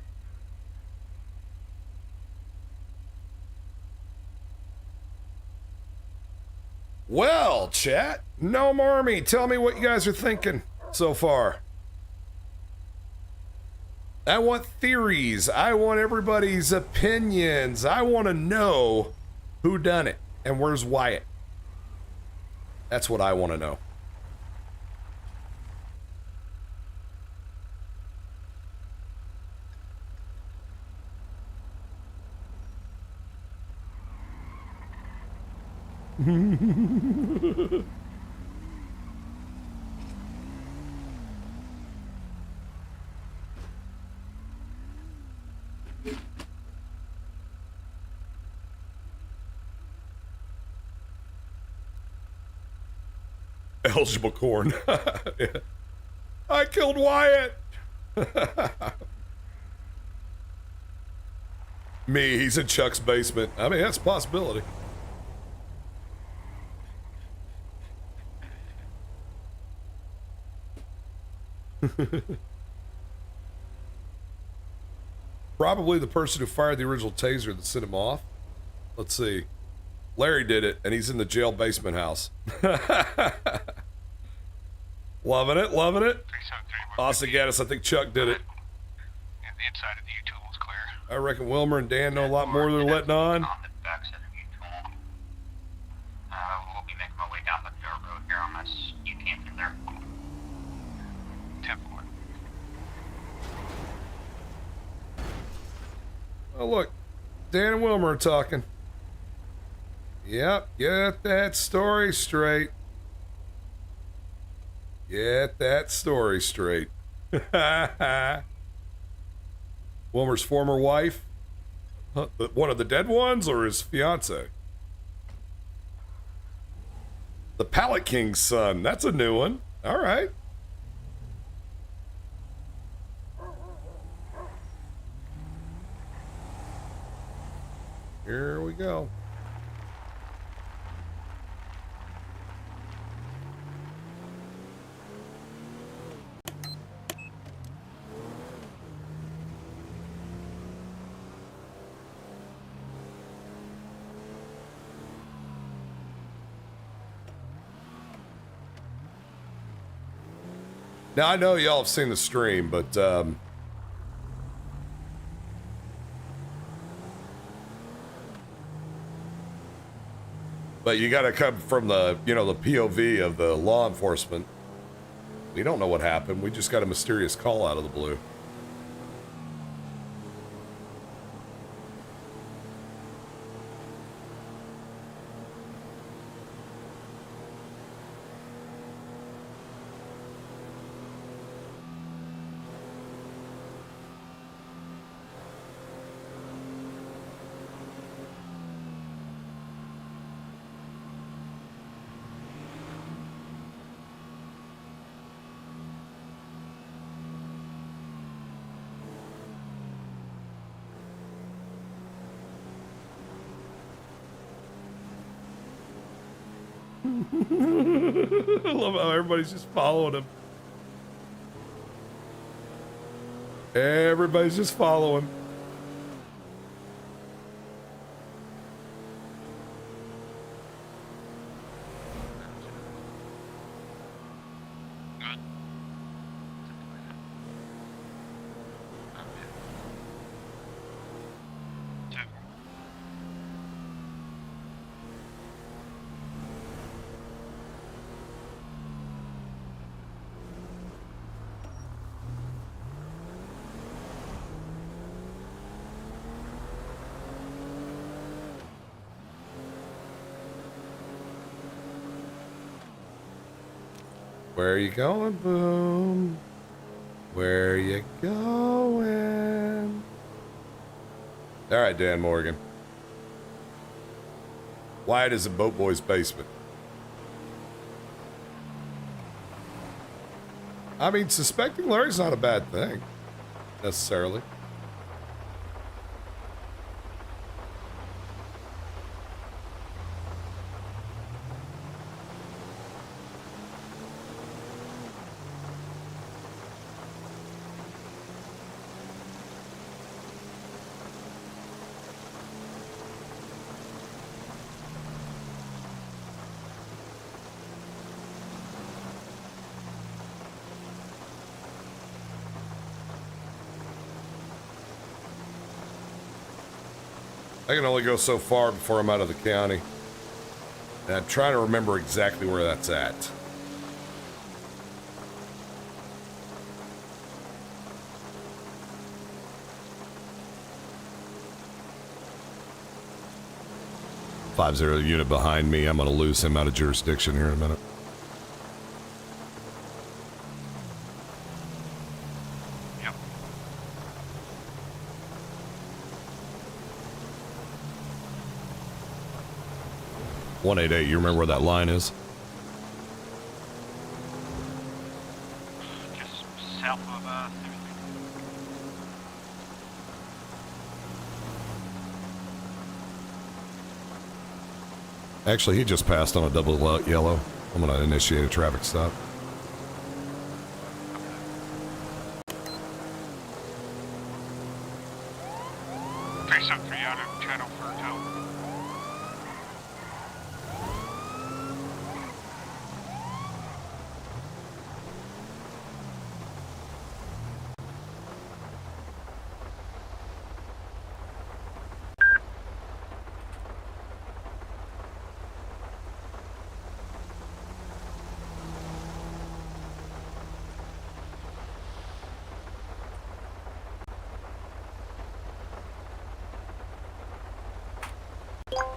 Well, chat, Gnome Army, tell me what you guys are thinking so far. I want theories. I want everybody's opinions. I want to know who done it and where's Wyatt. That's what I want to know. Eligible corn. I killed Wyatt. Me, he's in Chuck's basement. I mean, that's a possibility. Probably the person who fired the original taser that sent him off. Let's see. Larry did it, and he's in the jail basement house. Loving it, loving it. Austin Gaddis, I think Chuck did it. The inside of the U-tool was clear. I reckon Wilmer and Dan know a lot more than they're letting on. On the backside of U-tool. We'll be making my way down the dirt road here unless you came through there. 10-4. Oh, look. Dan and Wilmer are talking. Yep, get that story straight. Get that story straight. Wilmer's former wife? One of the dead ones or his fiance? The Pallet King's son. That's a new one. All right. Here we go. Now, I know y'all have seen the stream, but, you gotta come from the, the POV of the law enforcement. We don't know what happened. We just got a mysterious call out of the blue. I love how everybody's just following him. Everybody's just following. Where you going, Boom? Where you going? All right, Dan Morgan. Wyatt is in Boat Boy's basement. I mean, suspecting Larry's not a bad thing, necessarily. I can only go so far before I'm out of the county. And I'm trying to remember exactly where that's at. .50 unit behind me. I'm going to lose him out of jurisdiction here in a minute. Yep. 188, you remember where that line is? Just south of Actually, he just passed on a double yellow. I'm going to initiate a traffic stop. Face up 3 out of channel Virgil.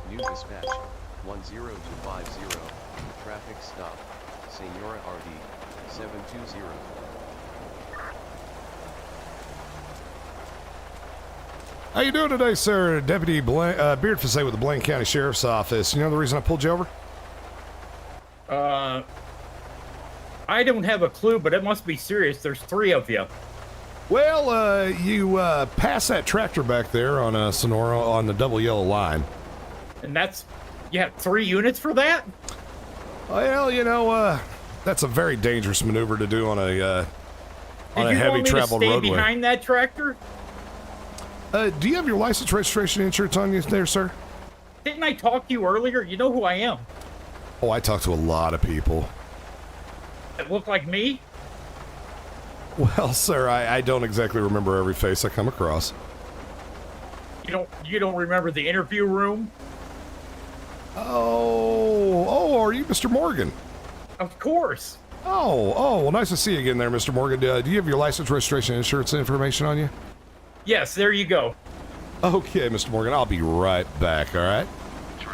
New dispatch, 10250, traffic stop, Senora RD, 720. How you doing today, sir? Deputy Beard Facet with the Blaine County Sheriff's Office. You know the reason I pulled you over? I don't have a clue, but it must be serious. There's 3 of you. Well, you passed that tractor back there on Sonora on the double yellow line. And that's, you have 3 units for that? Well, you know, that's a very dangerous maneuver to do on a heavy traveled Did you want me to stay roadway. behind that tractor? Do you have your license, registration, insurance on you there, sir? Didn't I talk to you earlier? You know who I am. Oh, I talk to a lot of people. That look like me? Well, sir, I don't exactly remember every face I come across. You don't remember the interview room? Oh, are you Mr. Morgan? Of course. Oh, well, nice to see you again there, Mr. Morgan. Do you have your license, registration, insurance information on you? Yes, there you go. Okay, Mr. Morgan, I'll be right back, all right?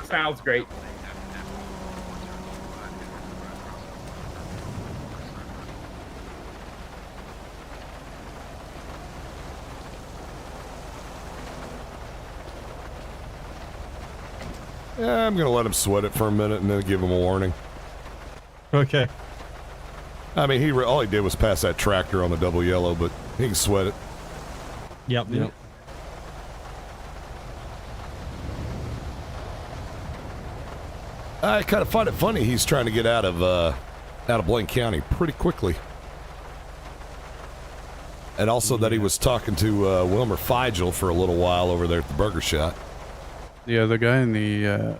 Sounds great. Yeah, I'm gonna let him sweat it for a minute and then give him a warning. Okay. I mean, all he did was pass that tractor on the double yellow, but he can sweat it. Yep. I kind of find it funny he's trying to get out of Blaine County pretty quickly. And also that he was talking to Wilmer Virgil for a little while over there at the burger shop. Yeah, the guy in the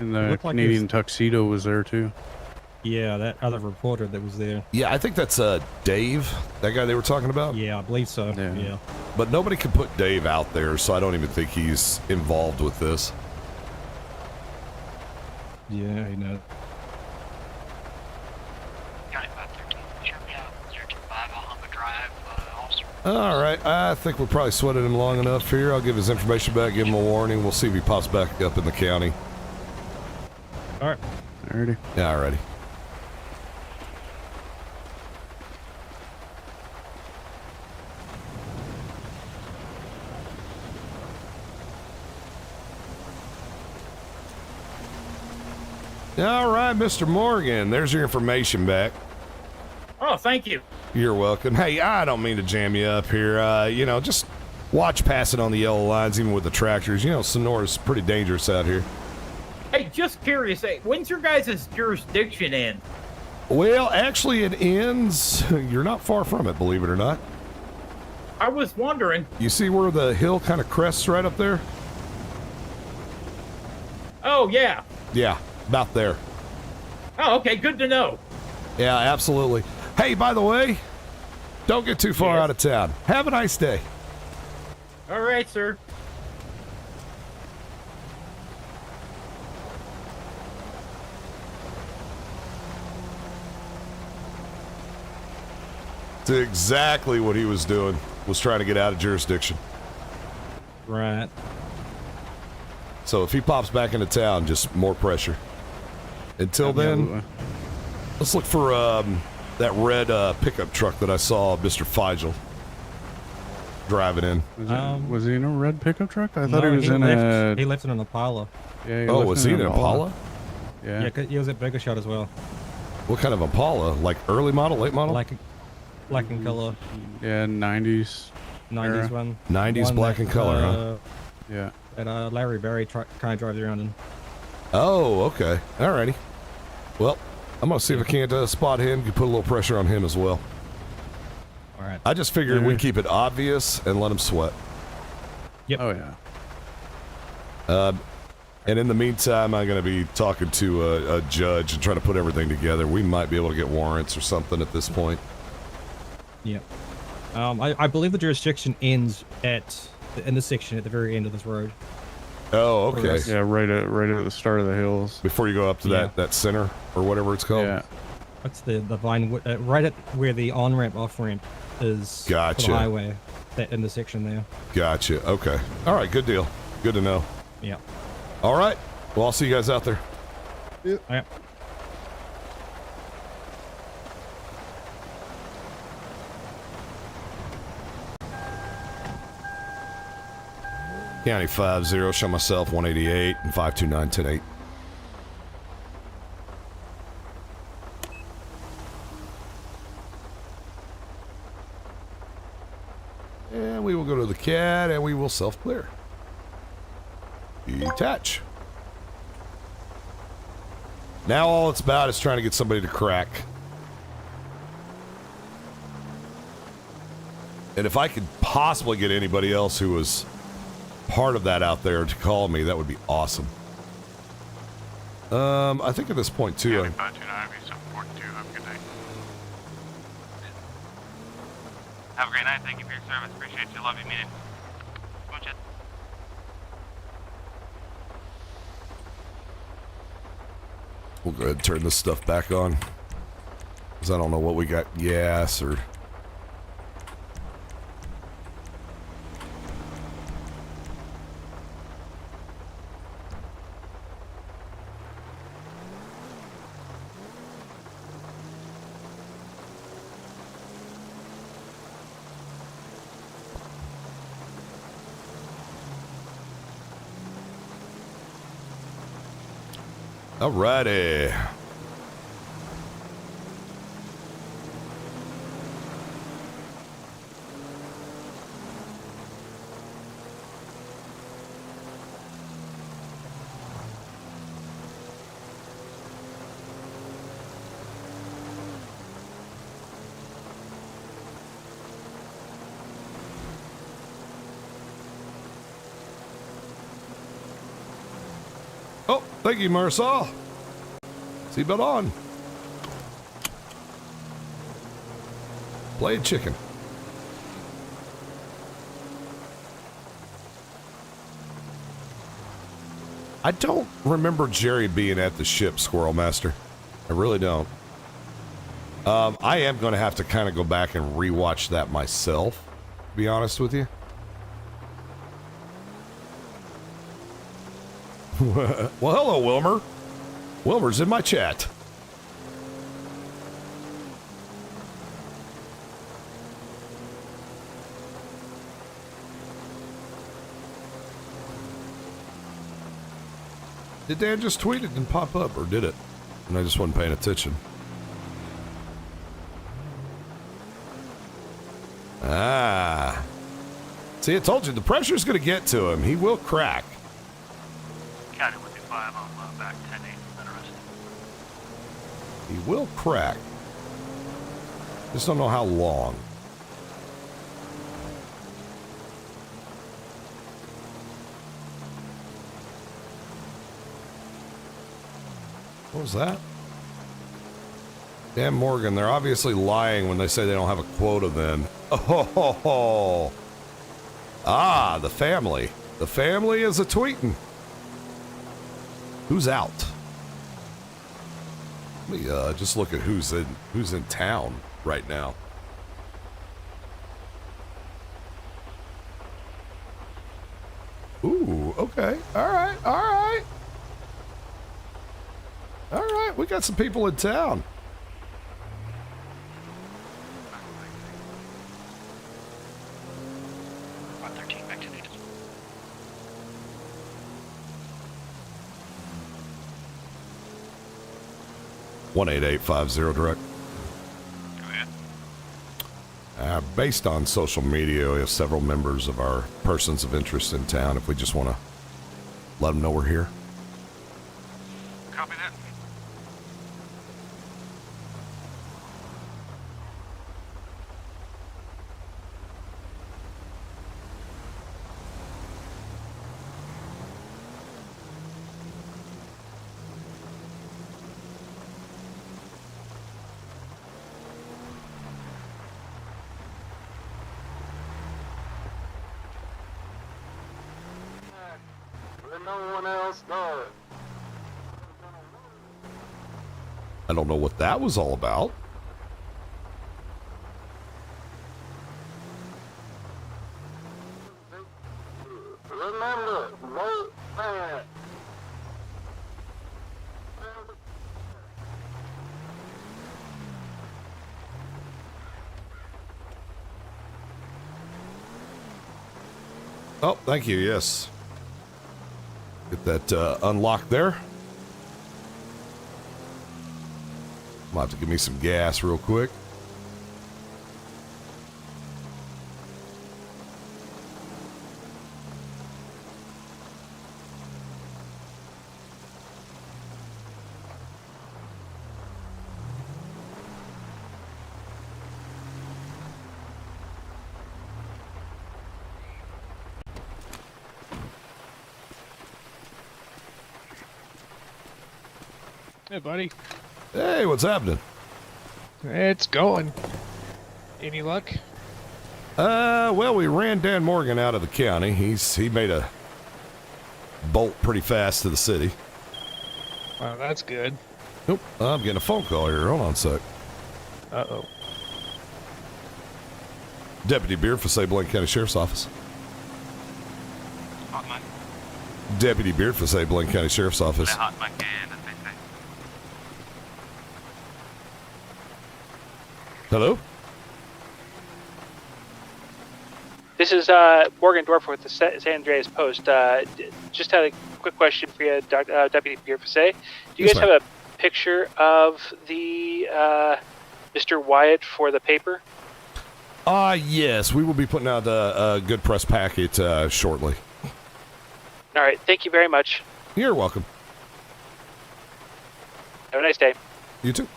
Looked like Canadian his- tuxedo was there too. Yeah, that other reporter that was there. Yeah, I think that's Dave, that guy they were talking about. Yeah, I believe so. Yeah. But nobody can put Dave out there, so I don't even think he's involved with this. Yeah, I know. All right, I think we're probably sweating him long enough here. I'll give his information back, give him a warning. We'll see if he pops back up in the county. All right. Alrighty. Yeah, alrighty. All right, Mr. Morgan, there's your information back. Oh, thank you. You're welcome. Hey, I don't mean to jam you up here. Just watch passing on the yellow lines, even with the tractors. Sonora's pretty dangerous out here. Hey, just curious, when's your guys' jurisdiction end? Well, actually, it ends. You're not far from it, believe it or not. I was wondering. You see where the hill kind of crests right up there? Oh, yeah. Yeah, about there. Oh, okay, good to know. Yeah, absolutely. Hey, by the way, don't get too far out of town. Have a nice day. All right, sir. That's exactly what he was doing, was trying to get out of jurisdiction. Right. So if he pops back into town, just more pressure. Until then, let's look for that red pickup truck that I saw Mr. Virgil driving in. Was he in a red pickup truck? I thought No, he was in a... He left it on an Impala. Yeah, Oh, was he in an Impala? Yeah. Yeah, he was at Burger Shot as well. What kind of Impala? Like early model, late model? Black in color. Yeah, 90s. 90s era. one. 90s black in color, huh? Yeah. That Larry Berry kind of drives around in. Oh, okay. Alrighty. Well, I'm going to see if I can't spot him. You put a little pressure on him as well. All right. I just figured we keep it obvious and let him sweat. Yep. Oh, yeah. And in the meantime, I'm going to be talking to a judge and trying to put everything together. We might be able to get warrants or something at this point. Yep. I believe the jurisdiction ends at the intersection at the very end of this road. Oh, okay. Yeah, right at the start of the hills. Before you go up to that center or whatever it's called. Yeah. That's the vine right at where the on ramp off ramp is. Gotcha. For the highway. That intersection there. Gotcha. Okay. All right. Good deal. Good to know. Yeah. All right. Well, I'll see you guys out there. Yep. Yeah. County 50, show myself 188 and 529-10-8. And we will go to the CAD and we will self-clear. Detach. Now all it's about is trying to get somebody to crack. And if I could possibly get anybody else who was part of that out there to call me, that would be awesome. I think at this point too. Have a good night. Have a great night. Thank you for your service. Appreciate you. Love you. Mean it. Smooch it. We'll go ahead and turn this stuff back on, because I don't know what we got gas or. Alrighty. Oh, thank you, Marisol. Seatbelt on. Play chicken. I don't remember Jerry being at the ship, Squirrel Master. I really don't. I am going to have to kind of go back and rewatch that myself, to be honest with you. Well, hello, Wilmer. Wilmer's in my chat. Did Dan just tweet it and pop up, or did it? and I just wasn't paying attention. Ah. See, I told you, the pressure's going to get to him. He will crack. County 125 on back 10-8, that arrested. He will crack. Just don't know how long. What was that? Dan Morgan, they're obviously lying when they say they don't have a quota then. Oh, ah, the family. The family is a tweeting. Who's out? Let me just look at who's in town right now. Ooh, okay. All right. All right, we got some people in town. Vaccinated. 18850 direct. Based on social media, we have several members of our persons of interest in town. If we just want to let them know we're here. Copy that. No one else does. I don't know what that was all about. Remember, no man. Oh, thank you. Yes. Get that unlocked there. Might have to give me some gas real quick. Hey, buddy. Hey, what's happening? It's going. Any luck? Well, we ran Dan Morgan out of the county. He made a bolt pretty fast to the city. Wow, that's good. Nope, I'm getting a phone call here. Hold on a sec. Uh-oh. Deputy Beard for Blaine County Sheriff's Office. Hotline. Deputy Beard for Blaine County Sheriff's Office. Hotline. Hello? This is Morgan Dorf with the San Andreas Post. Just had a quick question for you, Deputy Beard for Do you Yes, guys have a picture of the Mr. Wyatt for the paper? Yes, we will be putting out a good press packet shortly. All right, thank you very much. You're welcome. Have a nice day. You too.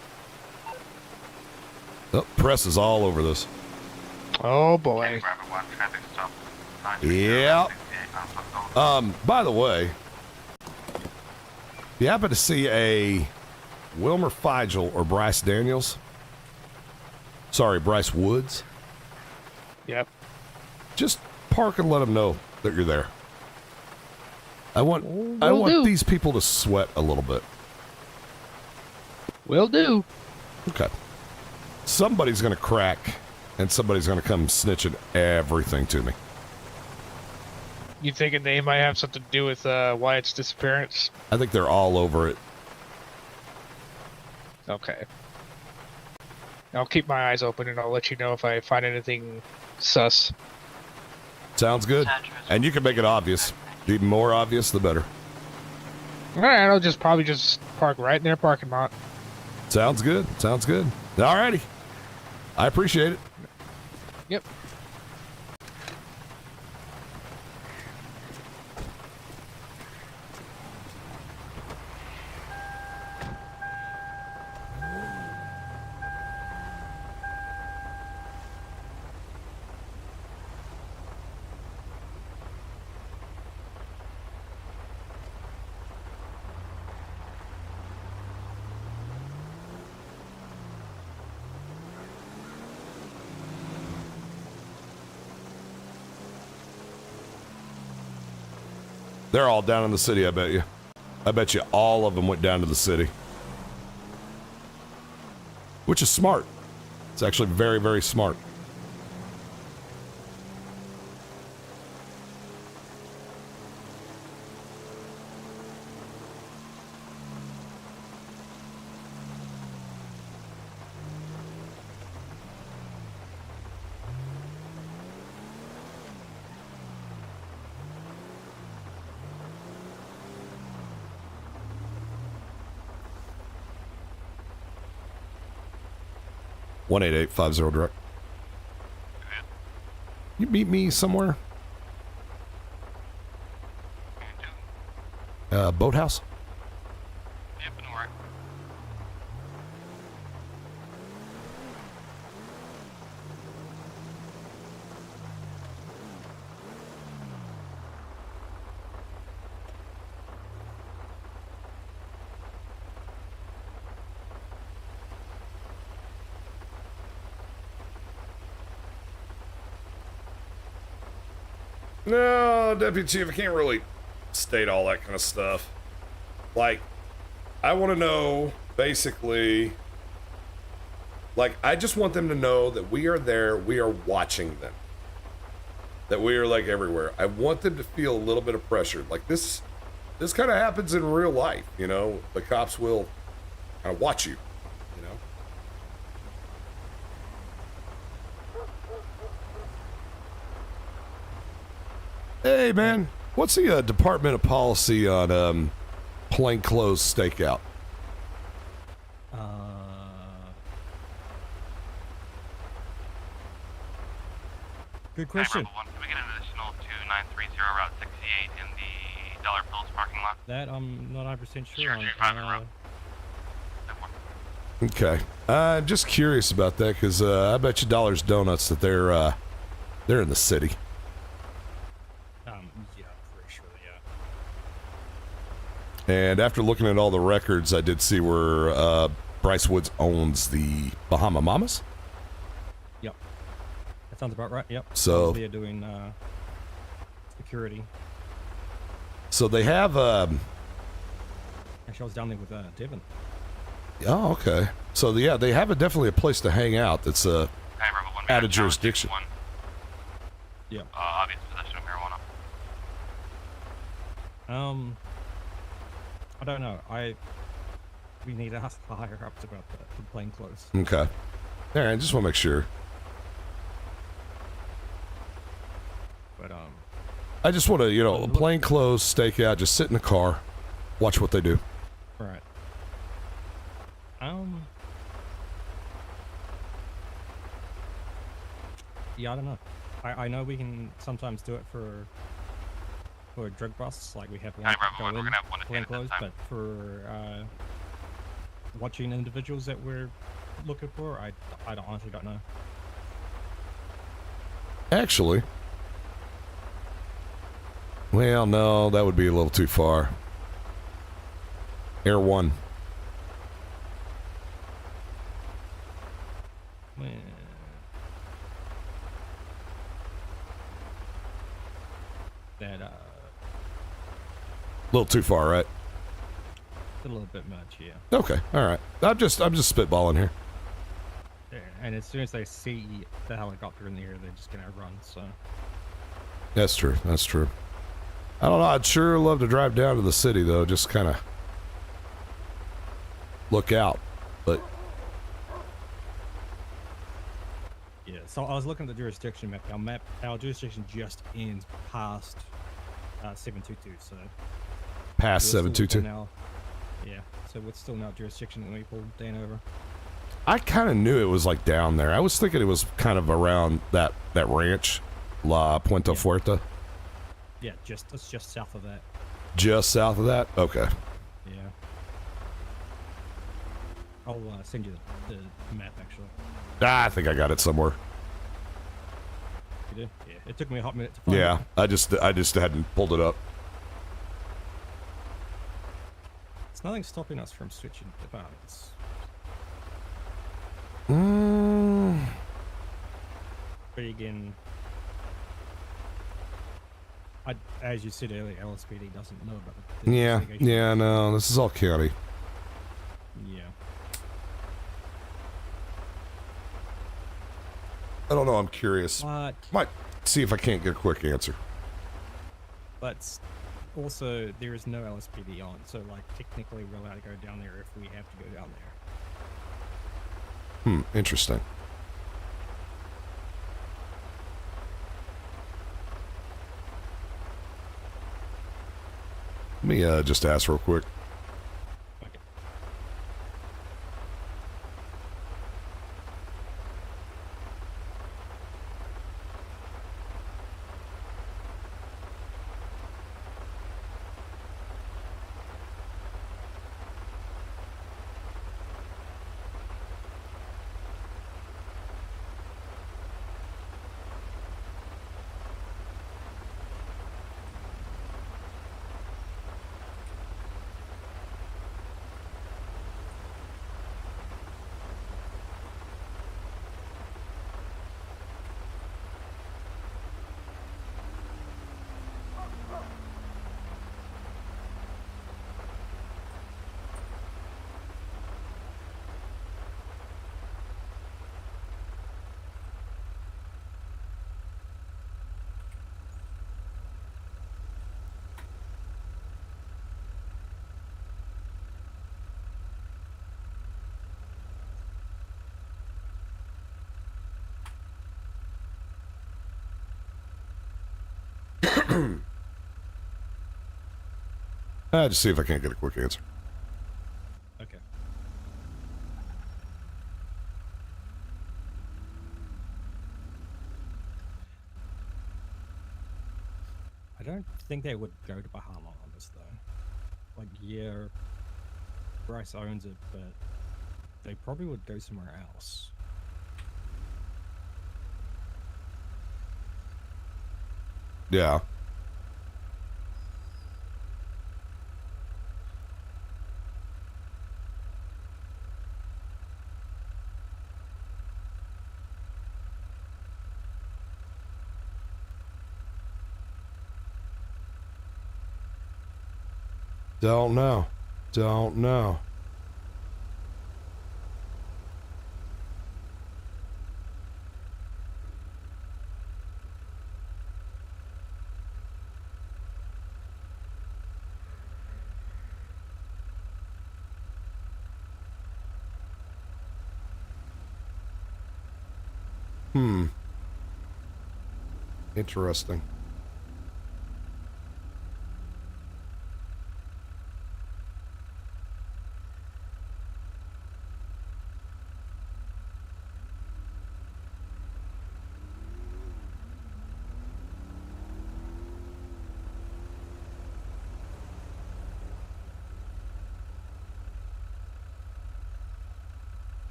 Oh, press is all over this. Oh boy. Yeah. By the way, you happen to see a Wilmer Virgil or Bryce Daniels? Sorry, Bryce Woods? Yep. Just park and let them know that you're there. I want Will do. these people to sweat a little bit. Will do. Okay. Somebody's going to crack, and somebody's going to come snitching everything to me. You thinking they might have something to do with Wyatt's disappearance? I think they're all over it. Okay. I'll keep my eyes open, and I'll let you know if I find anything sus. Sounds good. And you can make it obvious. The more obvious, the better. All right, I'll probably just park right in their parking lot. Sounds good. Sounds good. All righty. I appreciate it. Yep. They're all down in the city, I bet you. I bet you all of them went down to the city. Which is smart. It's actually very, very smart. One 18850 direct. You meet me somewhere? Boathouse? Yep, and work. No, Deputy Chief, I can't really state all that kind of stuff. Like, I want to know, basically, like, I just want them to know that we are there, we are watching them. That we are, like, everywhere. I want them to feel a little bit of pressure. Like, this kind of happens in real life, you know? The cops will kind of watch you, you know? Hey, man, what's the Department of Policy on plainclothes stakeout? Good question. Can we get an additional 2930 Route 68 in the Dollar Bills parking lot? That I'm not 100% sure on. Okay. I'm just curious about that because I bet you Dollars Donuts that they're in the city. Yeah, pretty sure, yeah. And after looking at all the records, I did see where Bryce Woods owns the Bahama Mamas. Yep. That sounds about right. Yep. So they're doing security. So they have. Actually, I was down there with Devin. Oh, okay. So yeah, they have definitely a place to hang out. That's out of jurisdiction. Yeah. Obvious possession of marijuana. I don't know. We need to ask the higher ups about the plainclothes. Okay. All right. I just want to make sure. But I just want to, you know, plainclothes stakeout. Just sit in the car, watch what they do. Right. Yeah, I don't know. I know we can sometimes do it for drug busts, like we have one go in plainclothes, but for watching individuals that we're looking for, I honestly don't know. Actually, well, no, that would be a little too far. Air One. That a little too far, right? A little bit much, yeah. Okay, all right. I'm just spitballing here. Yeah, and as soon as they see the helicopter in the air, they're just gonna run. So that's true. That's true. I don't know. I'd sure love to drive down to the city though, just kind of look out. But yeah, so I was looking at the jurisdiction map. Our jurisdiction just ends past 722. So past 722. Yeah, so what's still not jurisdiction when we pulled Dan over? I kind of knew it was like down there. I was thinking it was kind of around that ranch, La Puente Fuerte. Yeah, it's just south of that. Just south of that? Okay. Yeah. I'll send you the map, actually. I think I got it somewhere. You did? Yeah. It took me a hot minute to find Yeah, it. I just hadn't pulled it up. There's nothing stopping us from switching departments. But again, as you said earlier, LSPD doesn't know about the investigation. Yeah, no, this is all county. Yeah. I don't know, I'm curious. But Might see if I can't get a quick answer. But also, there is no LSPD on, so like technically we're allowed to go down there if we have to go down there. Interesting. Let me just ask real quick. Just see if I can't get a quick answer. Okay. I don't think they would go to Bahama on this though. Like, yeah, Bryce owns it, but they probably would go somewhere else. Yeah. Don't know. Don't know. Interesting.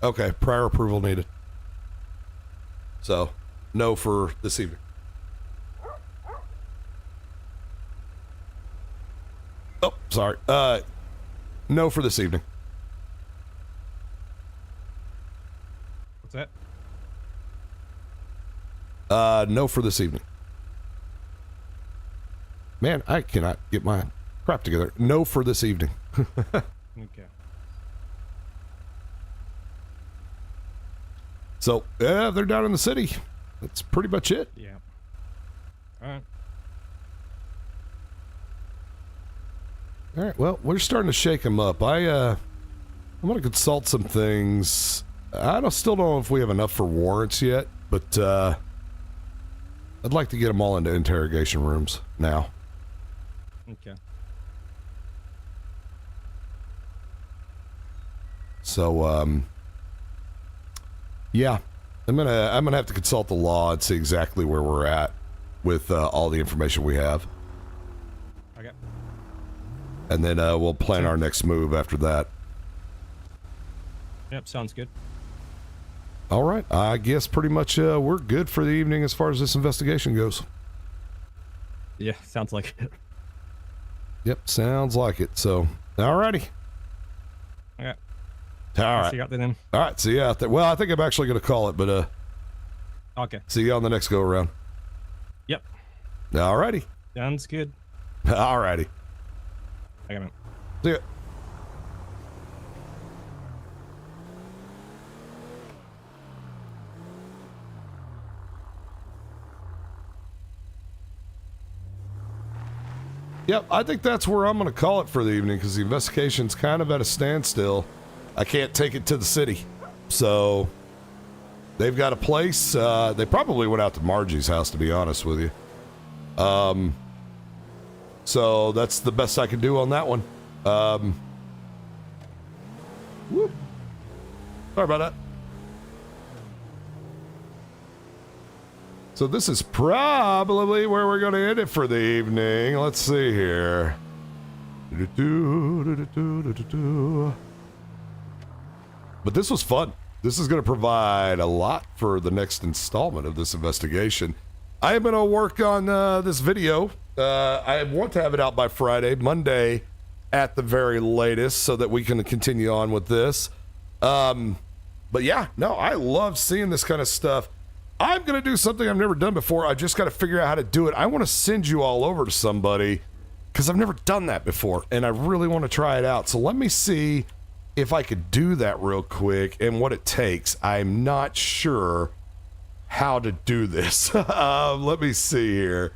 Okay, prior approval needed. So, no for this evening. Oh, sorry. No for this evening. What's that? No for this evening. Man, I cannot get my crap together. No for this evening. Okay. So, yeah, they're down in the city. That's pretty much it. Yeah. All right. All right. Well, we're starting to shake them up. I'm going to consult some things. Still don't know if we have enough for warrants yet, but I'd like to get them all into interrogation rooms now. Okay. So, yeah, I'm gonna have to consult the law and see exactly where we're at with all the information we have. Okay. And then we'll plan our next move after that. Yep, sounds good. All right, I guess pretty much we're good for the evening as far as this investigation goes. Yeah, sounds like it. Yep, sounds like it. So, all righty. Okay. All right. See you out there then. All right, see you out there. Well, I think I'm actually going to call it, but Okay. see you on the next go around. Yep. All righty. Sounds good. All righty. Okay, man. See ya. Yep, I think that's where I'm going to call it for the evening because the investigation's kind of at a standstill. I can't take it to the city. So they've got a place. They probably went out to Margie's house, to be honest with you. So that's the best I can do on that one. Whoop. Sorry about that. So this is probably where we're going to end it for the evening. Let's see here. But this was fun. This is going to provide a lot for the next installment of this investigation. I am going to work on this video. I want to have it out by Friday, Monday at the very latest, so that we can continue on with this. But yeah, no, I love seeing this kind of stuff. I'm going to do something I've never done before. I just got to figure out how to do it. I want to send you all over to somebody because I've never done that before, and I really want to try it out. So let me see if I could do that real quick and what it takes. I'm not sure how to do this. Let me see here.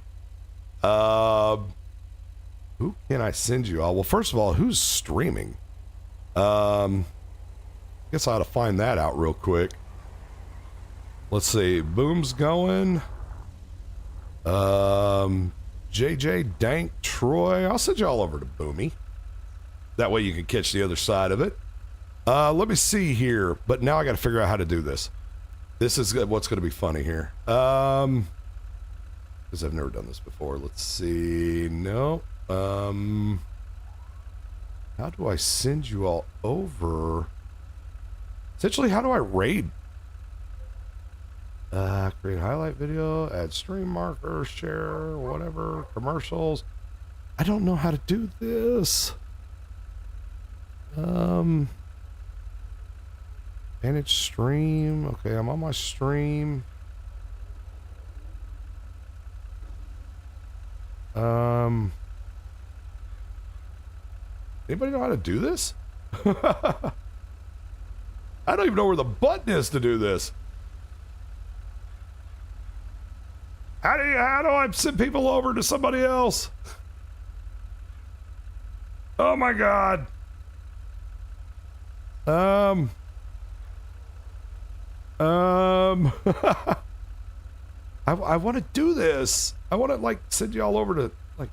Who can I send you all? Well, first of all, who's streaming? Guess I ought to find that out real quick. Let's see. Boom's going. JJ, Dank, Troy. I'll send you all over to Boomy. That way you can catch the other side of it. Let me see here. But now I got to figure out how to do this. This is what's going to be funny here. Because I've never done this before. Let's see. No. How do I send you all over? Essentially, how do I raid? Create highlight video, add stream marker, share, whatever, commercials. I don't know how to do this. Manage stream. Okay, I'm on my stream. Anybody know how to do this? I don't even know where the button is to do this. How do I send people over to somebody else? Oh my God. I want to do this. I want to like send you all over to like.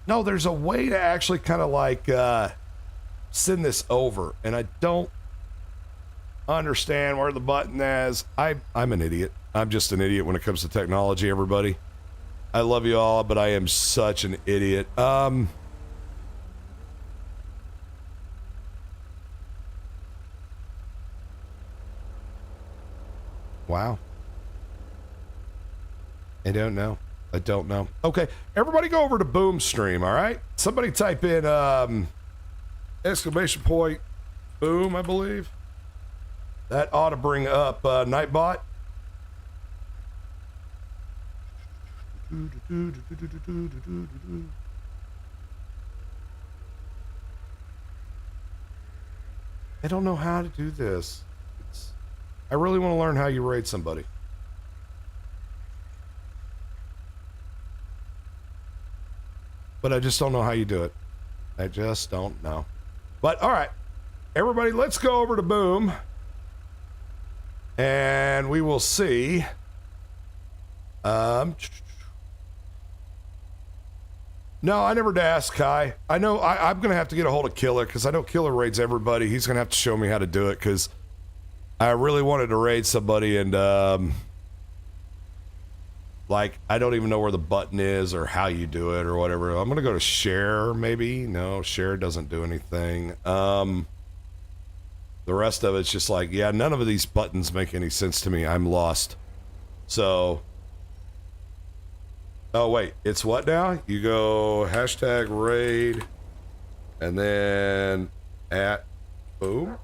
No, there's a way to actually kind of like send this over, and I don't understand where the button is. I'm an idiot. I'm just an idiot when it comes to technology, everybody. I love you all, but I am such an idiot. Wow. I don't know. Okay, everybody go over to Boom Stream, all right? Somebody type in exclamation point Boom, I believe. That ought to bring up Nightbot. I don't know how to do this. I really want to learn how you raid somebody. But I just don't know how you do it. I just don't know. But all right, everybody, let's go over to Boom. And we will see. No, I never asked Kai. I know I'm going to have to get a hold of Killer because I know Killer raids everybody. He's going to have to show me how to do it because I really wanted to raid somebody and, like, I don't even know where the button is or how you do it or whatever. I'm going to go to share, maybe. No, share doesn't do anything. The rest of it's just like, yeah, none of these buttons make any sense to me. I'm lost. So... Oh, wait, it's what now? You go hashtag raid and then at boom.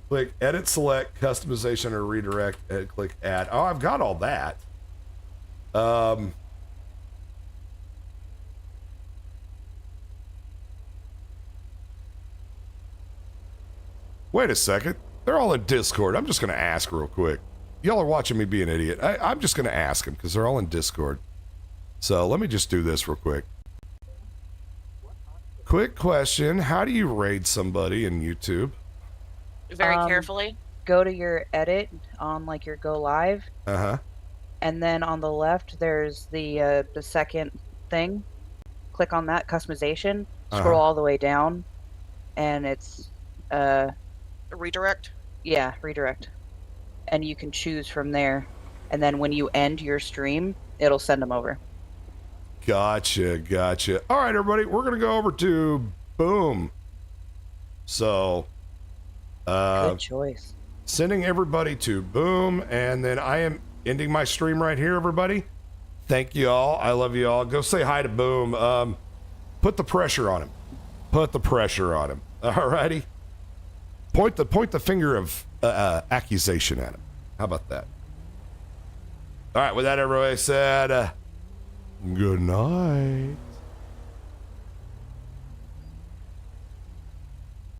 Click edit, select, customization, or redirect, and click add. Oh, I've got all that. Wait a second. They're all in Discord. I'm just going to ask real quick. Y'all are watching me be an idiot. I'm just going to ask them because they're all in Discord. So let me just do this real quick. Quick question. How do you raid somebody in YouTube? Very carefully. Go to your edit on like your go live. Uh-huh. And then on the left, there's the second thing. Click on that, customization. Scroll all the way down. And it's... redirect? Yeah, redirect. And you can choose from there. And then when you end your stream, it'll send them over. Gotcha, gotcha. All right, everybody, we're going to go over to Boom. So, good choice. Sending everybody to Boom, and then I am ending my stream right here, everybody. Thank you all. I love you all. Go say hi to Boom. Put the pressure on him. Put the pressure on him. All righty. Point the finger of accusation at him. How about that? All right, with that, everybody said, good night.